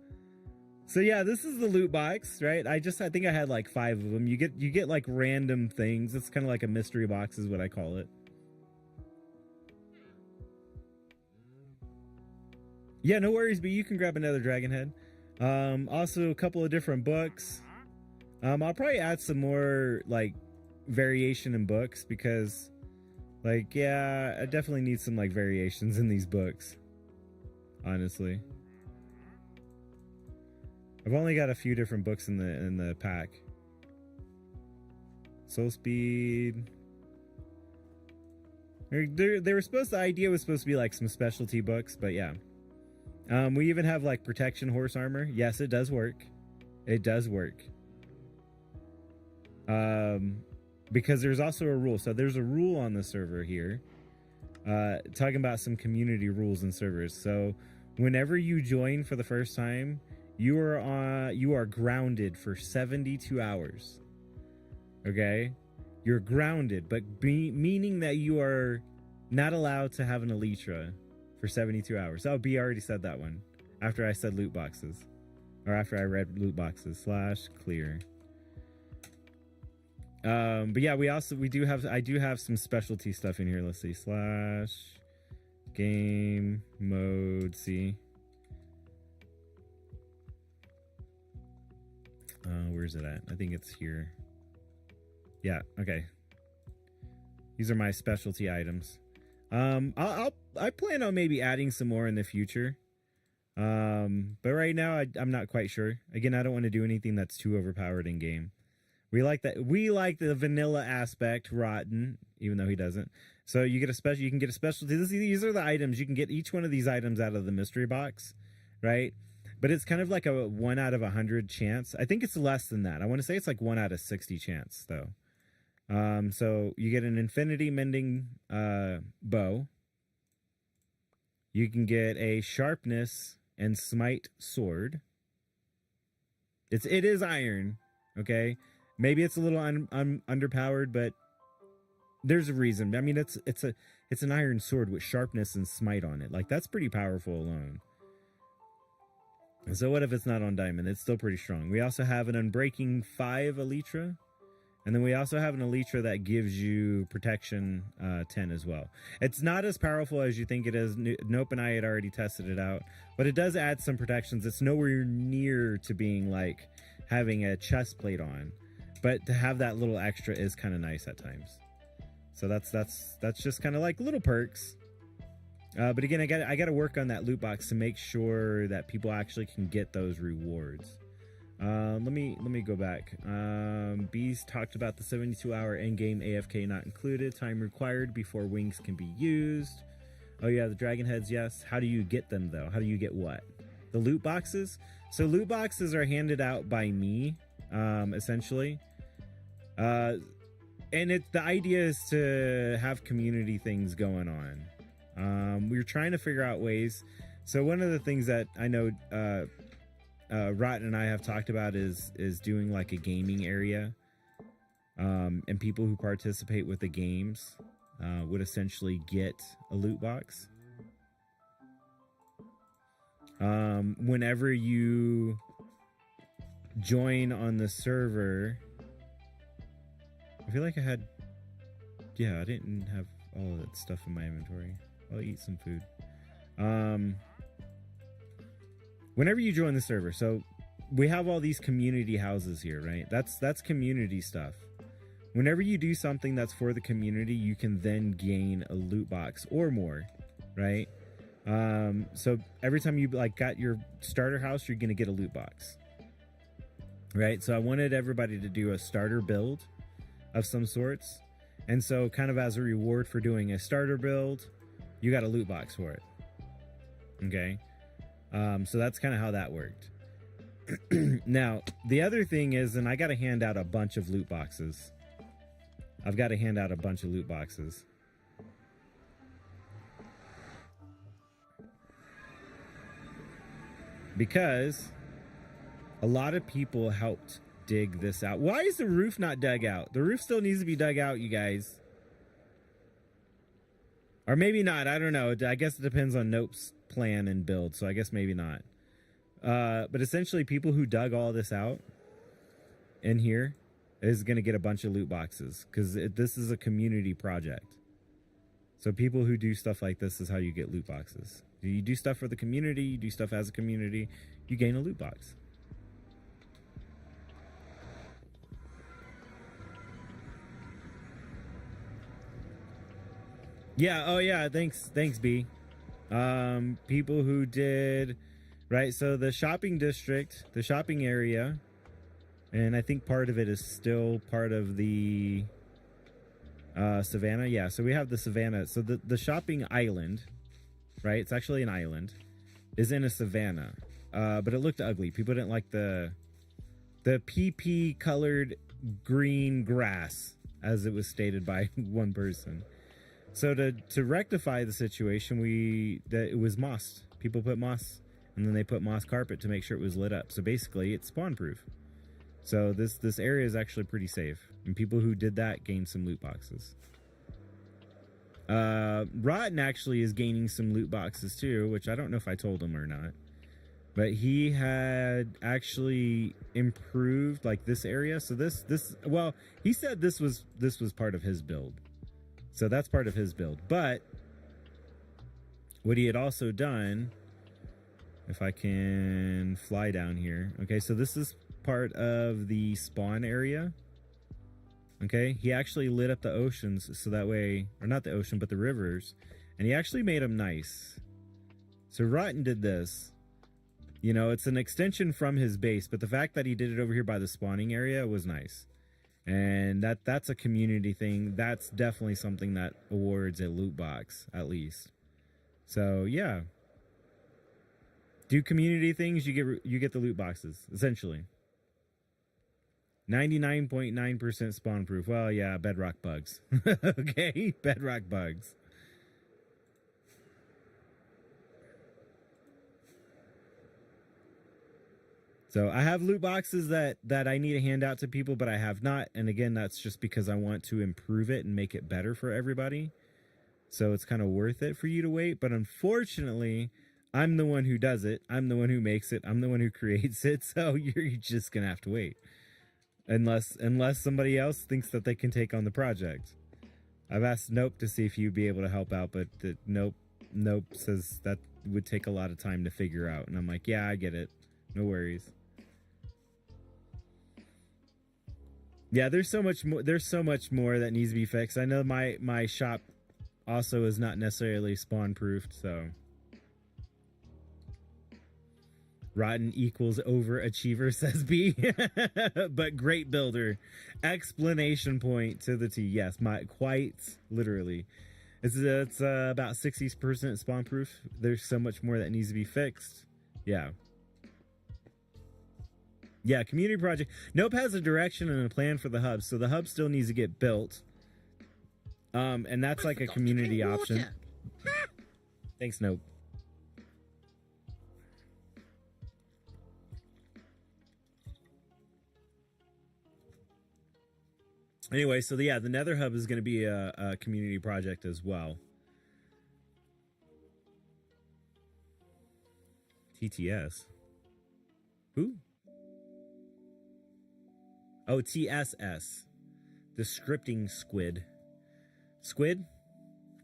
So yeah, this is the loot box, right? I think I had like 5 of them. You get like random things. It's kind of like a mystery box is what I call it. Yeah, no worries, but you can grab another dragon head. Also a couple of different books. I'll probably add some more like variation in books because like, yeah, I definitely need some like variations in these books. Honestly. I've only got a few different books in the pack. Soul speed. They were supposed. The idea was supposed to be like some specialty books, but yeah. We even have like protection horse armor. Yes, it does work. It does work. Because there's also a rule. So there's a rule on the server here, talking about some community rules and servers. So whenever you join for the first time, you are grounded for 72 hours. Okay, you're grounded, but meaning that you are not allowed to have an elytra for 72 hours. Oh, B already said that one after I said loot boxes, or after I read loot boxes / clear. But yeah, I do have some specialty stuff in here. Let's see, / game mode. See, where's it at? I think it's here. Yeah, okay. These are my specialty items. I plan on maybe adding some more in the future. But right now I'm not quite sure. Again, I don't want to do anything that's too overpowered in game. We like the vanilla aspect, Rotten, even though he doesn't. So you get a special. You can get a specialty. These are the items. You can get each one of these items out of the mystery box, right? But it's kind of like a 1 out of 100 chance. I think it's less than that. I want to say it's like 1 out of 60 chance, though. So you get an infinity mending bow. You can get a sharpness and smite sword. It is iron, okay? Maybe it's a little underpowered, but there's a reason. I mean, it's an iron sword with sharpness and smite on it. Like, that's pretty powerful alone. And so what if it's not on diamond? It's still pretty strong. We also have an unbreaking 5 elytra. And then we also have an elytra that gives you protection 10 as well. It's not as powerful as you think it is. Nope, and I had already tested it out. But it does add some protections. It's nowhere near to being like having a chest plate on. But to have that little extra is kind of nice at times. So that's just kind of like little perks. But again, I got to work on that loot box to make sure that people actually can get those rewards. Let me go back. Bees talked about the 72-hour endgame AFK not included. Time required before wings can be used. Oh yeah, the dragon heads, yes. How do you get them though? How do you get what? The loot boxes? So loot boxes are handed out by me, essentially. And the idea is to have community things going on. We're trying to figure out ways. So one of the things that I know Rotten and I have talked about is doing like a gaming area, and people who participate with the games would essentially get a loot box. Whenever you join on the server, I feel like I didn't have all of that stuff in my inventory. I'll eat some food. Whenever you join the server, so we have all these community houses here, right? That's community stuff. Whenever you do something that's for the community, you can then gain a loot box or more, right? So every time you like got your starter house, you're gonna get a loot box, right? So I wanted everybody to do a starter build of some sorts, and so kind of as a reward for doing a starter build, you got a loot box for it. Okay. So that's kind of how that worked. Now, the other thing is, and I got to hand out a bunch of loot boxes. I've got to hand out a bunch of loot boxes. Because a lot of people helped dig this out. Why is the roof not dug out? The roof still needs to be dug out, you guys. Or maybe not. I don't know. I guess it depends on Nope's plan and build, so I guess maybe not. But essentially, people who dug all this out in here is going to get a bunch of loot boxes because this is a community project. So people who do stuff like this is how you get loot boxes. You do stuff for the community, you do stuff as a community, you gain a loot box. Yeah, oh yeah, thanks B. People who did, right, so the shopping district, the shopping area, And I think part of it is still part of the Savannah. Yeah, so we have the Savannah. So the shopping island, right? It's actually an island, is in a Savannah. But it looked ugly. People didn't like the PP colored green grass, as it was stated by one person. So to rectify the situation, it was moss. People put moss, and then they put moss carpet to make sure it was lit up. So basically, it's spawn proof. So this area is actually pretty safe, and people who did that gained some loot boxes. Rotten actually is gaining some loot boxes too, which I don't know if I told him or not. But he had actually improved like this area. So well, he said this was part of his build. So that's part of his build. But what he had also done, if I can fly down here. Okay, so this is part of the spawn area. Okay, he actually lit up the oceans so that way, or not the ocean, but the rivers, and he actually made them nice. So Rotten did this. You know, it's an extension from his base, but the fact that he did it over here by the spawning area was nice. And that's a community thing. That's definitely something that awards a loot box, at least. So, yeah. Do community things, you get the loot boxes, essentially. 99.9% spawn proof. Well, yeah, bedrock bugs. Okay, bedrock bugs. So I have loot boxes that I need to hand out to people, but I have not. And again, that's just because I want to improve it and make it better for everybody. So it's kind of worth it for you to wait. But unfortunately, I'm the one who does it. I'm the one who makes it. I'm the one who creates it. So you're just going to have to wait. Unless somebody else thinks that they can take on the project. I've asked Nope to see if you'd be able to help out, but Nope says that would take a lot of time to figure out. And I'm like, yeah, I get it. No worries. Yeah, there's so much more. There's so much more that needs to be fixed. I know my shop also is not necessarily spawn proofed, so Rotten equals overachiever, says B. But great builder. Explanation point to the T. Yes, quite literally. It's about 60% spawn proof. There's so much more that needs to be fixed. Yeah. Yeah, community project. Nope has a direction and a plan for the hub, so the hub still needs to get built. And that's like a community option. Thanks, Nope. Anyway, so yeah, the Nether hub is going to be a community project as well. TTS. Who? Oh, TSS. The scripting squid. Squid?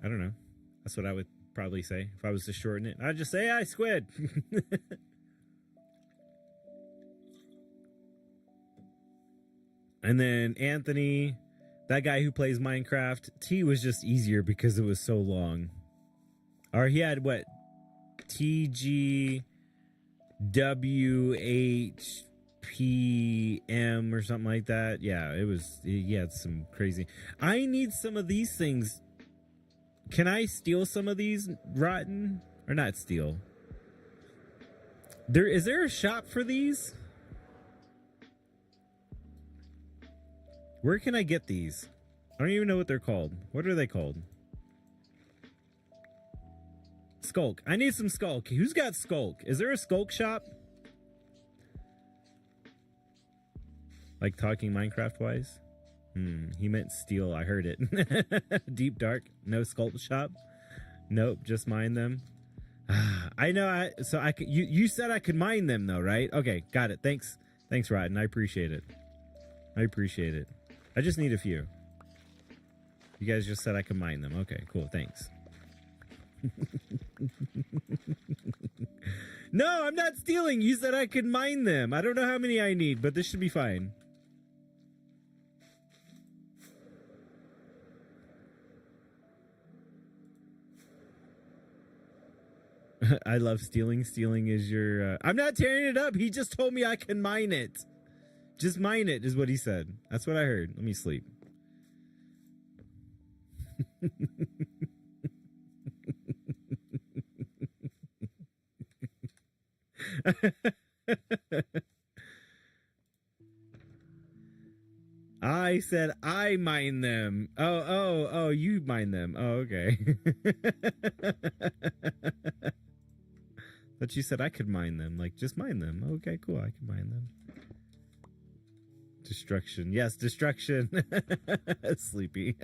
I don't know. That's what I would probably say if I was to shorten it. I'd just say, hi, squid. And then Anthony, that guy who plays Minecraft, T was just easier because it was so long. Or he had what? TGWHPM or something like that. Yeah, he had some crazy. I need some of these things. Can I steal some of these, Rotten? Or not steal? Is there a shop for these? Where can I get these? I don't even know what they're called. What are they called? Skulk. I need some Skulk. Who's got Skulk? Is there a Skulk shop? Like talking Minecraft wise? He meant steel. I heard it. Deep Dark. No Skulk shop? Nope. Just mine them. I know. You said I could mine them though, right? Okay. Got it. Thanks. Thanks, Rotten. I appreciate it. I just need a few. You guys just said I could mine them. Okay, cool. Thanks. No, I'm not stealing. You said I could mine them. I don't know how many I need, but this should be fine. I love stealing. Stealing is your... I'm not tearing it up. He just told me I can mine it. Just mine it, is what he said. That's what I heard. Let me sleep. I said I mine them. Oh, you mine them. Oh, okay. But you said I could mine them. Like, just mine them. Okay, cool. I can mine them. Destruction. Yes, destruction. Sleepy.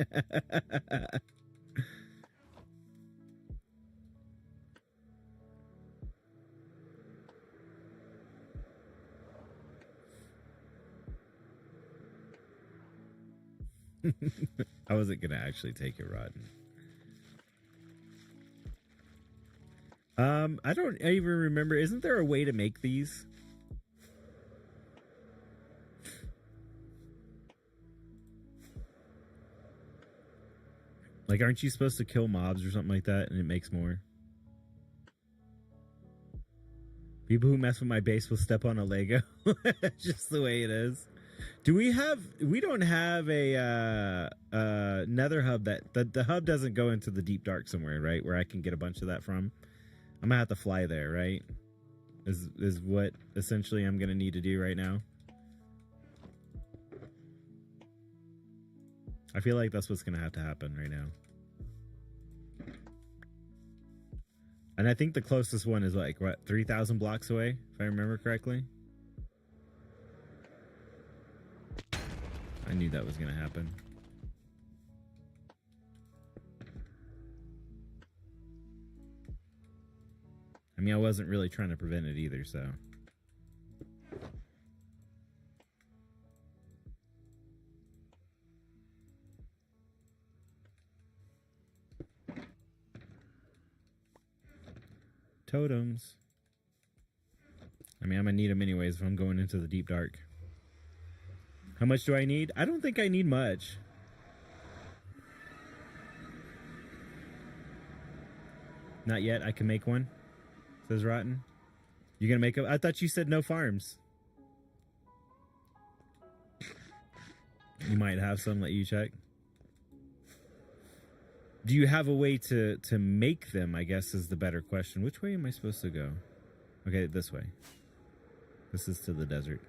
I wasn't gonna actually take it rotten. I don't even remember. Isn't there a way to make these? Like, aren't you supposed to kill mobs or something like that and it makes more? People who mess with my base will step on a Lego. Just the way it is. Do we have... We don't have a nether hub that... The hub doesn't go into the deep dark somewhere, right? Where I can get a bunch of that from. I'm gonna have to fly there, right? Is what essentially I'm gonna need to do right now. I feel like that's what's gonna have to happen right now. And I think the closest one is like, what, 3,000 blocks away, if I remember correctly? I knew that was gonna happen. I mean, I wasn't really trying to prevent it either, so... Totems. I mean, I'm gonna need them anyways if I'm going into the deep dark. How much do I need? I don't think I need much. Not yet. I can make one. Says Rotten. You gonna make a... I thought you said no farms. You might have some. Let you check. Do you have a way to make them, I guess, is the better question. Which way am I supposed to go? Okay, this way. This is to the desert.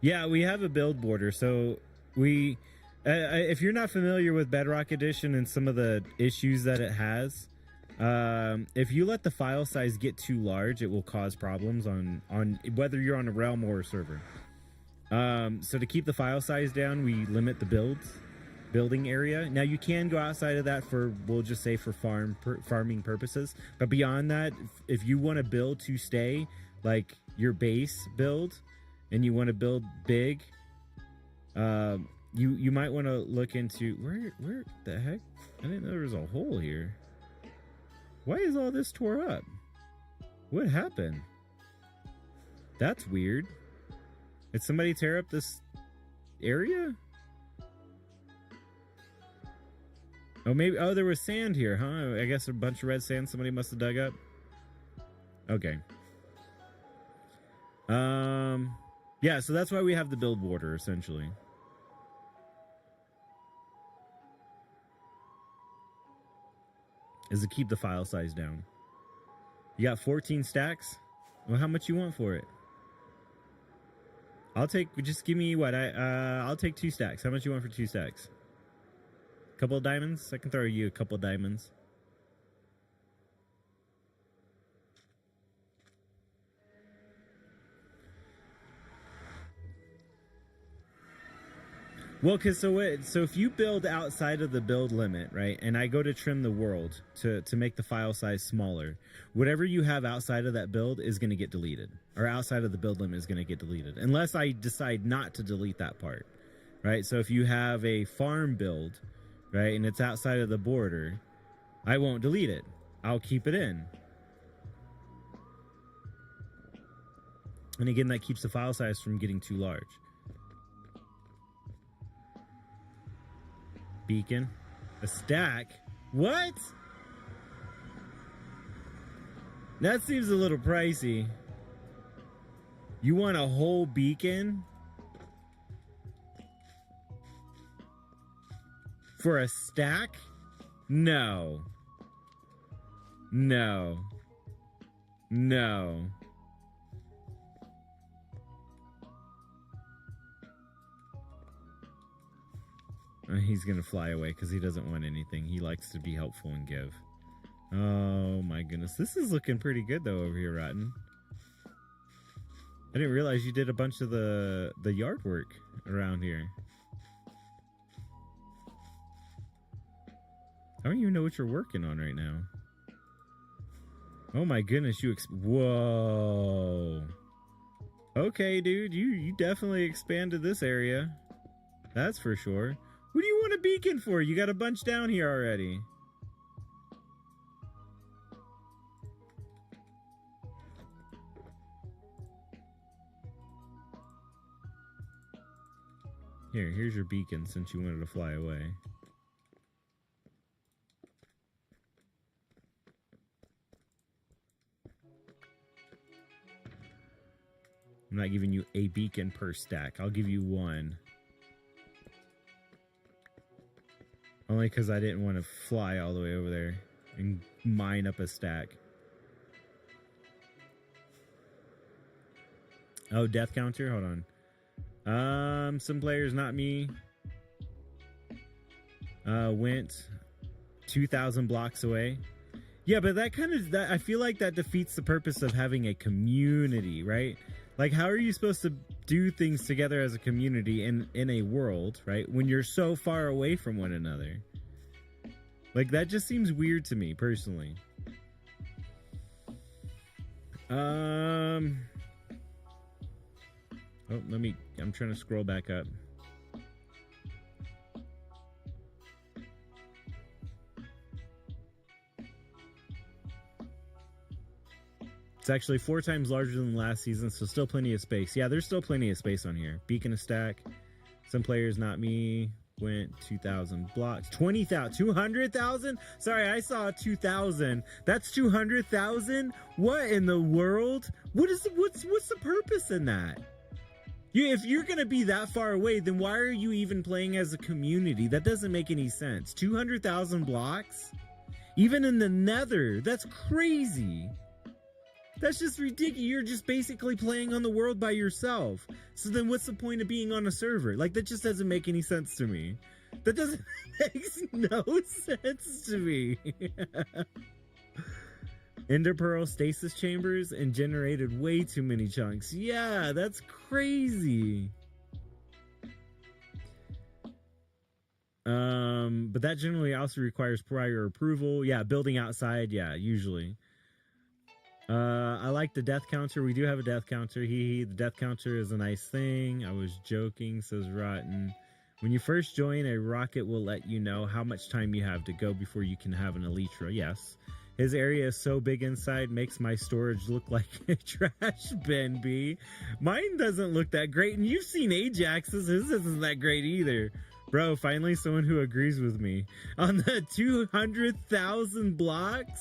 Yeah, we have a build border. So we... if you're not familiar with Bedrock Edition and some of the issues that it has, if you let the file size get too large, it will cause problems on whether you're on a realm or a server. So to keep the file size down, we limit the building area. Now you can go outside of that for, we'll just say, for farming purposes. But beyond that, if you want to build to stay, like your base build, and you want to build big, you might want to look into where the heck? I didn't know there was a hole here. Why is all this tore up? What happened? That's weird. Did somebody tear up this area? Oh, maybe. Oh, there was sand here, huh? I guess a bunch of red sand somebody must have dug up. Okay. Yeah, so that's why we have the build border, essentially. Is to keep the file size down. You got 14 stacks? Well, how much you want for it? I'll take, just give me what? I'll take 2 stacks. How much you want for 2 stacks? A couple of diamonds? I can throw you a couple of diamonds. Well, so if you build outside of the build limit, right, and I go to trim the world to make the file size smaller, whatever you have outside of that build is going to get deleted, or outside of the build limit is going to get deleted, unless I decide not to delete that part, right? So if you have a farm build, right, and it's outside of the border, I won't delete it. I'll keep it in. And again, that keeps the file size from getting too large. Beacon. A stack? What? That seems a little pricey. You want a whole beacon? For a stack? No. No. No. He's gonna fly away because he doesn't want anything. He likes to be helpful and give. Oh my goodness. This is looking pretty good though over here, Rotten. I didn't realize you did a bunch of the yard work around here. I don't even know what you're working on right now. Oh my goodness, whoa. Okay, dude, you definitely expanded this area. That's for sure. What do you want a beacon for? You got a bunch down here already. Here's your beacon since you wanted to fly away. I'm not giving you a beacon per stack. I'll give you one. Only because I didn't want to fly all the way over there and mine up a stack. Oh, death counter? Hold on. Some players, not me, went 2,000 blocks away. Yeah, but that kind of, I feel like that defeats the purpose of having a community, right? Like, how are you supposed to do things together as a community in a world, right, when you're so far away from one another? Like, that just seems weird to me, personally. Oh, I'm trying to scroll back up. It's actually 4 times larger than last season, so still plenty of space. Yeah, there's still plenty of space on here. Beacon a stack. Some players, not me, went 2,000 blocks. 20,000, 200,000? Sorry, I saw 2,000. That's 200,000? What in the world? What's the purpose in that? If you're going to be that far away, then why are you even playing as a community? That doesn't make any sense. 200,000 blocks? Even in the Nether? That's crazy. That's just ridiculous. You're just basically playing on the world by yourself. So then what's the point of being on a server? Like, that just doesn't make any sense to me. That doesn't makes no sense to me. Ender Pearl stasis chambers and generated way too many chunks. Yeah, that's crazy. But that generally also requires prior approval. Yeah, building outside. Yeah, usually. I like the death counter. We do have a death counter. The death counter is a nice thing. I was joking, says Rotten. When you first join, a rocket will let you know how much time you have to go before you can have an elytra. Yes. His area is so big inside, makes my storage look like a trash bin, B. Mine doesn't look that great, and you've seen Ajax's. His isn't that great either. Bro, finally someone who agrees with me. On the 200,000 blocks?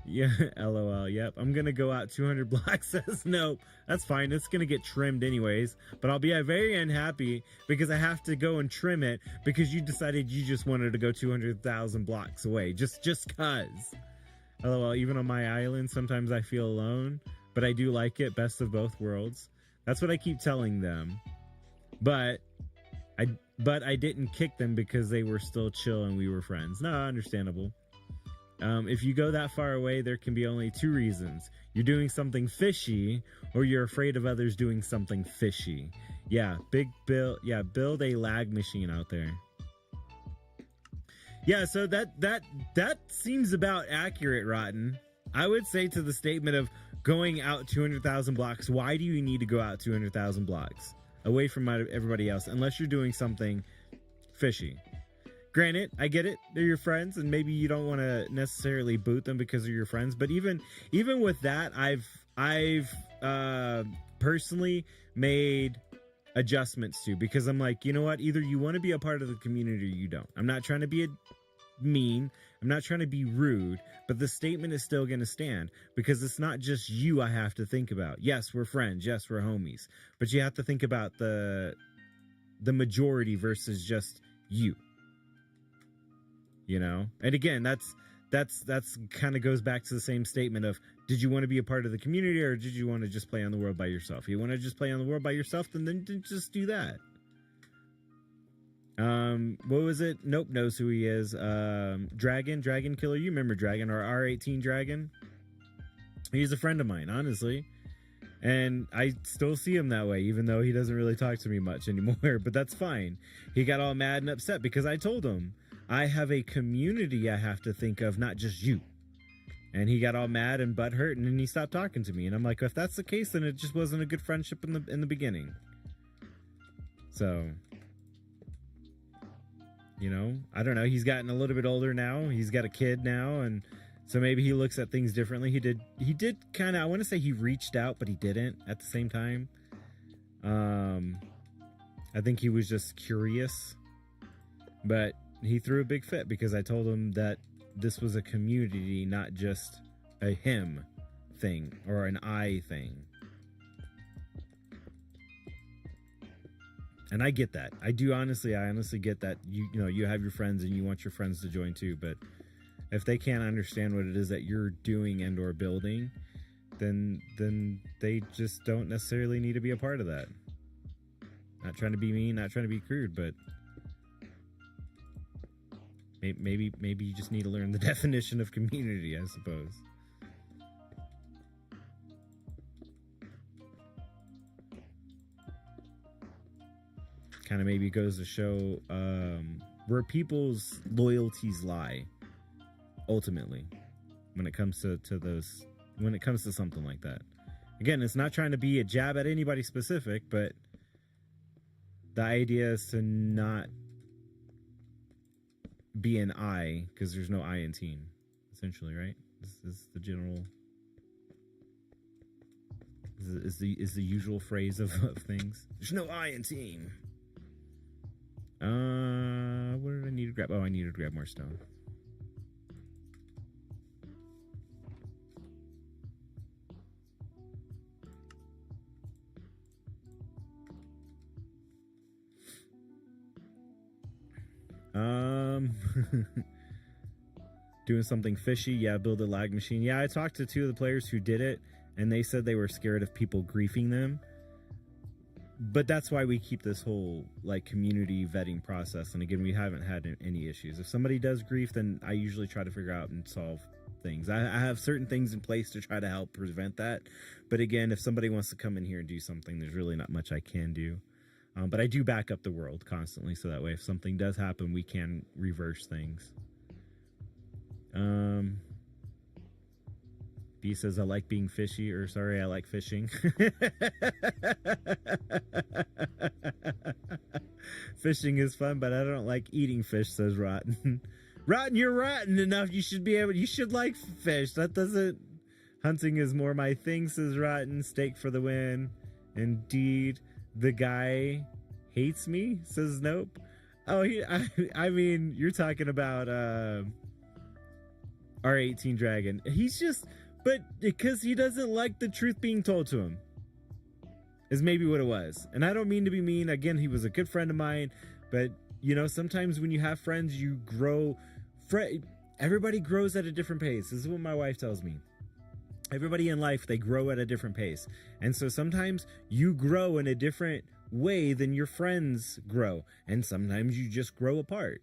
Yeah, LOL, yep. I'm gonna go out 200 blocks, says nope. That's fine, it's gonna get trimmed anyways. But I'll be very unhappy because I have to go and trim it because you decided you just wanted to go 200,000 blocks away. Just cuz. LOL, even on my island, sometimes I feel alone. But I do like it, best of both worlds. That's what I keep telling them. But I didn't kick them because they were still chill and we were friends. No, understandable. If you go that far away, there can be only 2 reasons. You're doing something fishy, or you're afraid of others doing something fishy. Yeah, build a lag machine out there. Yeah, so that seems about accurate, Rotten. I would say to the statement of going out 200,000 blocks, why do you need to go out 200,000 blocks away from everybody else unless you're doing something fishy? Granted, I get it. They're your friends, and maybe you don't want to necessarily boot them because they're your friends. But even with that, I've personally made adjustments to, because I'm like, you know what? Either you want to be a part of the community or you don't. I'm not trying to be mean. I'm not trying to be rude, but the statement is still going to stand because it's not just you I have to think about. Yes, we're friends. Yes, we're homies. But you have to think about the majority versus just you. You know? And again, that's kind of goes back to the same statement of, did you want to be a part of the community or did you want to just play on the world by yourself? If you want to just play on the world by yourself, then just do that. What was it? Nope knows who he is. Dragon Killer. You remember Dragon, or R18 Dragon? He's a friend of mine, honestly. And I still see him that way, even though he doesn't really talk to me much anymore. But that's fine. He got all mad and upset because I told him, I have a community I have to think of, not just you. And he got all mad and butthurt, and then he stopped talking to me. And I'm like, if that's the case, then it just wasn't a good friendship in the beginning. So, you know, I don't know. He's gotten a little bit older now. He's got a kid now, and so maybe he looks at things differently. He did kind of, I want to say he reached out, but he didn't at the same time. I think he was just curious, but he threw a big fit because I told him that this was a community, not just a him thing or an I thing. And I get that. I honestly get that. You know, you have your friends and you want your friends to join too, but if they can't understand what it is that you're doing and or building, then they just don't necessarily need to be a part of that. Not trying to be mean, not trying to be crude, but maybe you just need to learn the definition of community, I suppose. Kind of maybe goes to show where people's loyalties lie ultimately when it comes to something like that. Again, it's not trying to be a jab at anybody specific, but the idea is to not be an I, because there's no I in team, essentially, right? This is the general is the usual phrase of things. There's no I in team. What did I need to grab? Oh, I needed to grab more stone. Doing something fishy. Yeah, build a lag machine. Yeah, I talked to two of the players who did it, and they said they were scared of people griefing them. But that's why we keep this whole like community vetting process. And again, we haven't had any issues. If somebody does grief, then I usually try to figure out and solve things. I have certain things in place to try to help prevent that. But again, if somebody wants to come in here and do something, there's really not much I can do. But I do back up the world constantly, so that way if something does happen, we can reverse things. B says, I like being fishy, or sorry, I like fishing. Fishing is fun, but I don't like eating fish, says Rotten. Rotten, you're rotten enough. You should like fish. That doesn't, hunting is more my thing, says Rotten. Steak for the win. Indeed. The guy hates me, says Nope. Oh, I mean, you're talking about R18 Dragon. He's just, but because he doesn't like the truth being told to him, is maybe what it was. And I don't mean to be mean. Again, he was a good friend of mine, but you know, sometimes when you have friends, you grow. Everybody grows at a different pace. This is what my wife tells me. Everybody in life, they grow at a different pace. And so sometimes you grow in a different way than your friends grow. And sometimes you just grow apart.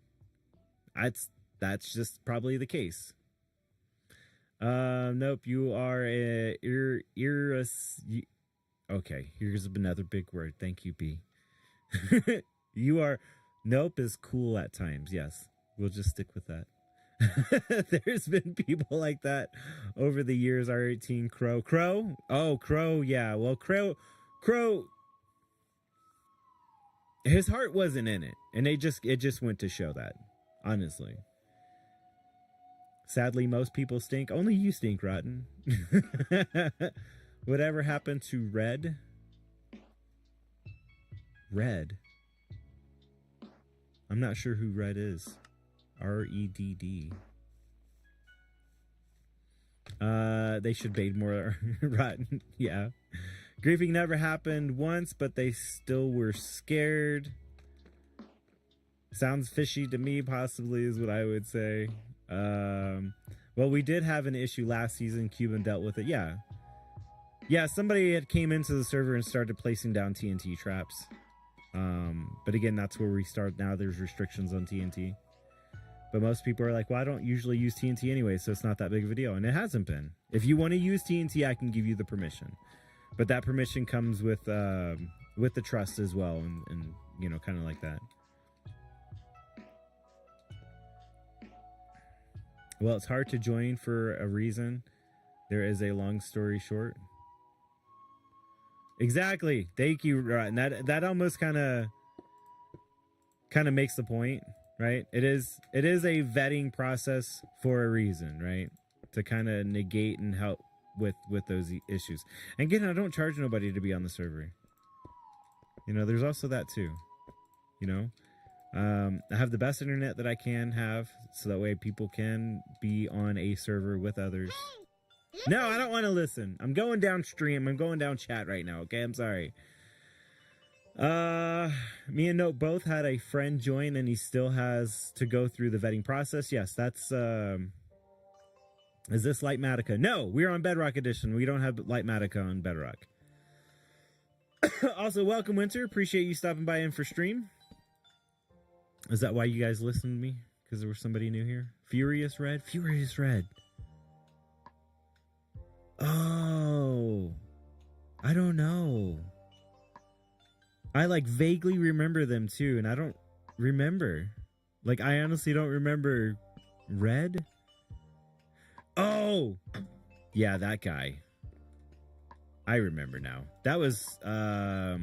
That's just probably the case. Nope, you are okay, here's another big word. Thank you, B. You are, nope is cool at times. Yes, we'll just stick with that. There's been people like that over the years. R18 Crow. Oh, Crow. Yeah. Well, Crow, his heart wasn't in it. And it just went to show that, honestly. Sadly, most people stink. Only you stink, Rotten. Whatever happened to Red? Red. I'm not sure who Red is. REDD. They should bait more rotten. Yeah. Griefing never happened once, but they still were scared. Sounds fishy to me, possibly, is what I would say. Well, we did have an issue last season. Cuban dealt with it. Yeah. Yeah, somebody had came into the server and started placing down TNT traps. But again, that's where we start now. There's restrictions on TNT. But most people are like, well, I don't usually use TNT anyway, so it's not that big of a deal. And it hasn't been. If you want to use TNT, I can give you the permission. But that permission comes with the trust as well, and you know, kind of like that. Well, it's hard to join for a reason. There is a long story short. Exactly. Thank you, Rotten. That almost kind of makes the point, right? It is a vetting process for a reason, right? To kind of negate and help with those issues. And again, I don't charge nobody to be on the server. You know, there's also that too. You know, I have the best internet that I can have, so that way people can be on a server with others. No, I don't want to listen. I'm going downstream. I'm going down chat right now. Okay, I'm sorry. Me and Note both had a friend join, and he still has to go through the vetting process. Yes, that's is this Lightmatica? No, we're on Bedrock Edition. We don't have Lightmatica on Bedrock. Also, welcome, Winter. Appreciate you stopping by in for stream. Is that why you guys listened to me? Because there was somebody new here? Furious Red? Furious Red. Oh, I don't know. I like vaguely remember them too, and I don't remember. Like, I honestly don't remember Red. Oh, yeah, that guy. I remember now. That was, I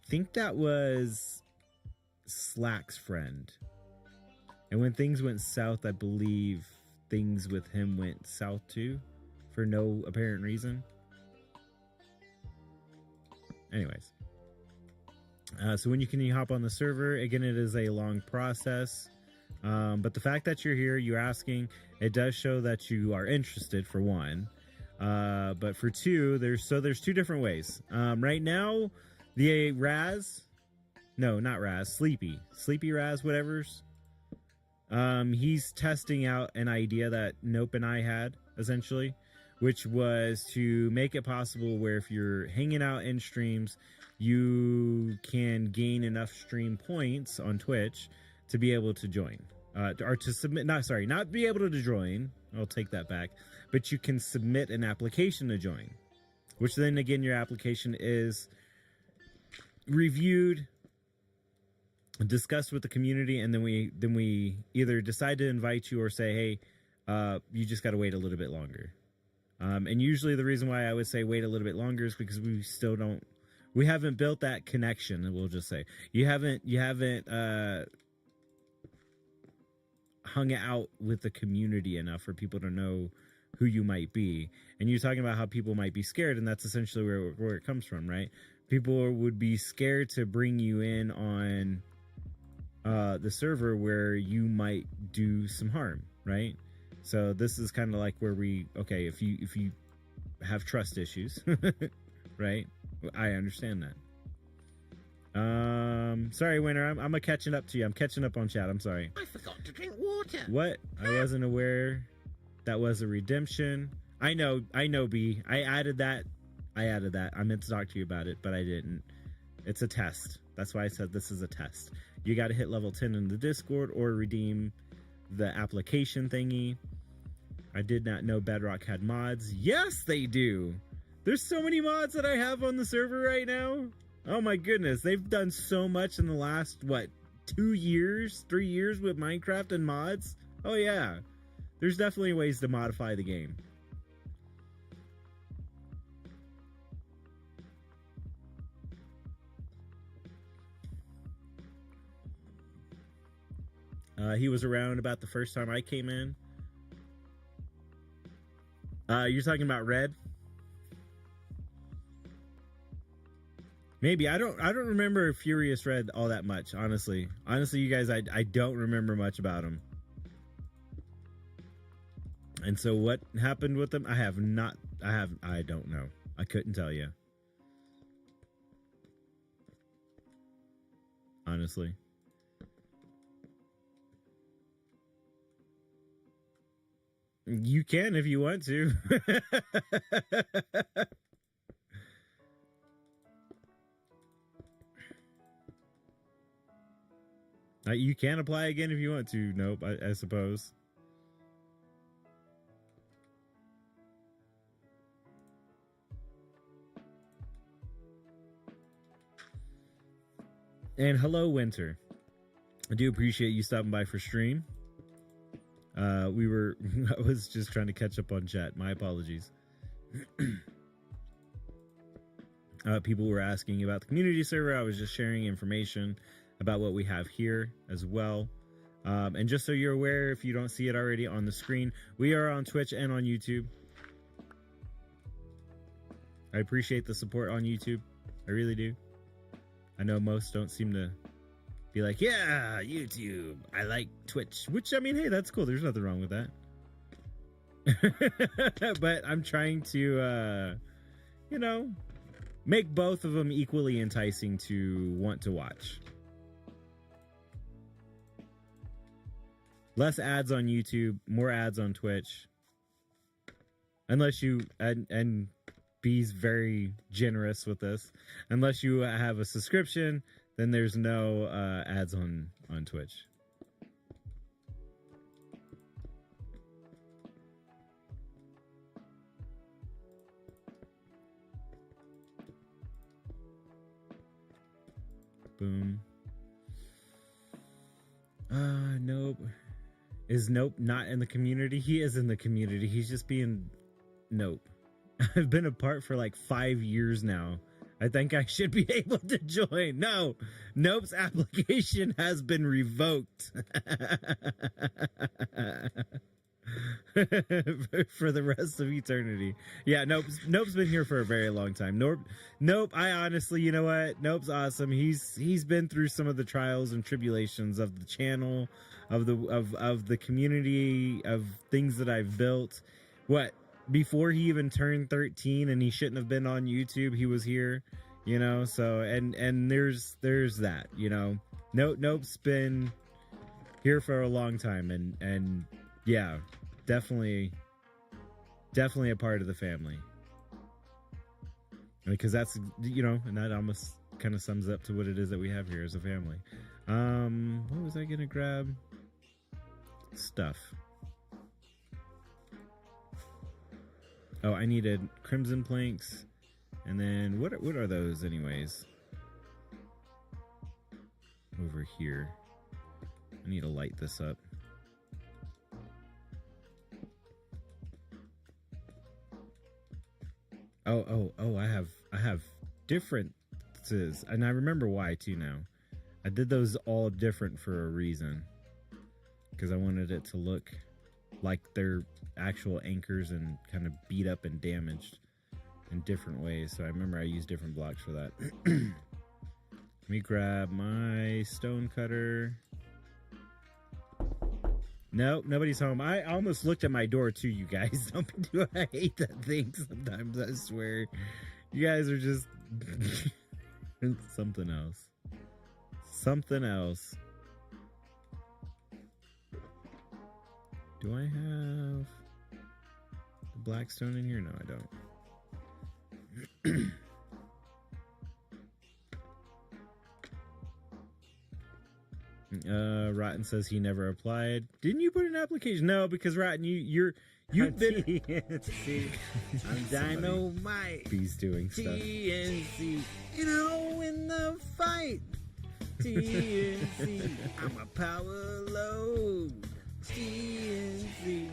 think that was Slack's friend. And when things went south, I believe things with him went south too, for no apparent reason. Anyways. So when you hop on the server, again, it is a long process. But the fact that you're here, you're asking, it does show that you are interested, for one. But for two, there's two different ways. Right now, the Raz, no, not Raz, Sleepy Raz, whatever's. He's testing out an idea that Nope and I had, essentially, which was to make it possible where if you're hanging out in streams, you can gain enough stream points on Twitch to be able to join, or to submit. Not be able to join. I'll take that back. But you can submit an application to join, which then again, your application is reviewed, discussed with the community, and then we either decide to invite you or say, hey, you just got to wait a little bit longer. And usually the reason why I would say wait a little bit longer is because we haven't built that connection. We'll just say you haven't hung out with the community enough for people to know who you might be. And you're talking about how people might be scared, and that's essentially where it comes from, right? People would be scared to bring you in on the server where you might do some harm, right? So this is kind of like where if you have trust issues, right? I understand that. Sorry, Winter. I'm catching up to you. I'm catching up on chat. I'm sorry. I forgot to drink water. What? I wasn't aware that was a redemption. I know, B. I added that. I meant to talk to you about it, but I didn't. It's a test. That's why I said this is a test. You got to hit level 10 in the Discord or redeem the application thingy. I did not know Bedrock had mods. Yes, they do. There's so many mods that I have on the server right now. Oh my goodness. They've done so much in the last, 3 years with Minecraft and mods? Oh yeah. There's definitely ways to modify the game. He was around about the first time I came in. You're talking about Red? Maybe I don't remember Furious Red all that much, honestly. Honestly, you guys, I don't remember much about him. And so what happened with them? I don't know. I couldn't tell you. Honestly. You can if you want to. You can apply again if you want to. Nope, I suppose. And hello, Winter. I do appreciate you stopping by for stream. I was just trying to catch up on chat. My apologies. People were asking about the community server. I was just sharing information about what we have here as well. And just so you're aware, if you don't see it already on the screen, we are on Twitch and on YouTube. I appreciate the support on YouTube. I really do. I know most don't seem to be like, yeah, YouTube. I like Twitch. Which, I mean, hey, that's cool. There's nothing wrong with that. But I'm trying to, make both of them equally enticing to want to watch. Less ads on YouTube, more ads on Twitch. Unless you, and B's very generous with this. Unless you have a subscription, then there's no ads on Twitch. Boom. Nope. Is Nope not in the community? He is in the community. He's just being Nope. I've been apart for like 5 years now. I think I should be able to join. No, Nope's application has been revoked. For the rest of eternity. Yeah, Nope's been here for a very long time. Nope, I honestly, you know what? Nope's awesome. He's been through some of the trials and tribulations of the channel, of the community, of things that I've built. What? Before he even turned 13 and he shouldn't have been on YouTube, he was here, so and there's that, Nope's been here for a long time and yeah, definitely a part of the family. Because that's, and that almost kind of sums up to what it is that we have here as a family. What was I gonna grab? Stuff. Oh, I needed crimson planks, and then what are those anyways? Over here. I need to light this up. Oh, I have differences, and I remember why too now. I did those all different for a reason, because I wanted it to look like they're actual anchors and kind of beat up and damaged in different ways. So I remember I used different blocks for that. Let me grab my stone cutter. Nope, nobody's home. I almost looked at my door too, you guys. I hate that thing sometimes, I swear. You guys are just something else. Something else. Do I have the black stone in here? No, I don't. Rotten says he never applied. Didn't you put an application? No, because Rotten, you've been TNC. I'm dynamite. He's doing stuff. TNC. In the fight. TNC. I'm a power load. TNC.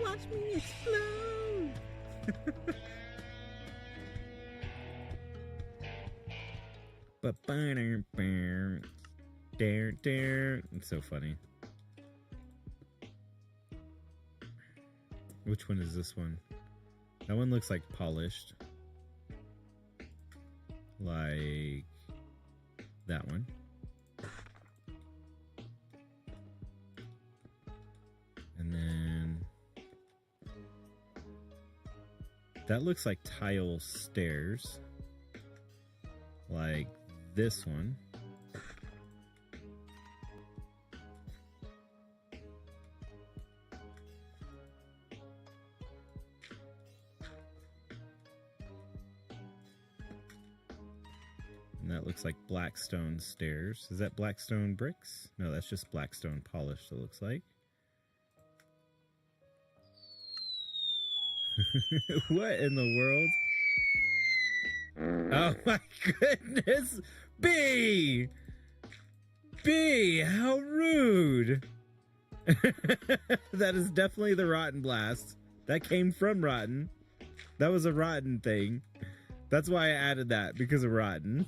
Watch me explode. It's so funny. Which one is this one? That one looks like polished. like that one. And then that looks like tile stairs, like this one. And that looks like blackstone stairs. Is that blackstone bricks? No, that's just blackstone polished, it looks like. What in the world? Oh my goodness! B! B! How rude! That is definitely the Rotten Blast. That came from Rotten. That was a Rotten thing. That's why I added that, because of Rotten.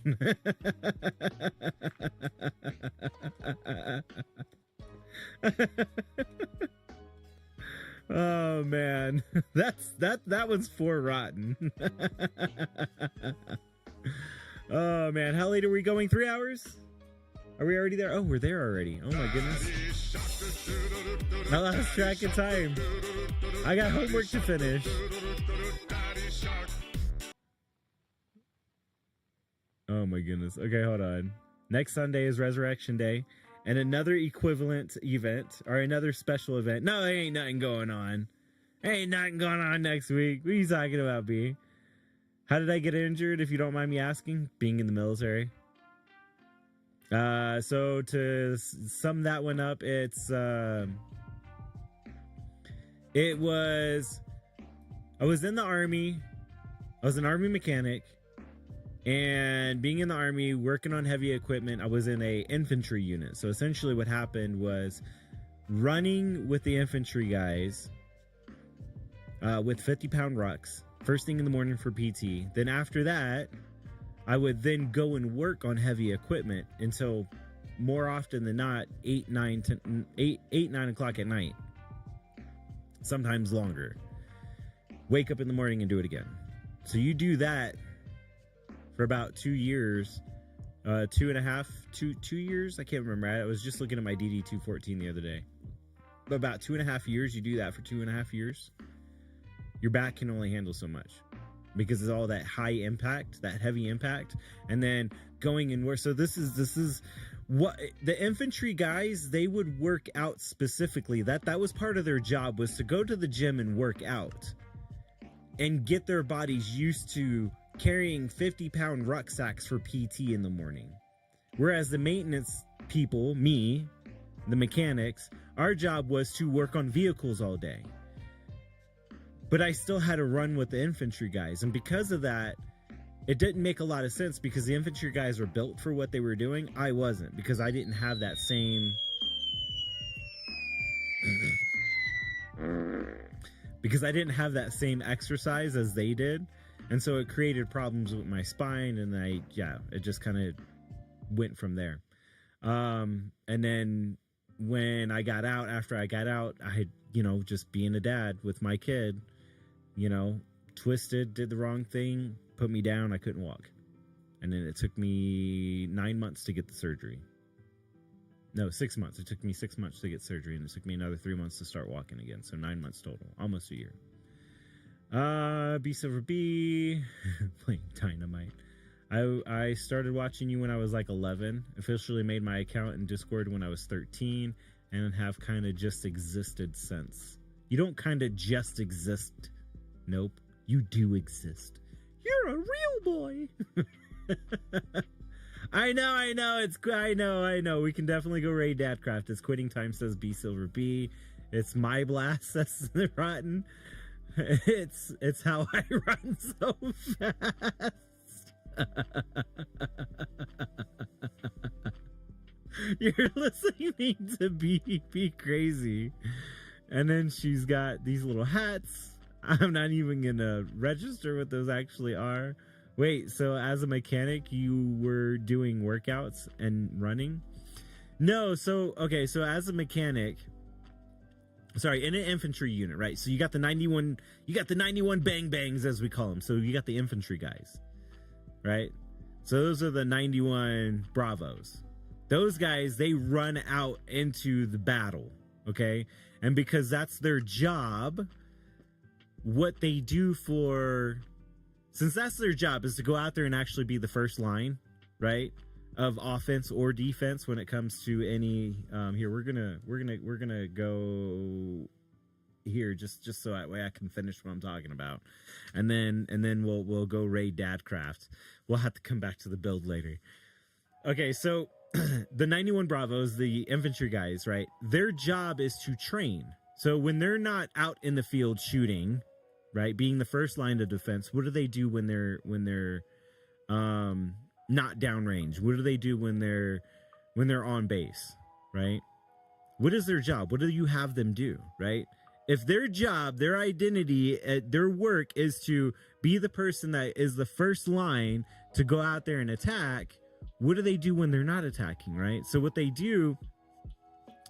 Oh man, that was for Rotten. Oh man, how late are we going? 3 hours? Are we already there? Oh, we're there already. Oh my goodness. I lost track of time. I got homework to finish. Oh my goodness. Okay, hold on. Next Sunday is Resurrection Day. And another equivalent event, or another special event. No, there ain't nothing going on. Ain't nothing going on next week. What are you talking about, B? How did I get injured, if you don't mind me asking? Being in the military. So to sum that one up, it was, I was in the Army. I was an Army mechanic. And being in the Army, working on heavy equipment, I was in a infantry unit. So essentially what happened was running with the infantry guys with 50-pound rucks, first thing in the morning for PT. Then after that, I would then go and work on heavy equipment until, more often than not, 8, 9 o'clock at night. Sometimes longer. Wake up in the morning and do it again. So you do that for about 2 years, 2 years. I can't remember. I was just looking at my DD 214 the other day. But about 2.5 years, you do that for 2.5 years. Your back can only handle so much because it's all that high impact, that heavy impact, and then going and work. So this is what the infantry guys, they would work out specifically. That was part of their job, was to go to the gym and work out and get their bodies used to carrying 50-pound rucksacks for PT in the morning. Whereas the maintenance people, me, the mechanics, our job was to work on vehicles all day. But I still had to run with the infantry guys. And because of that, it didn't make a lot of sense, because the infantry guys were built for what they were doing. I wasn't, because I didn't have that same... because I didn't have that same exercise as they did. And so it created problems with my spine, and it just kind of went from there. And then when I got out, after I got out, I had, just being a dad with my kid, twisted, did the wrong thing, put me down, I couldn't walk. And then it took me 9 months to get the surgery. No, 6 months. It took me 6 months to get surgery, and it took me another 3 months to start walking again. So 9 months total, almost a year. B Silver B, playing Dynamite. I started watching you when I was like 11, officially made my account in Discord when I was 13, and have kind of just existed since. You don't kind of just exist. Nope, you do exist. You're a real boy. I know, I know. We can definitely go raid Dadcraft. It's quitting time, says B Silver B. It's my blast, says the Rotten. It's how I run so fast. You're listening to be crazy. And then she's got these little hats. I'm not even gonna register what those actually are. Wait, so as a mechanic, you were doing workouts and running? No, so as a mechanic, sorry, in an infantry unit, right? So you got the 91 bang bangs, as we call them. So you got the infantry guys, right? So those are the 91 Bravos. Those guys, they run out into the battle, okay? And because that's their job, what they do since that's their job is to go out there and actually be the first line, right, of offense or defense when it comes to any. Here we're gonna go here just so that way I can finish what I'm talking about, and then we'll go raid Dadcraft. We'll have to come back to the build later. Okay, so the 91 Bravos, the infantry guys, right? Their job is to train. So when they're not out in the field shooting, right, being the first line of defense, what do they do when they're not downrange? What do they do when they're on base, right? What is their job? What do you have them do, right? If their job, their identity, their work is to be the person that is the first line to go out there and attack, what do they do when they're not attacking, right? So what they do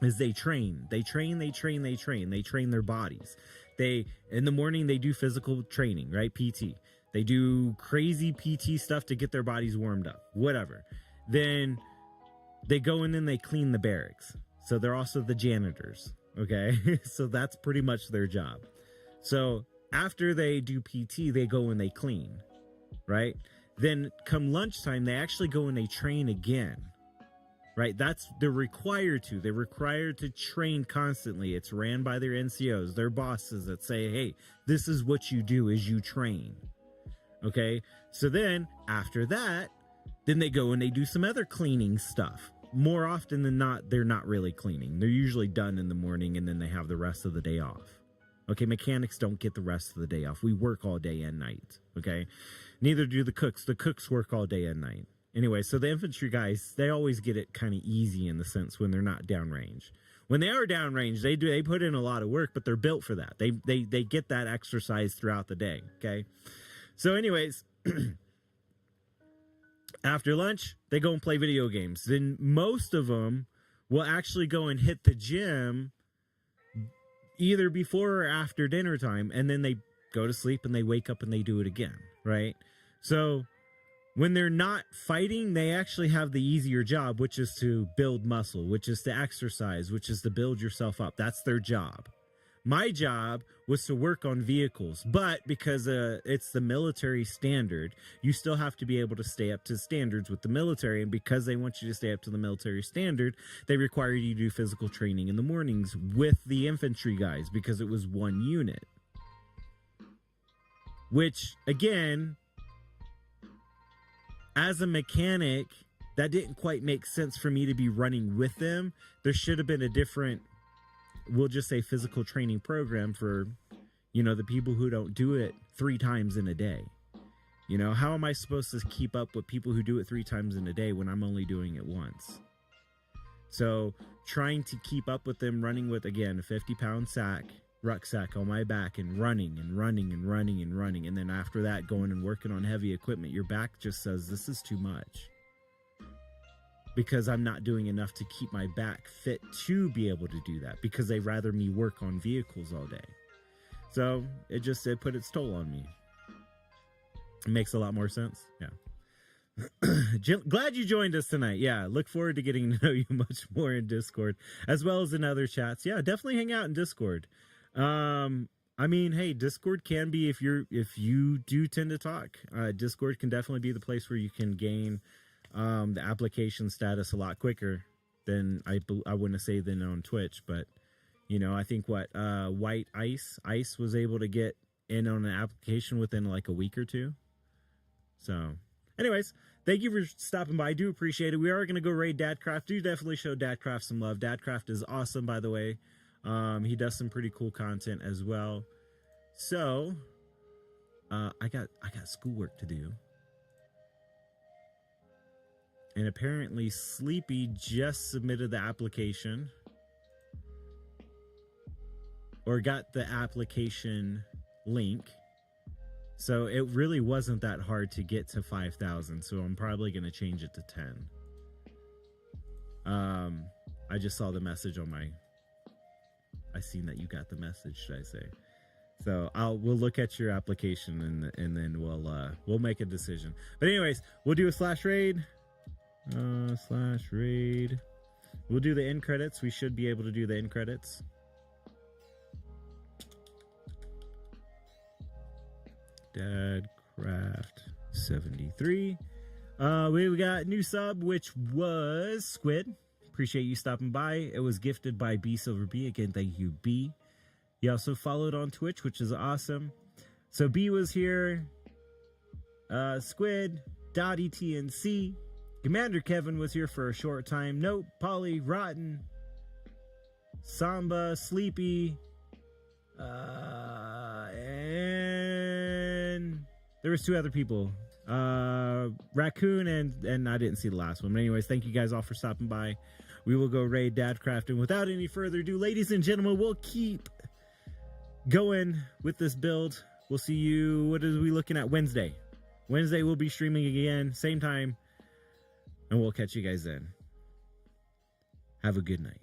is they train. They train their bodies. In the morning, they do physical training, right? PT. They do crazy PT stuff to get their bodies warmed up, whatever. Then they go in and they clean the barracks. So they're also the janitors, okay? So that's pretty much their job. So after they do PT, they go and they clean, right? Then come lunchtime, they actually go and they train again, right? They're required to. They're required to train constantly. It's ran by their NCOs, their bosses that say, hey, this is what you do is you train. Okay, so then after that, then they go and they do some other cleaning stuff. More often than not, they're not really cleaning. They're usually done in the morning and then they have the rest of the day off. Okay, mechanics don't get the rest of the day off. We work all day and night. Okay, neither do the cooks. The cooks work all day and night. Anyway, so the infantry guys, they always get it kind of easy in the sense when they're not downrange. When they are downrange, they put in a lot of work, but they're built for that. They get that exercise throughout the day. Okay. So anyways, after lunch, they go and play video games. Then most of them will actually go and hit the gym either before or after dinner time. And then they go to sleep and they wake up and they do it again, right? So when they're not fighting, they actually have the easier job, which is to build muscle, which is to exercise, which is to build yourself up. That's their job. My job was to work on vehicles, but because it's the military standard, you still have to be able to stay up to standards with the military. And because they want you to stay up to the military standard, they require you to do physical training in the mornings with the infantry guys because it was one unit. Which, again, as a mechanic, that didn't quite make sense for me to be running with them. There should have been a different, we'll just say, physical training program for, the people who don't do it 3 times in a day. How am I supposed to keep up with people who do it 3 times in a day when I'm only doing it once? So trying to keep up with them running with, again, a 50-pound rucksack on my back and running. And then after that, going and working on heavy equipment, your back just says, this is too much. Because I'm not doing enough to keep my back fit to be able to do that, because they rather me work on vehicles all day. So it put its toll on me. It makes a lot more sense. Yeah. Glad you joined us tonight. Yeah, look forward to getting to know you much more in Discord, as well as in other chats. Yeah, definitely hang out in Discord. Hey, Discord can be, if you do tend to talk, Discord can definitely be the place where you can gain the application status a lot quicker than I wouldn't say than on Twitch, but I think White Ice was able to get in on an application within like a week or two. So anyways, thank you for stopping by. I do appreciate it. We are going to go raid Dadcraft. Do definitely show Dadcraft some love. Dadcraft is awesome, by the way. He does some pretty cool content as well. So I got schoolwork to do. And apparently Sleepy just submitted the application, or got the application link. So it really wasn't that hard to get to 5,000. So I'm probably going to change it to 10. I just saw the message on I seen that you got the message, should I say. So we'll look at your application and then we'll make a decision. But anyways, we'll do a slash raid. Slash raid. We'll do the end credits. We should be able to do the end credits. Dadcraft73. We got a new sub, which was Squid. Appreciate you stopping by. It was gifted by B Silver B. Again, thank you, B. You also followed on Twitch, which is awesome. So B was here. Squid, Dottie TNC. Commander Kevin was here for a short time. Nope, Polly, Rotten, Samba, Sleepy, and there was 2 other people. Raccoon and I didn't see the last one. But anyways, thank you guys all for stopping by. We will go raid Dadcraft, and without any further ado, ladies and gentlemen, we'll keep going with this build. We'll see you. What are we looking at? Wednesday. Wednesday we'll be streaming again, same time, and we'll catch you guys then. Have a good night.